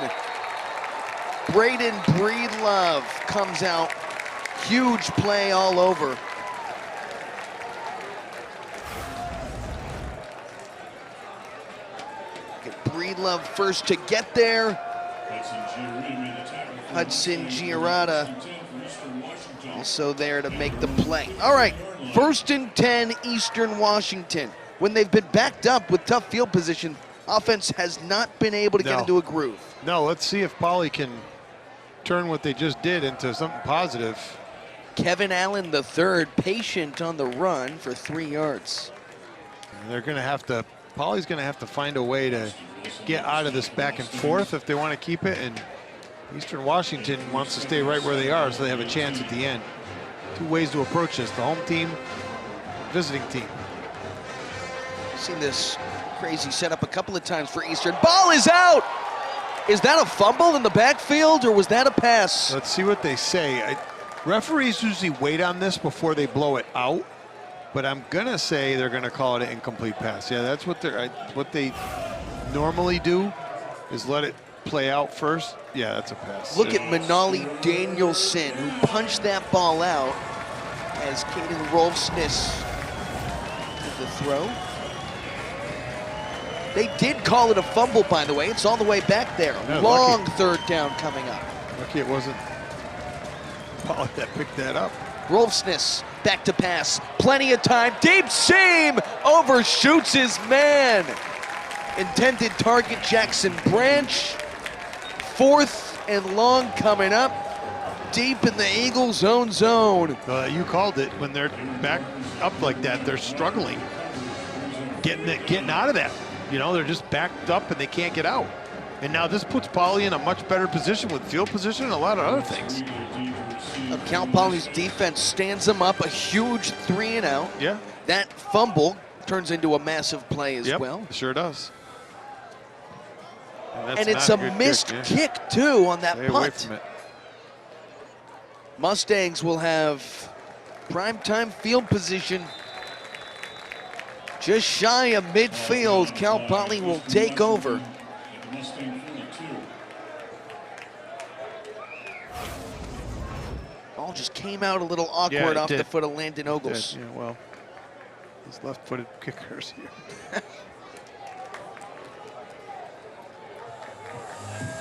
Braden Breedlove comes out. Huge play all over. Get Breedlove first to get there. Hudson Giarata also there to make the play. All right, 1st and 10 Eastern Washington. When they've been backed up with tough field position, offense has not been able to get into a groove. No, let's see if Poly can turn what they just did into something positive. Kevin Allen III, patient on the run for 3 yards. They're going to have to, Poly's going to have to find a way to get out of this back and forth if they want to keep it, and Eastern Washington wants to stay right where they are so they have a chance at the end. 2 ways to approach this, the home team, visiting team. Seen this crazy setup a couple of times for Eastern. Ball is out! Is that a fumble in the backfield or was that a pass? Let's see what they say. Referees usually wait on this before they blow it out, but I'm gonna say they're gonna call it an incomplete pass. Yeah, that's what they normally do, is let it play out first. Yeah, that's a pass. Look at Manali Danielson, who punched that ball out as Caden Rolfsness did the throw. They did call it a fumble, by the way. It's all the way back there. Yeah, long lucky. 3rd down coming up. Lucky it wasn't Pollard that picked that up. Rolfsness back to pass. Plenty of time. Deep seam overshoots his man. Intended target Jackson Branch. 4th and long coming up. Deep in the Eagles' own zone. You called it. When they're back up like that, they're struggling getting out of that. You know, they're just backed up and they can't get out. And now this puts Poly in a much better position with field position and a lot of other things. Cal Poly's defense stands them up, a huge 3 and out. Yeah. That fumble turns into a massive play as well. Sure does. And it's a missed kick too on that Stay away punt. from it. Mustangs will have primetime field position just shy of midfield. Cal Poly will take over. Ball just came out a little awkward off the foot of Landon Ogles. Yeah, well, these left-footed kickers here.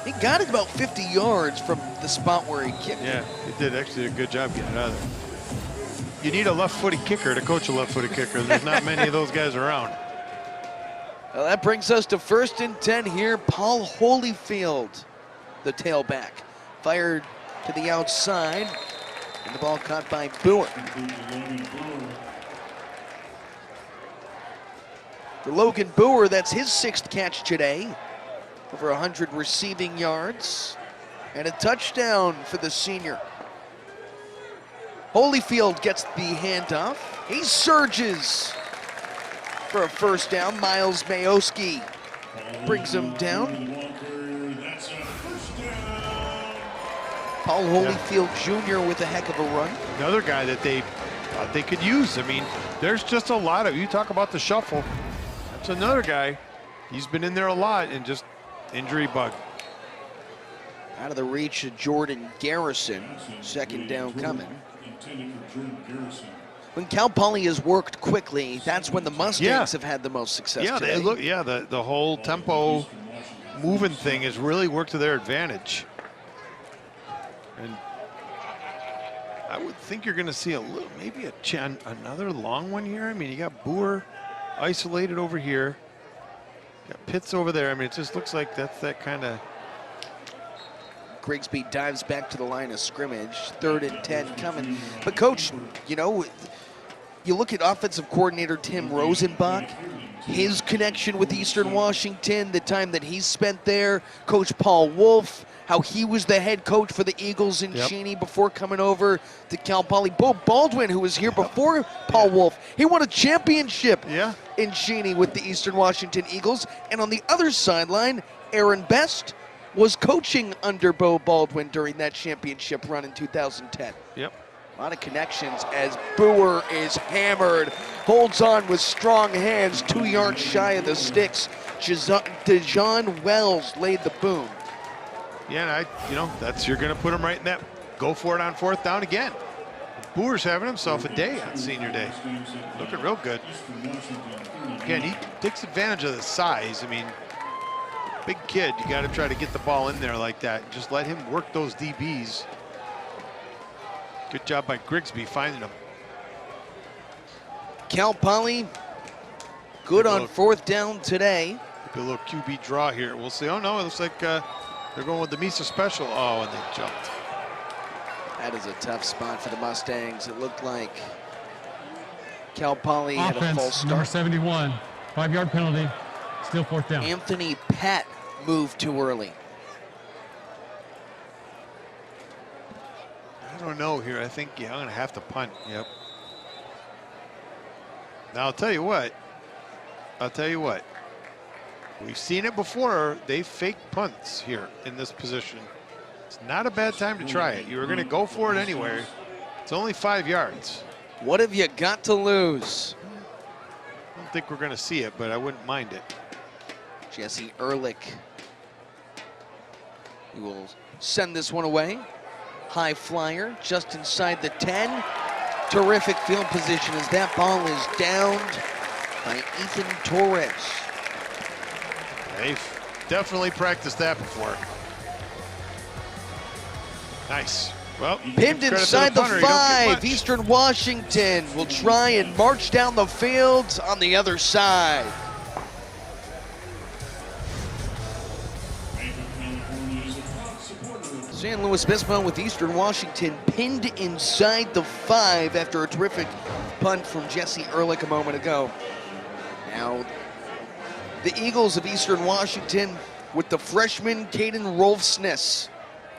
He got it about 50 yards from the spot where he kicked. Yeah, he did actually a good job getting it out of there. You need a left-footed kicker to coach a left-footed kicker. There's not many of those guys around. Well, that brings us to 1st and 10 here. Paul Holyfield, the tailback, fired to the outside, and the ball caught by Boer. For Logan Boer, that's his 6th catch today. Over 100 receiving yards, and a touchdown for the senior. Holyfield gets the handoff. He surges for a first down. Miles Mayoski brings him down. That's a first down. Paul Holyfield Jr. with a heck of a run. Another guy that they thought they could use. I mean, there's just a lot of, you talk about the shuffle. That's another guy. He's been in there a lot and just injury bug. Out of the reach of Jordan Garrison. Second down coming. Intended for Jordan Garrison. When Cal Poly has worked quickly, that's when the Mustangs have had the most success today. They look. Yeah, the whole tempo moving thing has really worked to their advantage. And I would think you're going to see a little, maybe another long one here. I mean, you got Boer isolated over here. You got Pitts over there. I mean, it just looks like that's that kind of. Grigsby dives back to the line of scrimmage. 3rd and 10 coming. But coach, you know, you look at offensive coordinator Tim Rosenbach, his connection with Eastern Washington, the time that he spent there. Coach Paul Wolf, how he was the head coach for the Eagles in Cheney before coming over to Cal Poly. Bo Baldwin, who was here before Paul Wolf, he won a championship in Cheney with the Eastern Washington Eagles. And on the other sideline, Aaron Best was coaching under Bo Baldwin during that championship run in 2010. Yep. A lot of connections as Boer is hammered. Holds on with strong hands, 2 yards shy of the sticks. Dejon Wells laid the boom. Yeah, and you're going to put him right in that. Go for it on 4th down again. Boer's having himself a day on senior day. Looking real good. Again, he takes advantage of the size. I mean, big kid, you got to try to get the ball in there like that. Just let him work those DBs. Good job by Grigsby finding him. Cal Poly, good on 4th down today. A little QB draw here. We'll see. Oh no, it looks like they're going with the Mesa special. Oh, and they jumped. That is a tough spot for the Mustangs. It looked like Cal Poly had a false start. Number 71, 5-yard penalty. Still 4th down. Anthony Pett moved too early. I don't know here. I think, I'm going to have to punt. Yep. Now, I'll tell you what. We've seen it before. They fake punts here in this position. It's not a bad time to try it. You were going to go for it anyway. It's only 5 yards. What have you got to lose? I don't think we're going to see it, but I wouldn't mind it. Jesse Ehrlich. He will send this one away. High flyer just inside the 10. Terrific field position as that ball is downed by Ethan Torres. They've definitely practiced that before. Nice. Well, pinned inside the 5. Eastern Washington will try and march down the field on the other side. San Luis Obispo with Eastern Washington pinned inside the 5 after a terrific punt from Jesse Ehrlich a moment ago. Now, the Eagles of Eastern Washington with the freshman Caden Rolfsness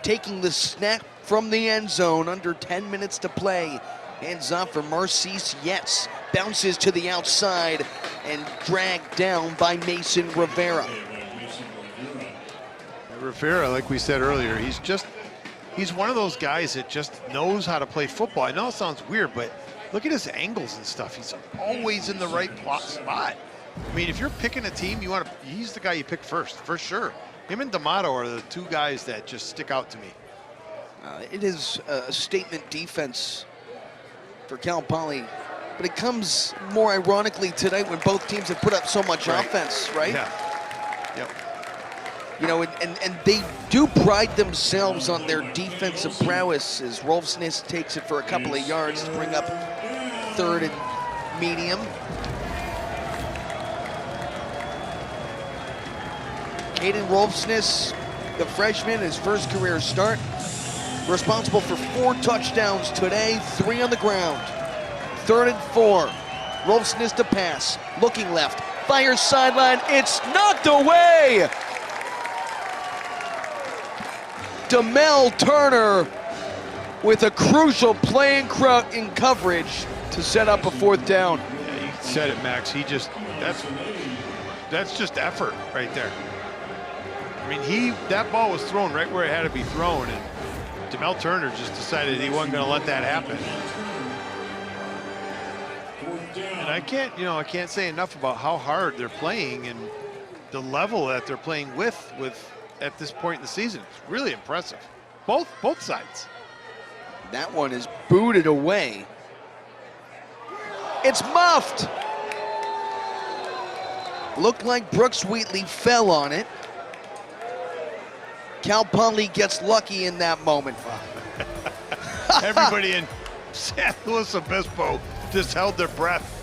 taking the snap from the end zone, under 10 minutes to play. Hands off for Marcise Yetz, bounces to the outside and dragged down by Mason Rivera. Rivera, like we said earlier, he's one of those guys that just knows how to play football. I know it sounds weird, but look at his angles and stuff. He's always in the right spot. I mean, if you're picking a team, he's the guy you pick first, for sure. Him and D'Amato are the 2 guys that just stick out to me. It is a statement defense for Cal Poly, but it comes more ironically tonight when both teams have put up so much offense, right? Yeah. Yep. You know, and they do pride themselves on their defensive prowess as Rolfsness takes it for a couple of yards to bring up 3rd and medium. Caden Rolfsness, the freshman, his first career start, responsible for 4 touchdowns today, 3 on the ground. 3rd and 4. Rolfsness to pass, looking left, fires sideline, it's knocked away! Demel Turner with a crucial play in coverage to set up a 4th down. Yeah, you said it, Max. That's just effort right there. I mean, that ball was thrown right where it had to be thrown, and Demel Turner just decided he wasn't going to let that happen. And I can't say enough about how hard they're playing and the level that they're playing with at this point in the season. It's really impressive. Both sides. That one is booted away. It's muffed. Looked like Brooks Wheatley fell on it. Cal Poly gets lucky in that moment. Everybody in San Luis Obispo just held their breath.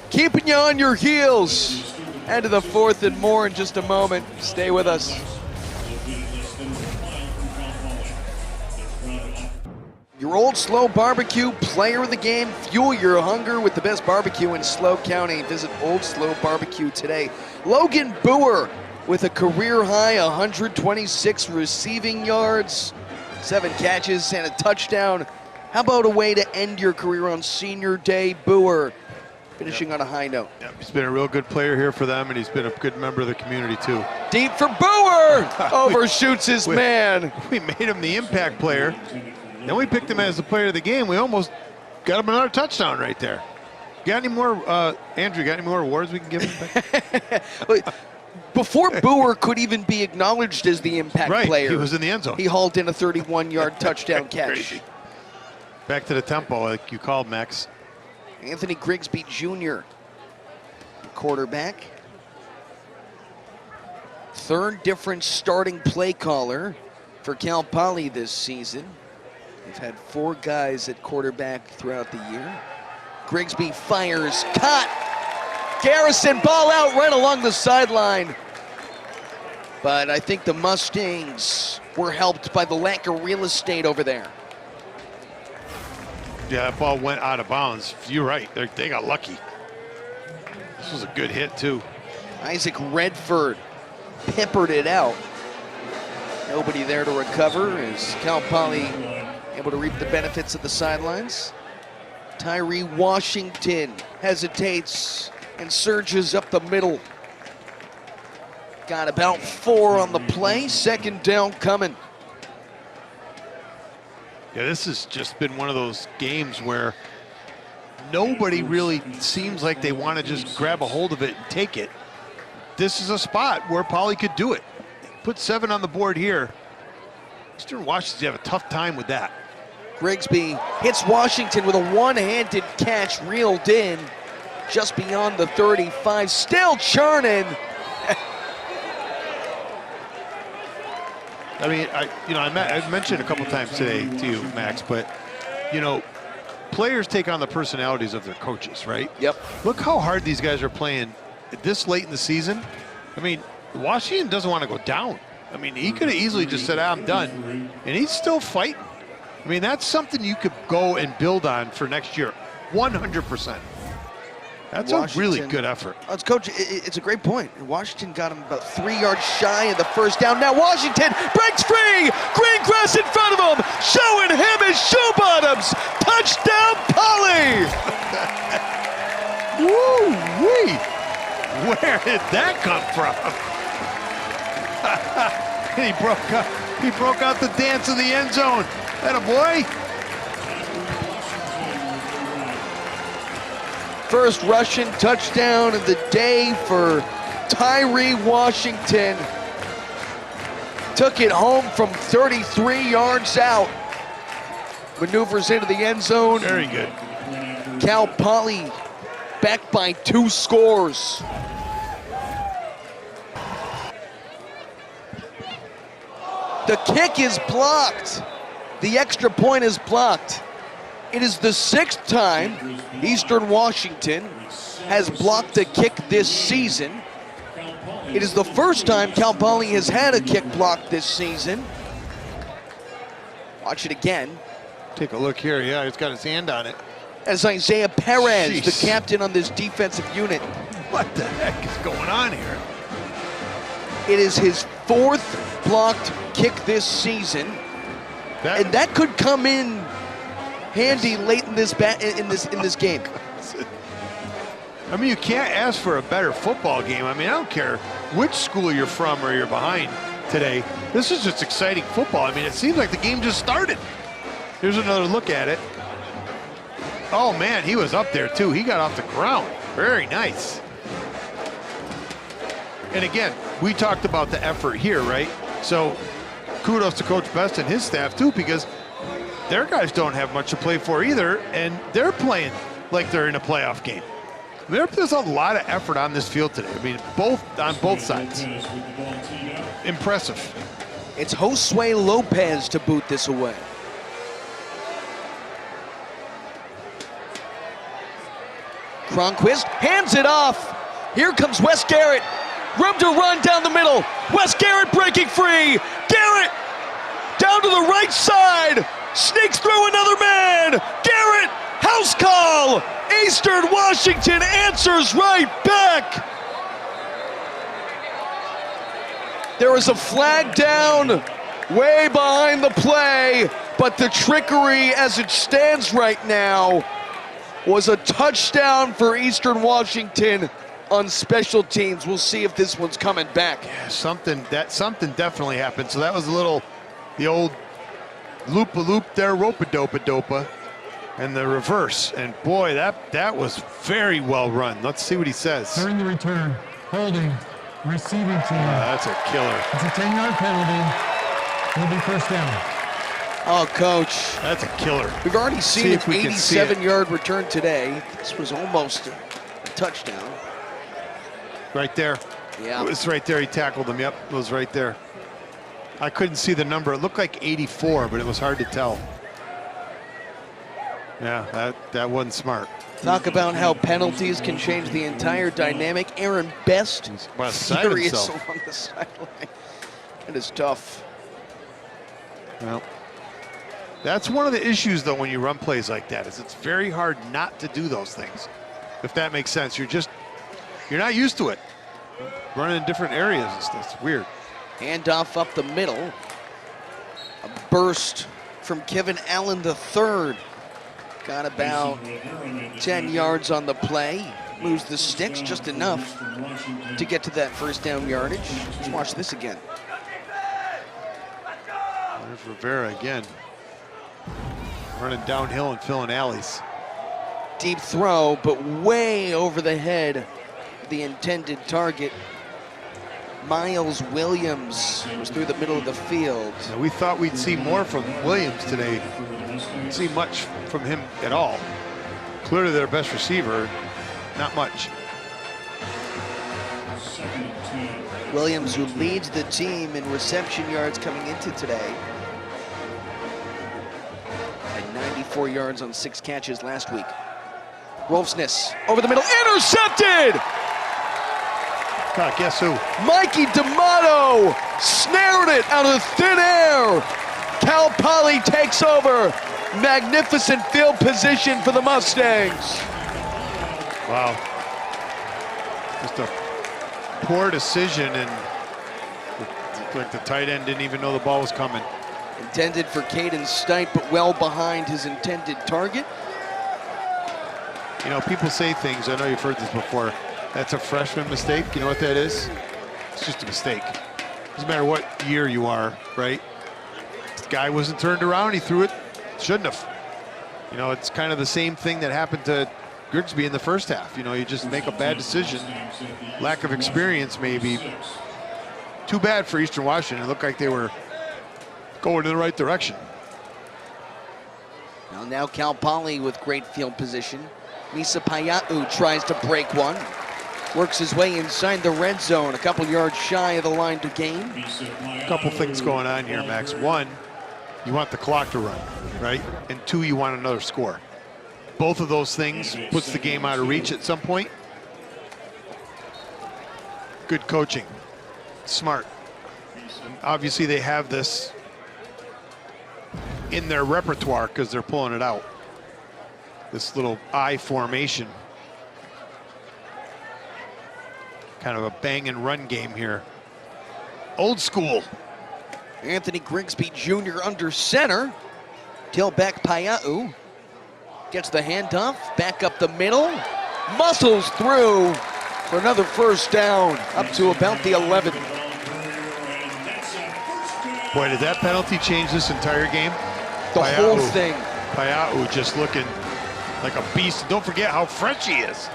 Keeping you on your heels. And to the 4th and more in just a moment. Stay with us. Your Old Slow Barbecue player of the game. Fuel your hunger with the best barbecue in Slow County. Visit Old Slow Barbecue today. Logan Boer with a career high 126 receiving yards, 7 catches and a touchdown. How about a way to end your career on Senior Day, Boer? Finishing on a high note. Yep, he's been a real good player here for them, and he's been a good member of the community too. Deep for Boer! Overshoots his man. We made him the impact player. Then we picked him as the player of the game. We almost got him another touchdown right there. Got any more, Andrew, got any more awards we can give him? Before Boer could even be acknowledged as the impact player, he was in the end zone. He hauled in a 31-yard touchdown catch. Crazy. Back to the tempo, like you called, Max. Anthony Grigsby Jr., quarterback. 3rd different starting play caller for Cal Poly this season. They've had 4 guys at quarterback throughout the year. Grigsby fires, caught. Garrison, ball out right along the sideline. But I think the Mustangs were helped by the lack of real estate over there. Yeah, that ball went out of bounds. You're right, they got lucky. This was a good hit too. Isaac Redford peppered it out. Nobody there to recover as Cal Poly able to reap the benefits of the sidelines. Tyree Washington hesitates and surges up the middle. Got about 4 on the play, 2nd down coming. Yeah, this has just been one of those games where nobody really seems like they want to just grab a hold of it and take it. This is a spot where Poly could do it. Put 7 on the board here. Eastern Washington have a tough time with that. Grigsby hits Washington with a one-handed catch, reeled in just beyond the 35, still churning. I mean, I mentioned a couple times today to you, Max, but, players take on the personalities of their coaches, right? Yep. Look how hard these guys are playing this late in the season. I mean, Washington doesn't want to go down. I mean, he could have easily just said, I'm done, and he's still fighting. I mean, that's something you could go and build on for next year, 100%. That's a really good effort. Coach, it's a great point. Washington got him about 3 yards shy of the 1st down. Now Washington breaks free. Green grass in front of him, showing him his shoe bottoms. Touchdown, Poly! Woo-wee! Where did that come from? He broke out the dance in the end zone. Atta boy. First rushing touchdown of the day for Tyree Washington. Took it home from 33 yards out. Maneuvers into the end zone. Very good. Cal Poly back by 2 scores. The kick is blocked. The extra point is blocked. It is the 6th time Eastern Washington has blocked a kick this season. It is the first time Cal Poly has had a kick blocked this season. Watch it again. Take a look here. Yeah, he's got his hand on it. As Isaiah Perez, Jeez. the captain on this defensive unit. What the heck is going on here? It is his 4th blocked kick this season. And that could come in handy late in this game. I mean, you can't ask for a better football game. I mean, I don't care which school you're from or you're behind today. This is just exciting football. I mean, it seems like the game just started. Here's another look at it. Oh, man, he was up there, too. He got off the ground. Very nice. And again, we talked about the effort here, right? So kudos to Coach Best and his staff, too, because their guys don't have much to play for either, and they're playing like they're in a playoff game. There's a lot of effort on this field today. I mean, on both sides. Impressive. It's Josue Lopez to boot this away. Cronquist hands it off. Here comes Wes Garrett. Room to run down the middle. Wes Garrett breaking free. Garrett down to the right side. Sneaks through another man. Garrett, house call. Eastern Washington answers right back. There was a flag down way behind the play, but the trickery as it stands right now was a touchdown for Eastern Washington on special teams. We'll see if this one's coming back. Yeah, something definitely happened. So that was the old loop-a-loop there, rope-a-dope-a-dopa, and the reverse. And boy, that was very well run. Let's see what he says. During the return, holding, receiving team. That's a killer. It's a 10-yard penalty. It'll be first down. Oh, Coach. That's a killer. We've already seen an we can see it. 87-yard return today. This was almost a touchdown. Right there. Yeah. It was right there. He tackled him. Yep, it was right there. I couldn't see the number. It looked like 84, but it was hard to tell. Yeah, that wasn't smart. Talk about how penalties can change the entire dynamic. Aaron Best furious along the sideline. It is tough. Well, that's one of the issues, though, when you run plays like that, is it's very hard not to do those things, if that makes sense. You're not used to it. Running in different areas and stuff. It's weird. Handoff up the middle. A burst from Kevin Allen III. Got about 10 yards on the play. Moves the sticks just enough to get to that first down yardage. Let's watch this again. There's Rivera again. Running downhill and filling alleys. Deep throw, but way over the head of the intended target. Miles Williams was through the middle of the field. Now, we thought we'd see more from Williams today. Didn't see much from him at all. Clearly their best receiver, not much. Williams, who leads the team in reception yards coming into today. Had 94 yards on 6 catches last week. Rolfsness over the middle, intercepted! God, guess who? Mikey D'Amato snared it out of thin air. Cal Poly takes over. Magnificent field position for the Mustangs. Wow. Just a poor decision, and like the tight end didn't even know the ball was coming. Intended for Caden Stipe, but well behind his intended target. You know, people say things, I know you've heard this before, that's a freshman mistake. You know what that is? It's just a mistake. Doesn't matter what year you are, right? This guy wasn't turned around, he threw it, shouldn't have. You know, it's kind of the same thing that happened to Grigsby in the first half. You know, you just make a bad decision. Lack of experience, maybe. Too bad for Eastern Washington. It looked like they were going in the right direction. Now Cal Poly with great field position. Misa Paya'u tries to break one. Works his way inside the red zone, a couple yards shy of the line to gain. A couple things going on here, Max. One, you want the clock to run, right? And two, you want another score. Both of those things puts the game out of reach at some point. Good coaching, smart. Obviously they have this in their repertoire because they're pulling it out. This little I formation. Kind of a bang and run game here. Old school. Anthony Grigsby Jr. under center. Tailback Paya'u. Gets the handoff, back up the middle, muscles through for another first down, up to about the 11. Boy, did that penalty change this entire game? The whole thing. Payau just looking like a beast. Don't forget how fresh he is.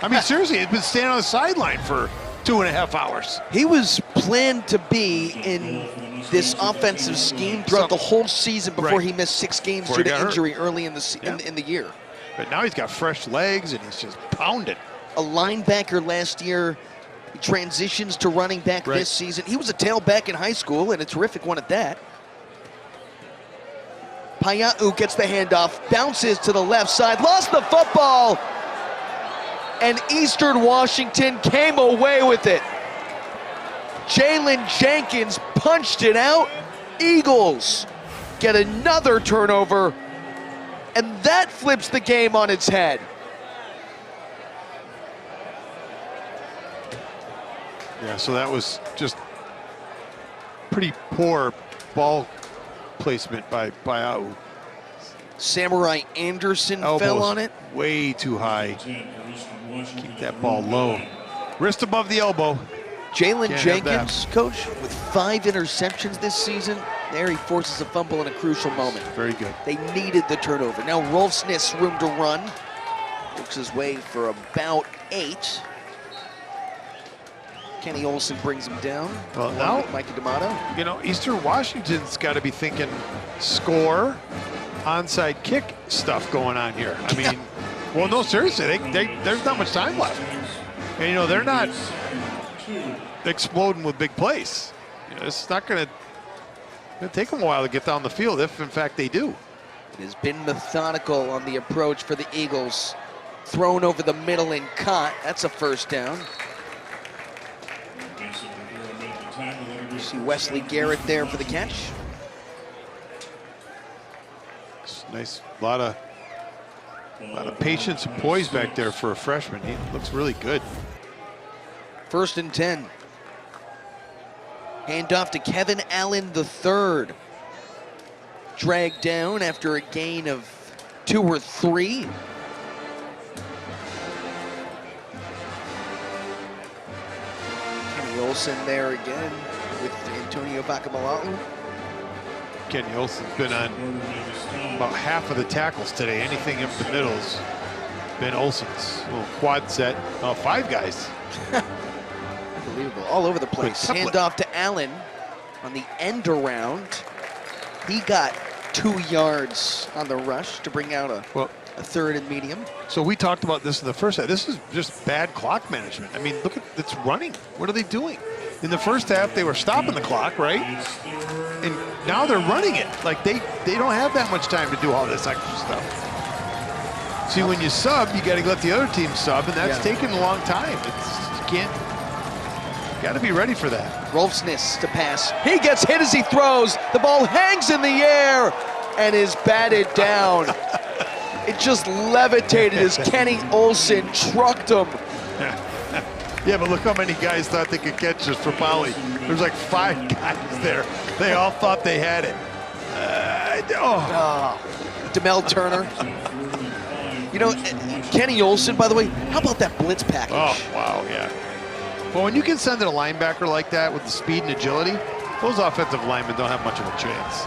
I mean, seriously, he's been standing on the sideline for 2.5 hours. He was planned to be in this offensive scheme throughout the whole season before he missed 6 games due to injury early in the year. But now he's got fresh legs and he's just pounding. A linebacker last year, he transitions to running back this season. He was a tailback in high school and a terrific one at that. Payau gets the handoff, bounces to the left side, lost the football, and Eastern Washington came away with it. Jalen Jenkins punched it out. Eagles get another turnover, and that flips the game on its head. Yeah, so that was just pretty poor ball placement by Payau. Samurai Anderson fell on it. Way too high. Keep that ball low. Wrist above the elbow. Jalen Jenkins, coach, with 5 interceptions this season. There he forces a fumble in a crucial moment. Very good. They needed the turnover. Now Rolfsness room to run. Works his way for about 8. Kenny Olsen brings him down. Well, now, Mikey D'Amato. You know, Eastern Washington's got to be thinking score, onside kick stuff going on here. I mean, well, no, seriously, there's not much time left. And, you know, they're not exploding with big plays. You know, it's not going to take them a while to get down the field, if, in fact, they do. It has been methodical on the approach for the Eagles. Thrown over the middle and caught. That's a first down. You see Wesley Garrett there for the catch. It's nice, a lot of patience and poise back there for a freshman. He looks really good. 1st and 10. Handoff to Kevin Allen III. Dragged down after a gain of 2 or 3. Kenny Olsen there again with Antonio Bacamala'u. Kenny Olsen's been on about half of the tackles today. Anything up the middle's been Olsen's. Little quad set. 5 guys. Unbelievable. All over the place. Handoff to Allen on the end around. He got 2 yards on the rush to bring out a 3rd and medium. So we talked about this in the first half. This is just bad clock management. I mean, look at it's running. What are they doing? In the first half, they were stopping the clock, right? And now they're running it. Like they don't have that much time to do all this extra stuff. See, when you sub, you got to let the other team sub, and that's taking a long time. You got to be ready for that. Rolfsness to pass. He gets hit as he throws. The ball hangs in the air and is batted down. It just levitated as Kenny Olsen trucked him. Yeah, but look how many guys thought they could catch this for Poly. There's like 5 guys there. They all thought they had it. DeMel Turner. You know, Kenny Olsen, by the way, how about that blitz package? Oh, wow, yeah. Well, when you can send in a linebacker like that with the speed and agility, those offensive linemen don't have much of a chance.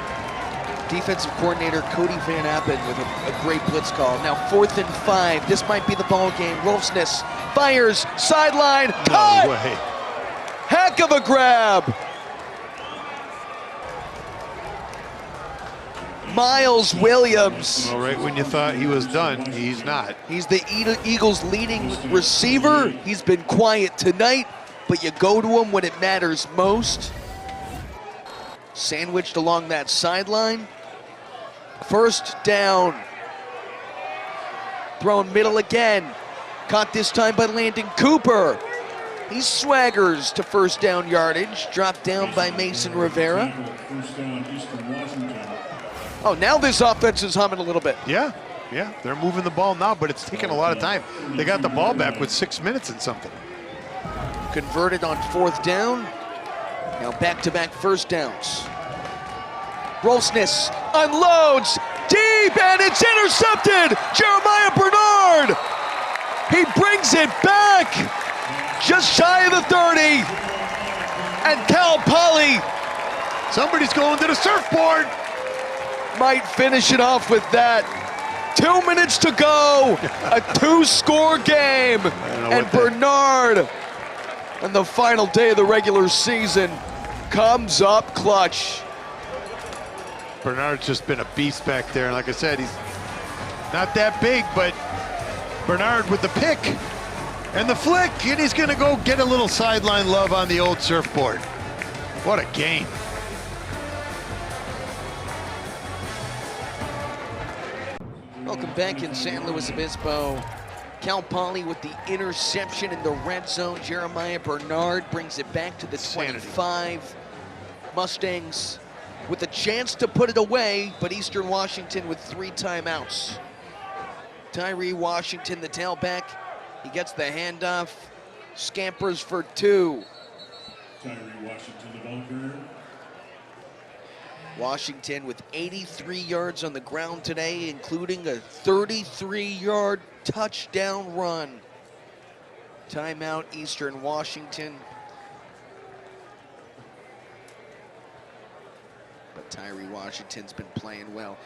Defensive coordinator Cody Van Appen with a great blitz call. Now 4th and 5. This might be the ball game. Rolfsness fires, sideline, caught! No way. Heck of a grab. Miles Williams. Well, right when you thought he was done, he's not. He's the Eagles' leading receiver. He's been quiet tonight, but you go to him when it matters most. Sandwiched along that sideline. 1st down. Thrown middle again. Caught this time by Landon Cooper. He swaggers to 1st down yardage. Dropped down by Mason Rivera. Oh, now this offense is humming a little bit. Yeah, they're moving the ball now, but it's taking a lot of time. They got the ball back with 6 minutes and something. Converted on 4th down. Now back-to-back 1st downs. Rolfsness unloads deep. deep, and it's intercepted. Jeremiah Bernard. He brings it back just shy of the 30. And Cal Poly Somebody's going to the surfboard. might finish it off with that. 2 minutes to go, a 2-score game, and Bernard, on the final day of the regular season, comes up clutch. Bernard's just been a beast back there, and like I said, he's not that big, but Bernard with the pick and the flick, and he's gonna go get a little sideline love on the old surfboard. What a game. Welcome back in San Luis Obispo. Cal Poly with the interception in the red zone. Jeremiah Bernard brings it back to the 25. Mustangs with a chance to put it away, but Eastern Washington with 3 timeouts. Tyree Washington, the tailback, he gets the handoff, scampers for 2. Tyree Washington, the ball carrier. Washington with 83 yards on the ground today, including a 33-yard touchdown run. Timeout, Eastern Washington. But Tyree Washington's been playing well.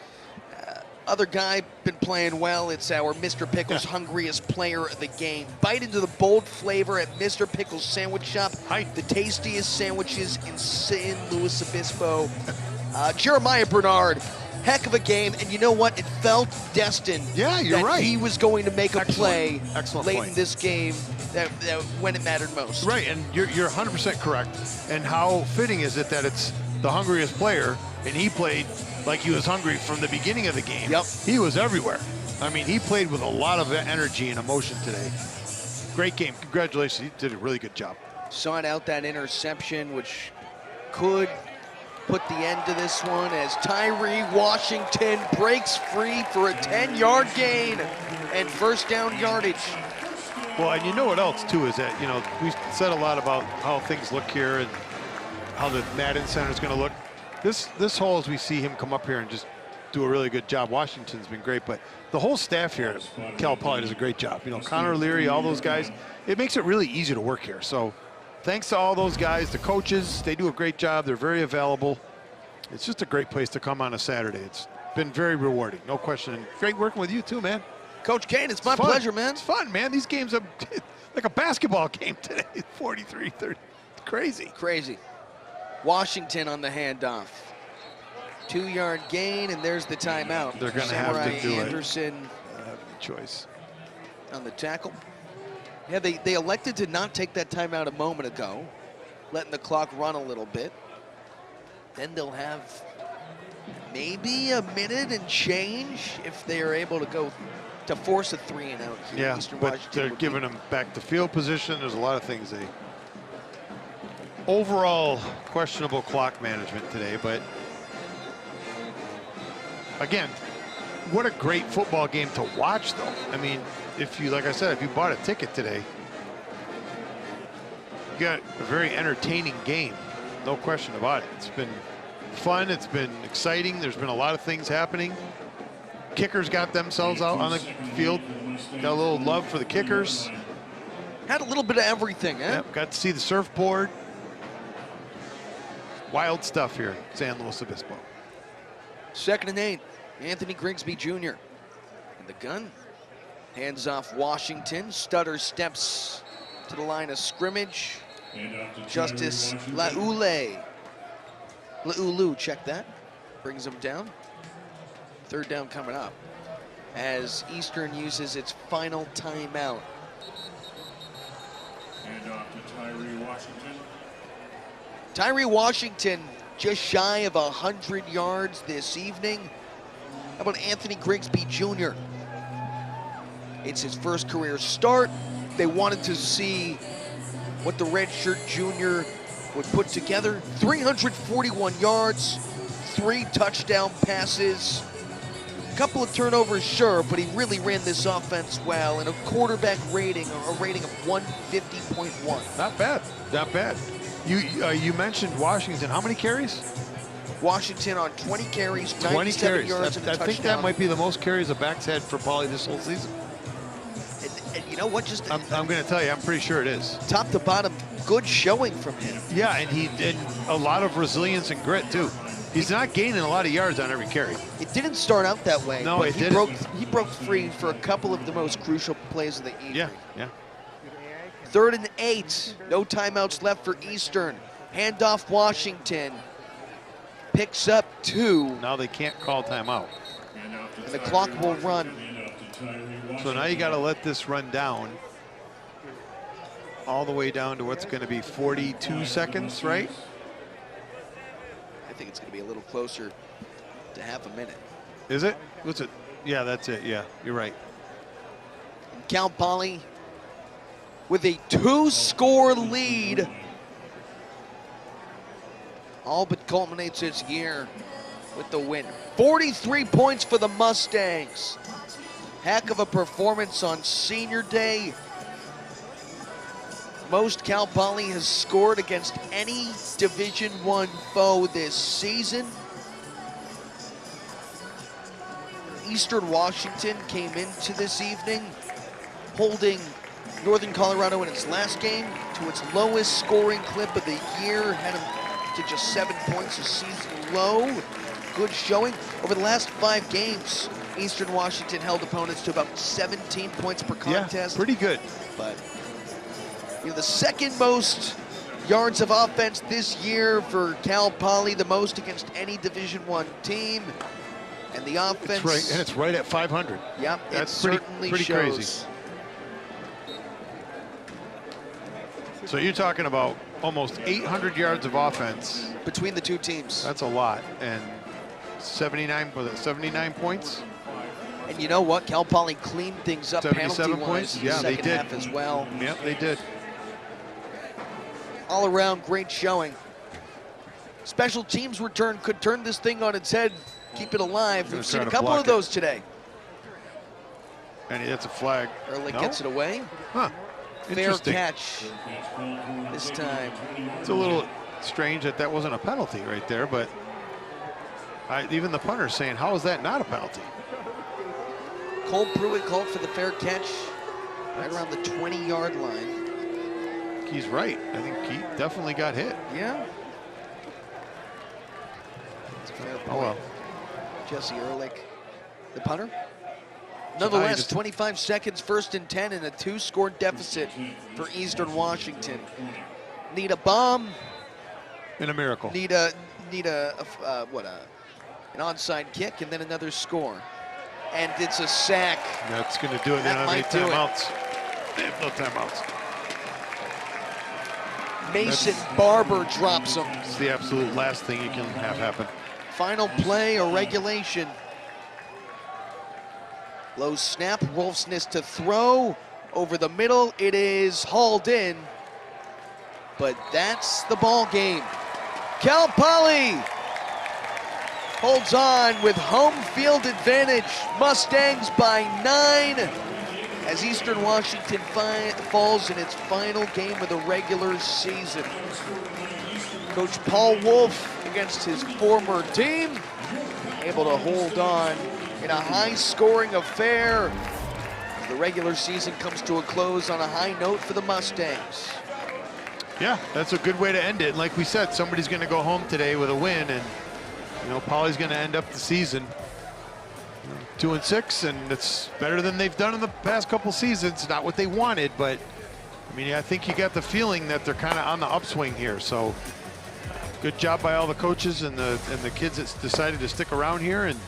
Other guy been playing well. It's our Mr. Pickles hungriest player of the game. Bite into the bold flavor at Mr. Pickles Sandwich Shop. The tastiest sandwiches in San Luis Obispo. Jeremiah Bernard, heck of a game, and you know what? It felt destined. Yeah, you're that right. He was going to make a play Excellent late point. in this game that when it mattered most. Right, and you're 100% correct. And how fitting is it that it's the hungriest player, and he played like he was hungry from the beginning of the game. Yep. He was everywhere. I mean, he played with a lot of energy and emotion today. Great game. Congratulations. He did a really good job. Sought out that interception, which could put the end to this one as Tyree Washington breaks free for a 10-yard gain and first down yardage. Well, and you know what else, too, is that, you know, we said a lot about how things look here and how the Madden Center is going to look. This whole, as we see him come up here and just do a really good job. Washington's been great, but the whole staff here at Cal Poly does a great job. You know, Connor Leary, all those guys, it makes it really easy to work here. So thanks to all those guys, the coaches, they do a great job. They're very available. It's just a great place to come on a Saturday. It's been very rewarding, no question. And great working with you too, man. Coach Kane, it's my fun. pleasure, man. It's fun, man. These games are like a basketball game today. 43-30, crazy. Crazy. Washington on the handoff. 2-yard gain, and there's the timeout. They're going to have to do Anderson choice on the tackle. Yeah, they elected to not take that timeout a moment ago, letting the clock run a little bit. Then they'll have maybe a minute and change if they are able to go to force a 3-and-out here. Yeah, Eastern but Washington they're giving them back to field position. There's a lot of things they overall questionable clock management today, but again, what a great football game to watch, though. I mean, if you, like I said, if you bought a ticket today, you got a very entertaining game, no question about it. It's been fun, it's been exciting, there's been a lot of things happening. Kickers got themselves out on the field, got a little love for the kickers. Had a little bit of everything, eh? Yep, got to see the surfboard. Wild stuff here in San Luis Obispo. 2nd and 8, Anthony Grigsby Jr. in the gun. Hands off Washington. Stutter steps to the line of scrimmage. Justice Laulu, check that. Brings him down. 3rd down coming up as Eastern uses its final timeout. And off to Tyree Washington. Tyree Washington just shy of 100 yards this evening. How about Anthony Grigsby Jr.? It's his first career start. They wanted to see what the redshirt junior would put together. 341 yards, 3 touchdown passes. A couple of turnovers, sure, but he really ran this offense well, and a quarterback rating, a rating of 150.1. Not bad, not bad. You mentioned Washington. How many carries? Washington on 20 carries, 20 97 carries. yards, and a I touchdown. think that might be the most carries a back's had for Poly this whole season. And you know what? Just I'm going to tell you, I'm pretty sure it is. top to bottom, good showing from him. Yeah, and a lot of resilience and grit too. He's not gaining a lot of yards on every carry. It didn't start out that way. No, but it he didn't. He broke free for a couple of the most crucial plays of the evening. Yeah. 3rd and 8. No timeouts left for Eastern. Handoff Washington. Picks up 2. Now they can't call timeout. And the clock will run. So now you got to let this run down all the way down to what's going to be 42 seconds, right? I think it's going to be a little closer to half a minute. Is it? What's it? Yeah, that's it. Yeah, you're right. Cal Poly with a 2-score lead. All but culminates its year with the win. 43 points for the Mustangs. Heck of a performance on senior day. Most Cal Poly has scored against any Division I foe this season. Eastern Washington came into this evening holding Northern Colorado in its last game to its lowest scoring clip of the year, had them to just 7 points, a season low. Good showing. Over the last 5 games, Eastern Washington held opponents to about 17 points per contest. Yeah, pretty good. But the second most yards of offense this year for Cal Poly, the most against any Division I team. And the offense. It's right, and it's right at 500. Yep, That's it certainly pretty shows. crazy. So you're talking about almost 800 yards of offense Between the two teams. That's a lot. And 79 points. And you know what? Cal Poly cleaned things up 77 penalty-wise points. in the Yeah, they second did. half as well. Yep, they did. All around great showing. Special teams return could turn this thing on its head, keep it alive. We've seen a couple of those today. And it's a flag. Early No? gets it away. Huh. Fair Interesting. catch this time. It's a little strange that that wasn't a penalty right there, but even the punter's saying, how is that not a penalty? Cole Pruitt called for the fair catch right around the 20-yard line. He's right. I think he definitely got hit. Yeah. It's a fair point. Oh, well. Jesse Ehrlich, the punter. Nonetheless, just- 25 seconds, 1st and 10, and a 2-score deficit for Eastern Washington. Need a bomb. In a miracle. Need an onside kick, and then another score. And it's a sack. That's going to do it. They That don't have any might do it. timeouts. They have no timeouts. Mason Barber drops him. It's the absolute last thing you can have happen. Final play or regulation. Low snap, Wolfsness to throw. Over the middle, it is hauled in. But that's the ball game. Cal Poly holds on with home field advantage. Mustangs by 9 as Eastern Washington falls in its final game of the regular season. Coach Paul Wolf against his former team, able to hold on in a high-scoring affair. The regular season comes to a close on a high note for the Mustangs. Yeah, that's a good way to end it. And like we said, somebody's going to go home today with a win, and Poly's going to end up the season 2-6, and it's better than they've done in the past couple seasons. Not what they wanted, but I think you got the feeling that they're kind of on the upswing here. So good job by all the coaches and the kids that decided to stick around here. And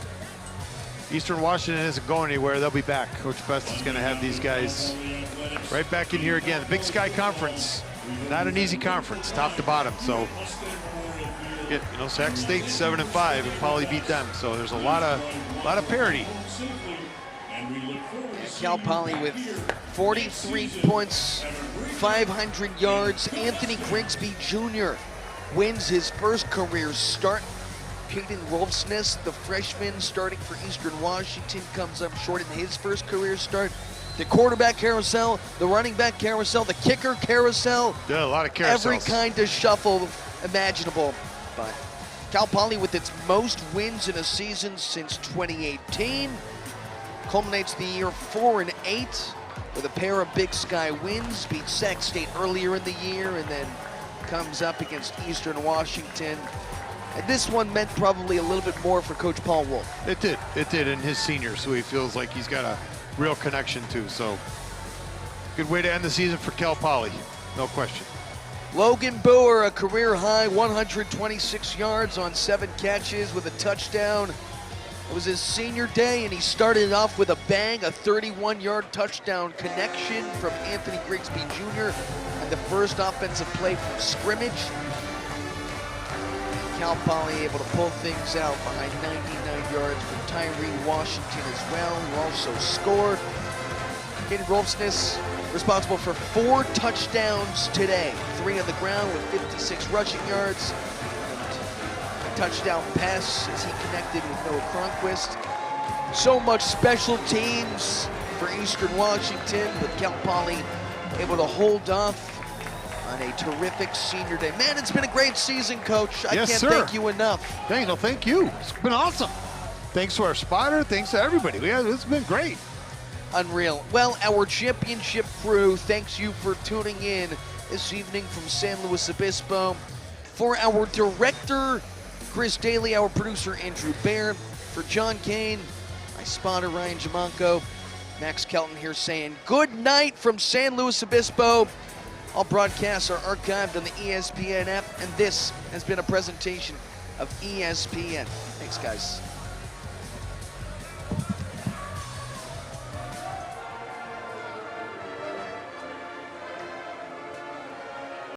Eastern Washington isn't going anywhere. They'll be back. Coach Best is going to have these guys right back in here again. The Big Sky Conference, not an easy conference, top to bottom. So, Sac State's 7-5, and Poly beat them. So there's a lot of parity. Cal Poly with 43 points, 500 yards. Anthony Grigsby Jr. wins his first career start. Peyton Wolfsness, the freshman starting for Eastern Washington, comes up short in his first career start. The quarterback carousel, the running back carousel, the kicker carousel. Yeah, a lot of carousels. Every kind of shuffle imaginable. But Cal Poly with its most wins in a season since 2018. Culminates the year 4-8 with a pair of Big Sky wins. Beat Sac State earlier in the year and then comes up against Eastern Washington. And this one meant probably a little bit more for Coach Paul Wolf. It did, and his seniors, who he feels like he's got a real connection to. So, good way to end the season for Cal Poly, no question. Logan Boer, a career-high 126 yards on 7 catches with a touchdown. It was his senior day, and he started off with a bang, a 31-yard touchdown connection from Anthony Grigsby Jr. and the first offensive play from scrimmage. Cal Poly able to pull things out behind 99 yards from Tyree Washington as well, who also scored. Kaden Rolfsness responsible for 4 touchdowns today, 3 on the ground with 56 rushing yards. And a touchdown pass as he connected with Noah Cronquist. So much special teams for Eastern Washington, with Cal Poly able to hold off on a terrific senior day. Man, it's been a great season, Coach. I Yes, can't sir. thank you enough. Thank you. It's been awesome. Thanks to our spotter. Thanks to everybody. It's been great. Unreal. Well, our championship crew thanks you for tuning in this evening from San Luis Obispo. For our director, Chris Daly, our producer, Andrew Baird, for John Kane, my spotter, Ryan Jamanco, Max Kelton here saying good night from San Luis Obispo. All broadcasts are archived on the ESPN app, and this has been a presentation of ESPN. Thanks, guys.